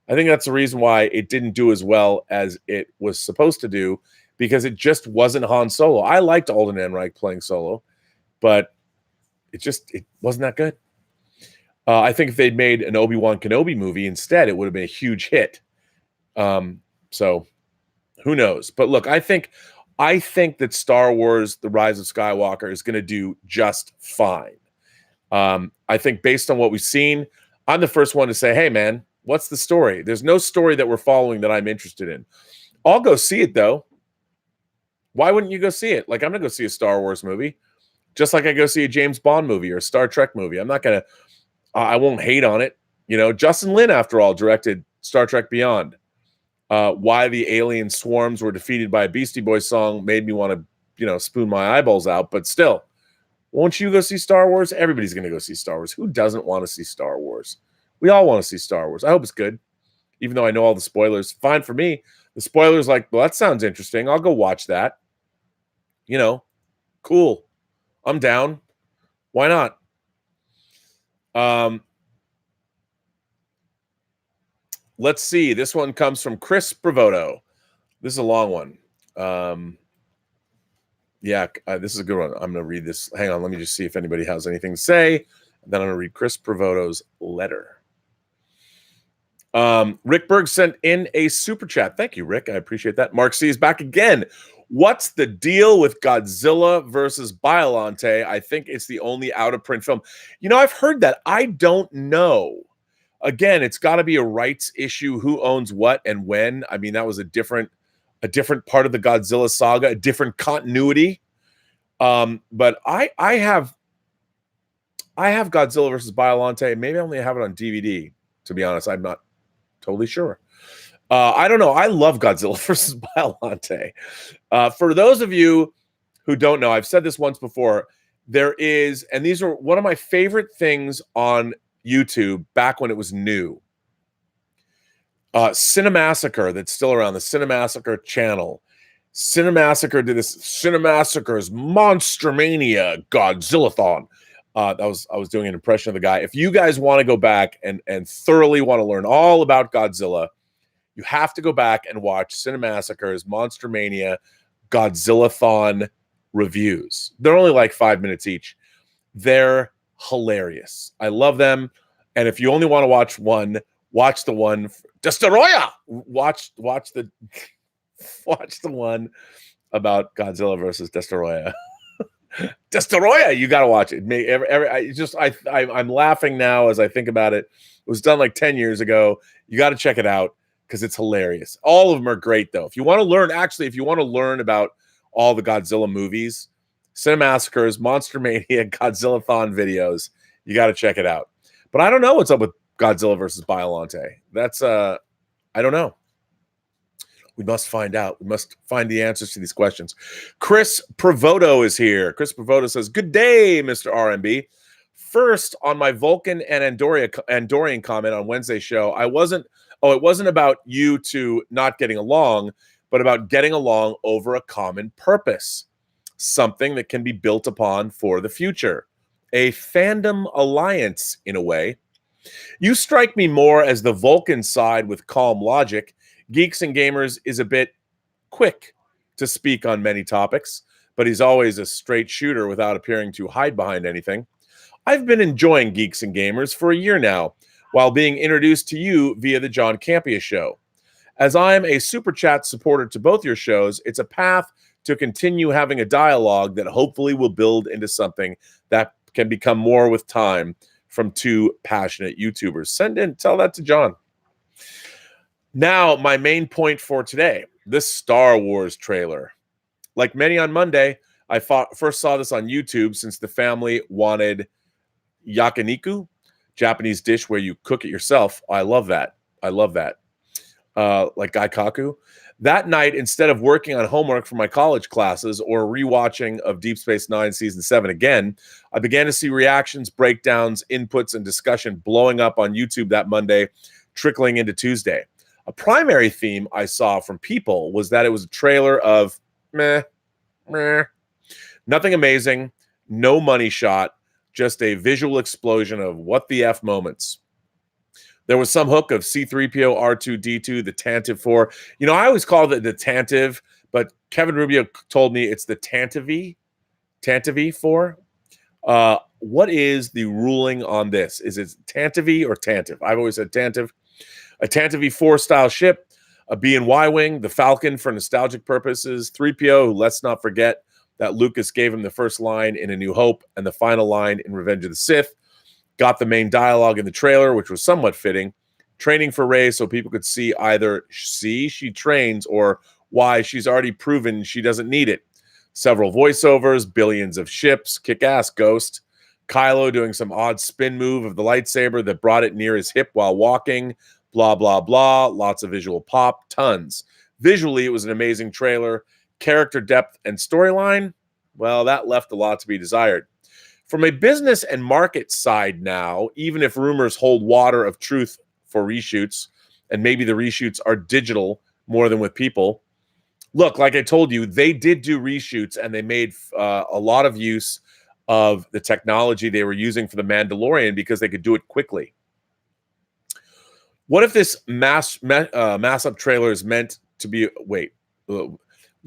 I think that's the reason why it didn't do as well as it was supposed to do, because it just wasn't Han Solo. I liked Alden Ehrenreich playing Solo, but it wasn't that good. I think if they'd made an Obi-Wan Kenobi movie instead, it would have been a huge hit. So who knows? But look, I think that Star Wars: The Rise of Skywalker is going to do just fine. I think based on what we've seen, I'm the first one to say, hey, man, what's the story? There's no story that we're following that I'm interested in. I'll go see it, though. Why wouldn't you go see it? Like, I'm going to go see a Star Wars movie, just like I go see a James Bond movie or a Star Trek movie. I'm not going to, I won't hate on it. You know, Justin Lin, after all, directed Star Trek Beyond. Why the alien swarms were defeated by a Beastie Boys song made me want to, spoon my eyeballs out. But still, won't you go see Star Wars? Everybody's going to go see Star Wars. Who doesn't want to see Star Wars? We all want to see Star Wars. I hope it's good, even though I know all the spoilers. Fine for me. The spoilers, like, well, that sounds interesting. I'll go watch that. Cool. I'm down. Why not? Let's see. This one comes from Chris Bravoto. This is a long one. This is a good one. I'm going to read this. Hang on. Let me just see if anybody has anything to say. Then I'm going to read Chris Bravoto's letter. Rick Berg sent in a super chat. Thank you, Rick. I appreciate that. Mark C is back again. What's the deal with Godzilla versus Biollante? I think it's the only out-of-print film. I've heard that. I don't know. Again, it's got to be a rights issue. Who owns what and when? I mean, that was a different part of the Godzilla saga, a different continuity. But I have Godzilla versus Biollante. Maybe I only have it on DVD. To be honest, I'm not totally sure. I don't know. I love Godzilla versus Biollante. For those of you who don't know, I've said this once before. There is, and these are one of my favorite things on YouTube back when it was new. Cinemassacre, that's still around, the Cinemassacre channel. Cinemassacre did this. Cinemassacre's Monster Mania Godzillathon. I was doing an impression of the guy. If you guys want to go back and thoroughly want to learn all about Godzilla, you have to go back and watch Cinemassacre's Monster Mania Godzillathon reviews. They're only like 5 minutes each. They're hilarious. I love them. And if you only want to watch one, watch the one Destoroyah. Watch the one about Godzilla versus Destoroyah. Destoroyah, you got to watch it. I'm laughing now as I think about it. It was done like 10 years ago. You got to check it out because it's hilarious. All of them are great, though. If you want to learn about all the Godzilla movies, Cinemassacre's Monster Mania Godzillathon videos, you got to check it out. But I don't know what's up with Godzilla versus Biollante. That's I don't know. We must find out. We must find the answers to these questions. Chris Pravoto is here. Chris Pravoto says, "Good day, Mr. RMB. First, on my Vulcan and Andorian comment on Wednesday's show, it wasn't about you two not getting along, but about getting along over a common purpose, something that can be built upon for the future. A fandom alliance, in a way. You strike me more as the Vulcan side with calm logic. Geeks and Gamers is a bit quick to speak on many topics, but he's always a straight shooter without appearing to hide behind anything. I've been enjoying Geeks and Gamers for a year now, while being introduced to you via the John Campea show. As I'm a Super Chat supporter to both your shows, it's a path to continue having a dialogue that hopefully will build into something that can become more with time from two passionate YouTubers. Tell that to John. Now, my main point for today, this Star Wars trailer. Like many on Monday, I first saw this on YouTube since the family wanted yakiniku, Japanese dish where you cook it yourself. I love that. Like gaikaku. That night, instead of working on homework for my college classes or rewatching of Deep Space Nine Season 7 again, I began to see reactions, breakdowns, inputs, and discussion blowing up on YouTube that Monday, trickling into Tuesday. A primary theme I saw from people was that it was a trailer of meh, nothing amazing, no money shot, just a visual explosion of what the F moments. There was some hook of C-3PO, R2-D2, the Tantive 4. You know, I always call it the Tantive, but Kevin Rubio told me it's the Tantive 4. What is the ruling on this? Is it Tantive or Tantive? I've always said Tantive. A Tantive 4 style ship, a B and Y wing, the Falcon for nostalgic purposes, 3PO, who let's not forget that Lucas gave him the first line in A New Hope and the final line in Revenge of the Sith. Got the main dialogue in the trailer, which was somewhat fitting. Training for Rey so people could see either she trains or why she's already proven she doesn't need it. Several voiceovers, billions of ships, kick-ass Ghost. Kylo doing some odd spin move of the lightsaber that brought it near his hip while walking. Blah, blah, blah. Lots of visual pop. Tons. Visually, it was an amazing trailer. Character depth and storyline, well, that left a lot to be desired. From a business and market side now, even if rumors hold water of truth for reshoots, and maybe the reshoots are digital more than with people, look, like I told you, they did do reshoots, and they made a lot of use of the technology they were using for The Mandalorian because they could do it quickly. What if this mass-up trailer is meant to be...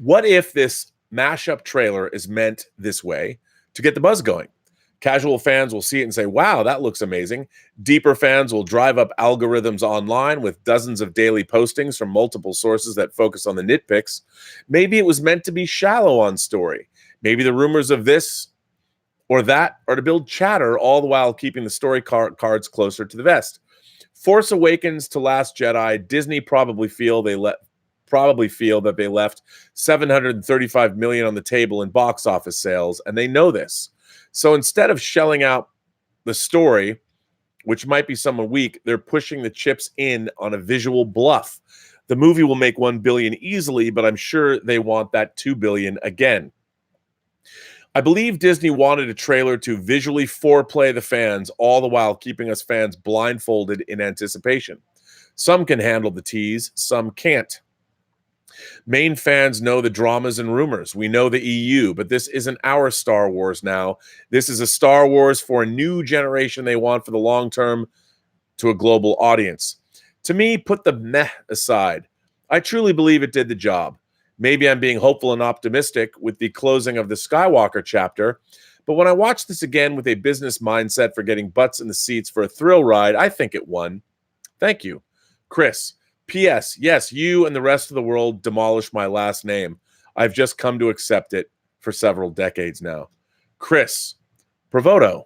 What if this mashup trailer is meant this way to get the buzz going? Casual fans will see it and say, wow, that looks amazing. Deeper fans will drive up algorithms online with dozens of daily postings from multiple sources that focus on the nitpicks. Maybe it was meant to be shallow on story. Maybe the rumors of this or that are to build chatter, all the while keeping the story cards closer to the vest. Force Awakens to Last Jedi, Disney probably feel that they left $735 million on the table in box office sales, and they know this. So instead of shelling out the story, which might be somewhat weak, they're pushing the chips in on a visual bluff. The movie will make $1 billion easily, but I'm sure they want that $2 billion again. I believe Disney wanted a trailer to visually foreplay the fans, all the while keeping us fans blindfolded in anticipation. Some can handle the tease, some can't. Main fans know the dramas and rumors. We know the EU, but this isn't our Star Wars now. This is a Star Wars for a new generation they want for the long term to a global audience. To me, put the meh aside. I truly believe it did the job. Maybe I'm being hopeful and optimistic with the closing of the Skywalker chapter, but when I watch this again with a business mindset for getting butts in the seats for a thrill ride, I think it won. Thank you. Chris. P.S. Yes, you and the rest of the world demolished my last name. I've just come to accept it for several decades now. Chris Pavoto.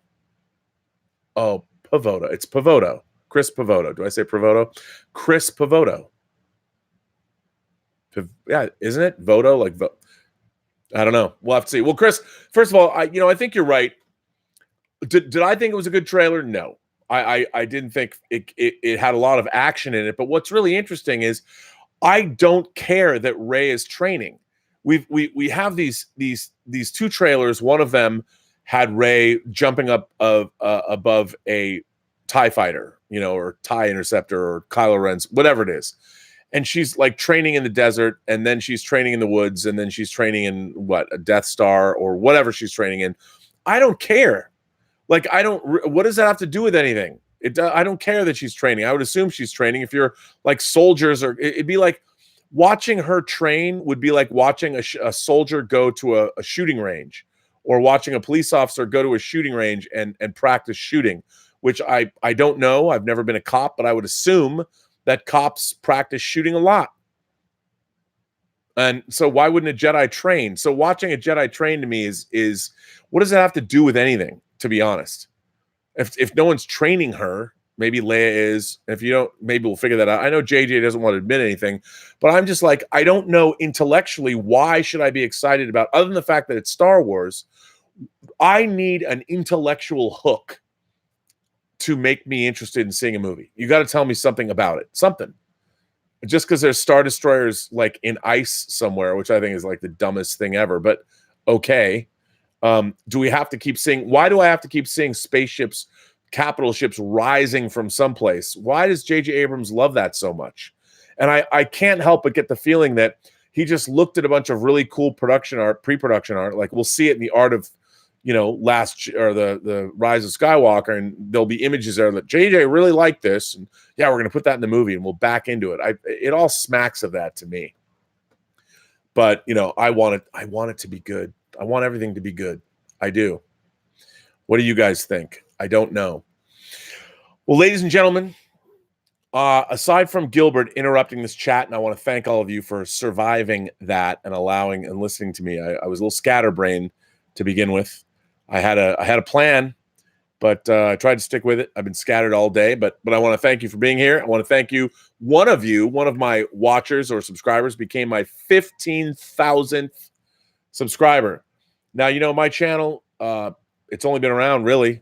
Oh, Pavoto. It's Pavoto. Chris Pavoto. Do I say Pavoto? Chris Pavoto. Yeah, isn't it? Voto, like vote. I don't know. We'll have to see. Well, Chris, first of all, I think you're right. Did I think it was a good trailer? No. I didn't think it had a lot of action in it. But what's really interesting is I don't care that Rey is training. We have these two trailers. One of them had Rey jumping up above a TIE fighter, or TIE interceptor or Kylo Ren's, whatever it is. And she's like training in the desert, and then she's training in the woods, and then she's training in a Death Star or whatever she's training in. I don't care. Like, what does that have to do with anything? I don't care that she's training. I would assume she's training. If you're like soldiers, or it'd be like watching her train would be like watching a soldier go to a shooting range, or watching a police officer go to a shooting range and practice shooting, which I don't know. I've never been a cop, but I would assume that cops practice shooting a lot. And so why wouldn't a Jedi train? So watching a Jedi train to me is what does that have to do with anything? To be honest, if no one's training her, maybe Leia is. If you don't, maybe we'll figure that out. I know JJ doesn't want to admit anything, but I'm just like, I don't know intellectually why should I be excited about, other than the fact that it's Star Wars. I need an intellectual hook to make me interested in seeing a movie. You got to tell me something about it, something. Just because there's Star Destroyers like in ice somewhere, which I think is like the dumbest thing ever, but okay. Do we have to keep seeing? Why do I have to keep seeing spaceships, capital ships rising from someplace? Why does J.J. Abrams love that so much? And I can't help but get the feeling that he just looked at a bunch of really cool production art, pre-production art. Like we'll see it in the art of the Rise of Skywalker, and there'll be images there that JJ really liked this, and yeah, we're going to put that in the movie, and we'll back into it. It all smacks of that to me. But I want it to be good. I want everything to be good. I do. What do you guys think? I don't know. Well, ladies and gentlemen, aside from Gilbert interrupting this chat, and I want to thank all of you for surviving that and allowing and listening to me. I was a little scatterbrained to begin with. I had a plan, but I tried to stick with it. I've been scattered all day, but I want to thank you for being here. I want to thank you. One of my watchers or subscribers became my 15,000th subscriber. Now, my channel, it's only been around really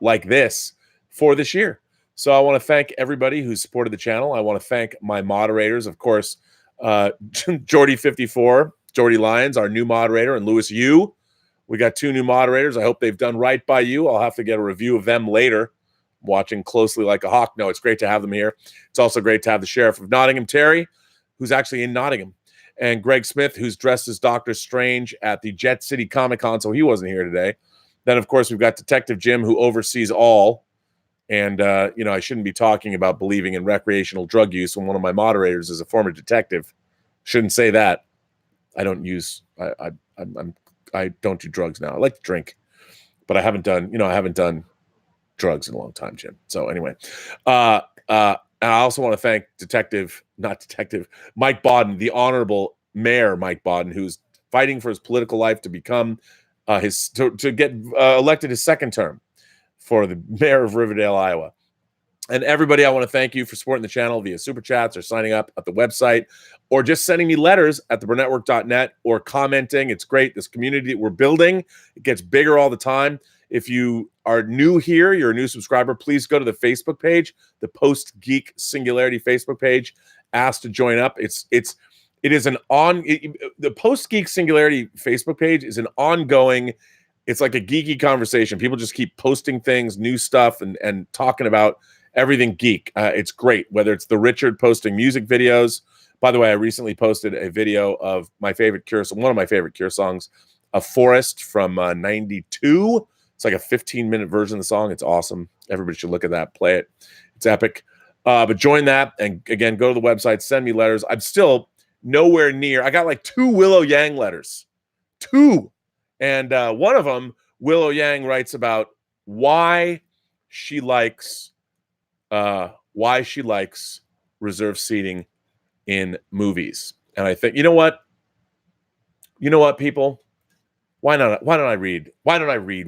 like this for this year. So I want to thank everybody who supported the channel. I want to thank my moderators, of course, Jordy54, Jordy Lyons, our new moderator, and Lewis Yu. We got 2 new moderators. I hope they've done right by you. I'll have to get a review of them later. I'm watching closely like a hawk. No, it's great to have them here. It's also great to have the Sheriff of Nottingham, Terry, who's actually in Nottingham, and Greg Smith, who's dressed as Doctor Strange at the Jet City Comic-Con, so he wasn't here today. Then, of course, we've got Detective Jim, who oversees all. And, I shouldn't be talking about believing in recreational drug use when one of my moderators is a former detective. Shouldn't say that. I don't do drugs now. I like to drink, but I haven't done drugs in a long time, Jim. So anyway, and I also want to thank Mike Bodden, the Honorable Mayor Mike Bodden, who's fighting for his political life to become to get elected his second term for the mayor of Riverdale, Iowa. And everybody, I want to thank you for supporting the channel via super chats or signing up at the website or just sending me letters at theburnettwork.net or commenting. It's great. This community that we're building, it gets bigger all the time. If you are new here, you're a new subscriber, please go to the Facebook page, the Post-Geek Singularity Facebook page. Ask to join up. The Post-Geek Singularity Facebook page is an ongoing, it's like a geeky conversation. People just keep posting things, new stuff, and talking about everything geek. It's great, whether it's the Richard posting music videos. By the way, I recently posted a video of one of my favorite Cure songs, A Forest from 92. It's like a 15-minute version of the song. It's awesome. Everybody should look at that, play it. It's epic. But join that, and again, go to the website, send me letters. I'm still nowhere near. I got like 2 Willow Yang letters. 2. And one of them, Willow Yang writes about why she likes reserved seating in movies. And I think, you know what, people, why don't I read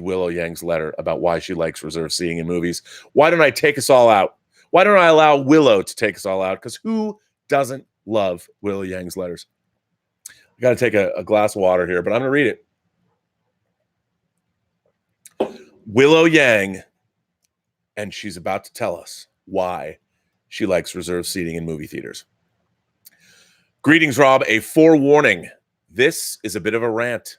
Willow Yang's letter about why she likes reserved seating in movies? Why don't I take us all out? Why don't I allow Willow to take us all out? Because who doesn't love Willow Yang's letters? I got to take a glass of water here, but I'm going to read it. Willow Yang, and she's about to tell us why she likes reserved seating in movie theaters. Greetings, Rob. A forewarning. This is a bit of a rant.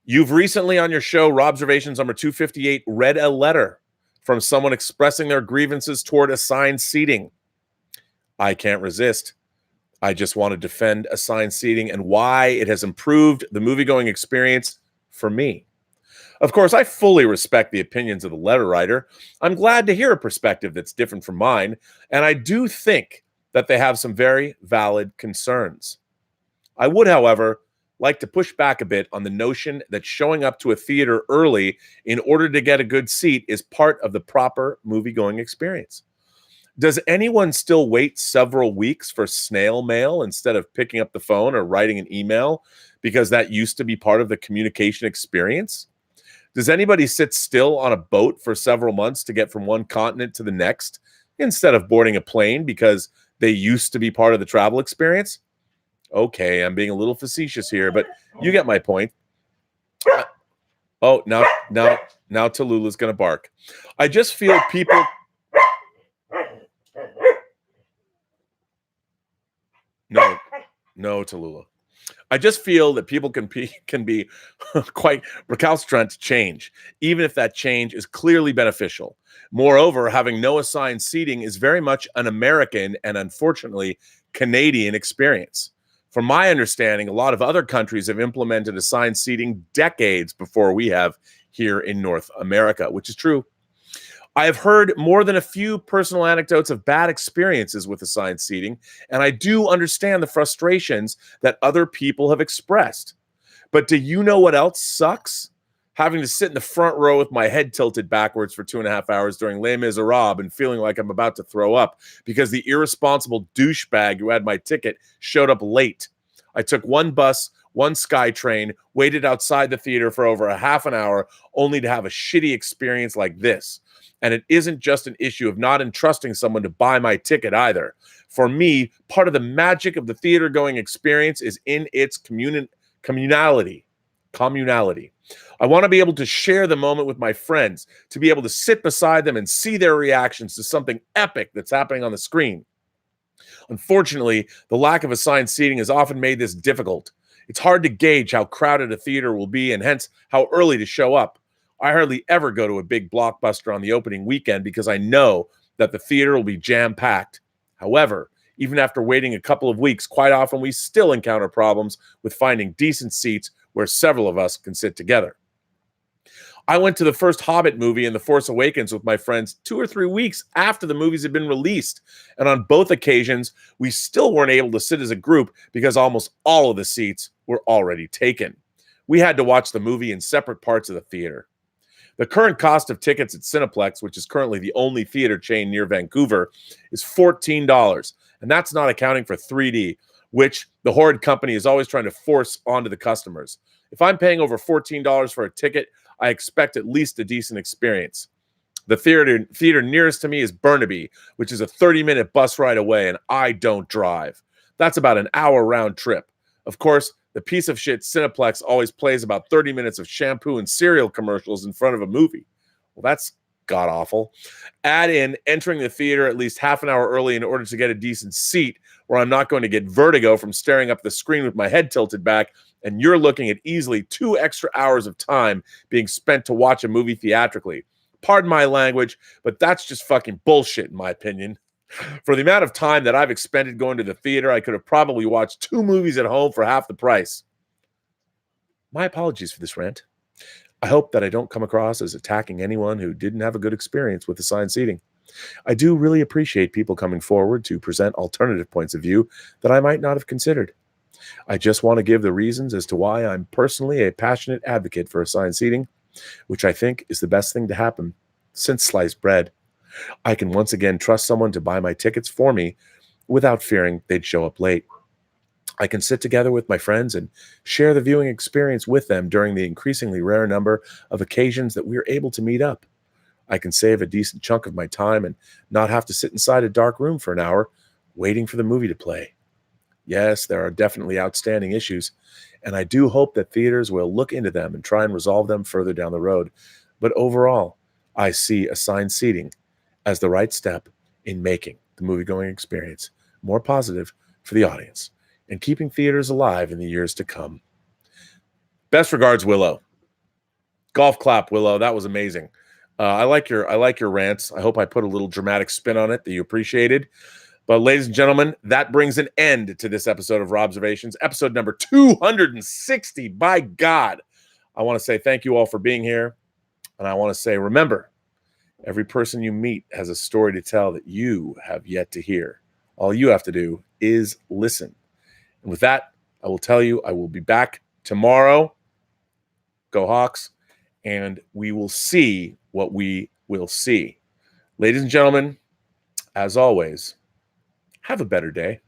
You've recently on your show, Robservations number 258, read a letter from someone expressing their grievances toward assigned seating. I can't resist. I just want to defend assigned seating and why it has improved the movie-going experience for me. Of course, I fully respect the opinions of the letter writer. I'm glad to hear a perspective that's different from mine, and I do think that they have some very valid concerns. I would, however, like to push back a bit on the notion that showing up to a theater early in order to get a good seat is part of the proper movie-going experience. Does anyone still wait several weeks for snail mail instead of picking up the phone or writing an email because that used to be part of the communication experience? Does anybody sit still on a boat for several months to get from one continent to the next instead of boarding a plane because they used to be part of the travel experience? Okay, I'm being a little facetious here, but you get my point. Oh, now Tallulah's going to bark. I just feel people... No, Tallulah. I just feel that people can be quite recalcitrant to change, even if that change is clearly beneficial. Moreover, having no assigned seating is very much an American and unfortunately Canadian experience. From my understanding, a lot of other countries have implemented assigned seating decades before we have here in North America, which is true. I have heard more than a few personal anecdotes of bad experiences with assigned seating, and I do understand the frustrations that other people have expressed. But do you know what else sucks? Having to sit in the front row with my head tilted backwards for 2.5 hours during Les Miserables and feeling like I'm about to throw up because the irresponsible douchebag who had my ticket showed up late. I took one bus, one SkyTrain, waited outside the theater for over a half an hour, only to have a shitty experience like this. And it isn't just an issue of not entrusting someone to buy my ticket either. For me, part of the magic of the theater-going experience is in its communality. I want to be able to share the moment with my friends, to be able to sit beside them and see their reactions to something epic that's happening on the screen. Unfortunately, the lack of assigned seating has often made this difficult. It's hard to gauge how crowded a theater will be and hence how early to show up. I hardly ever go to a big blockbuster on the opening weekend because I know that the theater will be jam-packed. However, even after waiting a couple of weeks, quite often we still encounter problems with finding decent seats where several of us can sit together. I went to the first Hobbit movie and The Force Awakens with my friends 2 or 3 weeks after the movies had been released. And on both occasions, we still weren't able to sit as a group because almost all of the seats were already taken. We had to watch the movie in separate parts of the theater. The current cost of tickets at Cineplex, which is currently the only theater chain near Vancouver, is $14. And that's not accounting for 3D, which the horrid company is always trying to force onto the customers. If I'm paying over $14 for a ticket, I expect at least a decent experience. The theater nearest to me is Burnaby, which is a 30-minute bus ride away, and I don't drive. That's about an hour round trip. Of course, the piece of shit Cineplex always plays about 30 minutes of shampoo and cereal commercials in front of a movie. Well, that's god-awful. Add in entering the theater at least half an hour early in order to get a decent seat where I'm not going to get vertigo from staring up the screen with my head tilted back, and you're looking at easily 2 extra hours of time being spent to watch a movie theatrically. Pardon my language, but that's just fucking bullshit in my opinion. For the amount of time that I've expended going to the theater, I could have probably watched 2 movies at home for half the price. My apologies for this rant. I hope that I don't come across as attacking anyone who didn't have a good experience with assigned seating. I do really appreciate people coming forward to present alternative points of view that I might not have considered. I just want to give the reasons as to why I'm personally a passionate advocate for assigned seating, which I think is the best thing to happen since sliced bread. I can once again trust someone to buy my tickets for me without fearing they'd show up late. I can sit together with my friends and share the viewing experience with them during the increasingly rare number of occasions that we're able to meet up. I can save a decent chunk of my time and not have to sit inside a dark room for an hour waiting for the movie to play. Yes, there are definitely outstanding issues, and I do hope that theaters will look into them and try and resolve them further down the road. But overall, I see assigned seating as the right step in making the movie-going experience more positive for the audience and keeping theaters alive in the years to come. Best regards, Willow. Golf clap, Willow. That was amazing. I like your rants. I hope I put a little dramatic spin on it that you appreciated. But ladies and gentlemen, that brings an end to this episode of Robservations, episode number 260. By God, I want to say thank you all for being here. And I want to say, remember, every person you meet has a story to tell that you have yet to hear. All you have to do is listen. And with that, I will tell you, I will be back tomorrow. Go Hawks. And we will see what we will see. Ladies and gentlemen, as always, have a better day.